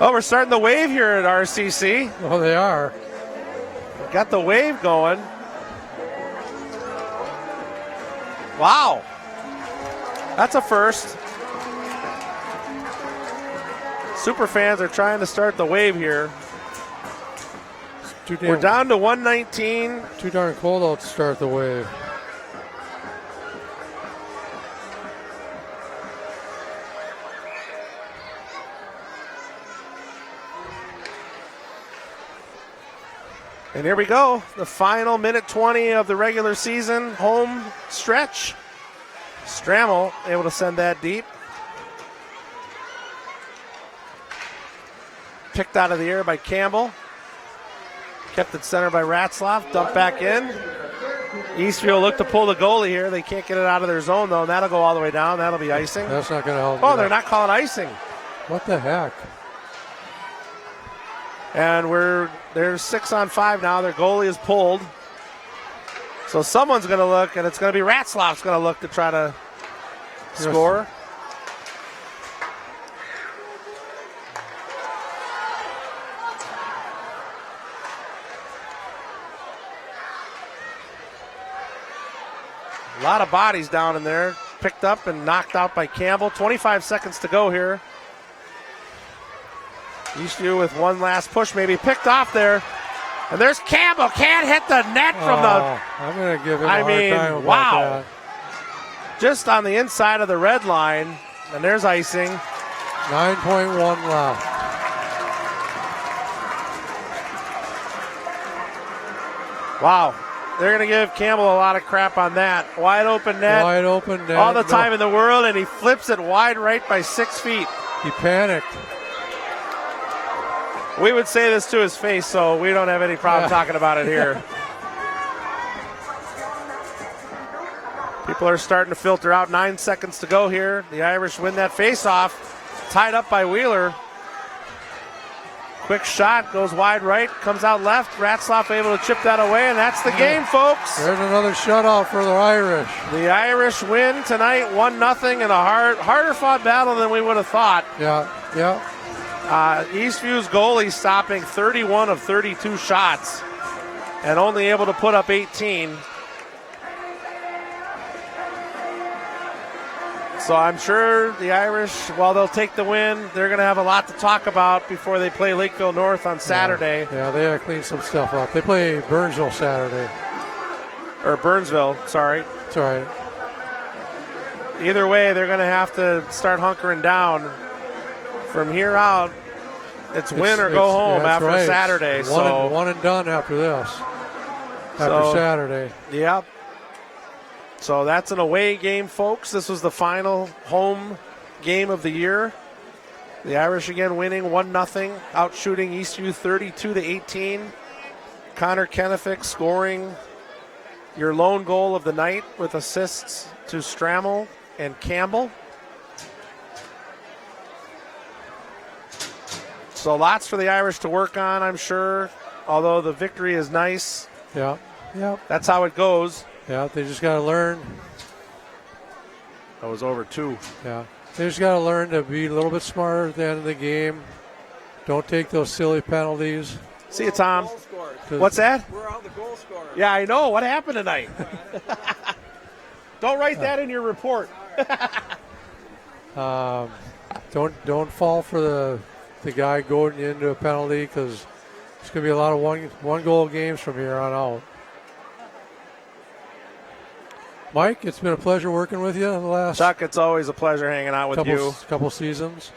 Oh, we're starting the wave here at RCC. Oh, they are. Got the wave going. Wow. That's a first. Super fans are trying to start the wave here. We're down to 119. Too darn cold out to start the wave. And here we go, the final minute 20 of the regular season home stretch. Strammel able to send that deep. Picked out of the air by Campbell. Kept it center by Ratzlaff, dumped back in. Eastview look to pull the goalie here. They can't get it out of their zone, though, and that'll go all the way down. That'll be icing. That's not going to help. Oh, they're not calling icing. What the heck? And there's 6 on 5 now. Their goalie is pulled. So someone's going to look, and it's going to be Ratzlaff's going to look to try to score. A lot of bodies down in there. Picked up and knocked out by Campbell. 25 seconds to go here. Eastview with one last push, maybe picked off there. And there's Campbell. Can't hit the net from the... I'm going to give him a hard time about wow. that. Just on the inside of the red line. And there's icing. 9.1 left. Wow. They're going to give Campbell a lot of crap on that. Wide open net. Wide open net. All the time in the world, and he flips it wide right by 6 feet. He panicked. We would say this to his face, so we don't have any problem talking about it here. People are starting to filter out. 9 seconds to go here. The Irish win that face-off. Tied up by Wheeler. Quick shot, goes wide right, comes out left. Ratzlaff able to chip that away, and that's the game, folks. There's another shutout for the Irish. The Irish win tonight, 1-0 in a harder-fought battle than we would have thought. Yeah. Eastview's goalie stopping 31 of 32 shots and only able to put up 18. So I'm sure the Irish, while they'll take the win, they're going to have a lot to talk about before they play Lakeville North on Saturday. Yeah, they got to clean some stuff up. They play Burnsville Saturday. Or Burnsville, sorry. That's all right. Either way, they're going to have to start hunkering down. From here out, it's win or go home after right. Saturday. One and done after this. after Saturday. Yep. So that's an away game, folks. This was the final home game of the year. The Irish again winning 1-0, out shooting Eastview 32-18. Connor Kennefic scoring your lone goal of the night with assists to Strammel and Campbell. So lots for the Irish to work on, I'm sure. Although the victory is nice. Yeah. That's how it goes. Yeah, they just got to learn. That was over 2. Yeah. They just got to learn to be a little bit smarter at the end of the game. Don't take those silly penalties. See you, Tom. What's that? We're out the goal scorer. Yeah, I know. What happened tonight? Don't write that in your report. Don't fall for the guy going into a penalty, because it's going to be a lot of one goal games from here on out. Mike, it's been a pleasure working with you the last Chuck, it's always a pleasure hanging out with you. Couple seasons.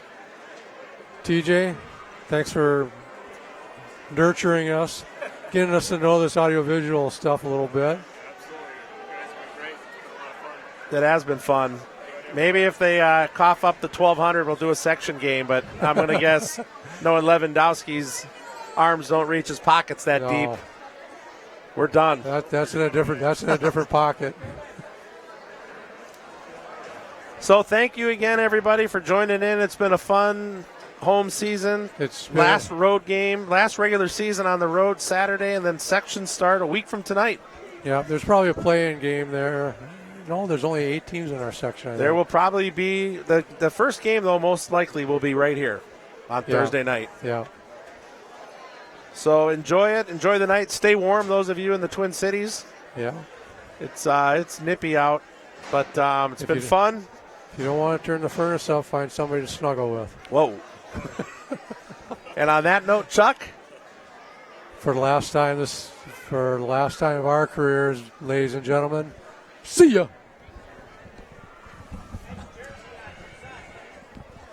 TJ, thanks for nurturing us, getting us to know this audiovisual stuff a little bit. That has been fun. Maybe if they cough up the 1,200, we'll do a section game, but I'm going to guess knowing Lewandowski's arms don't reach his pockets that deep. We're done. That's in a different pocket. So thank you again, everybody, for joining in. It's been a fun home season. It's been last road game, last regular season on the road Saturday, and then sections start a week from tonight. Yeah, there's probably a play-in game there. No, there's only 8 teams in our section. There will probably be the first game, though, most likely will be right here on Thursday night. Yeah. So enjoy it. Enjoy the night. Stay warm, those of you in the Twin Cities. Yeah. It's nippy out, but it's been fun. If you don't want to turn the furnace up, find somebody to snuggle with. Whoa. And on that note, Chuck? For the last time of our careers, ladies and gentlemen, see ya.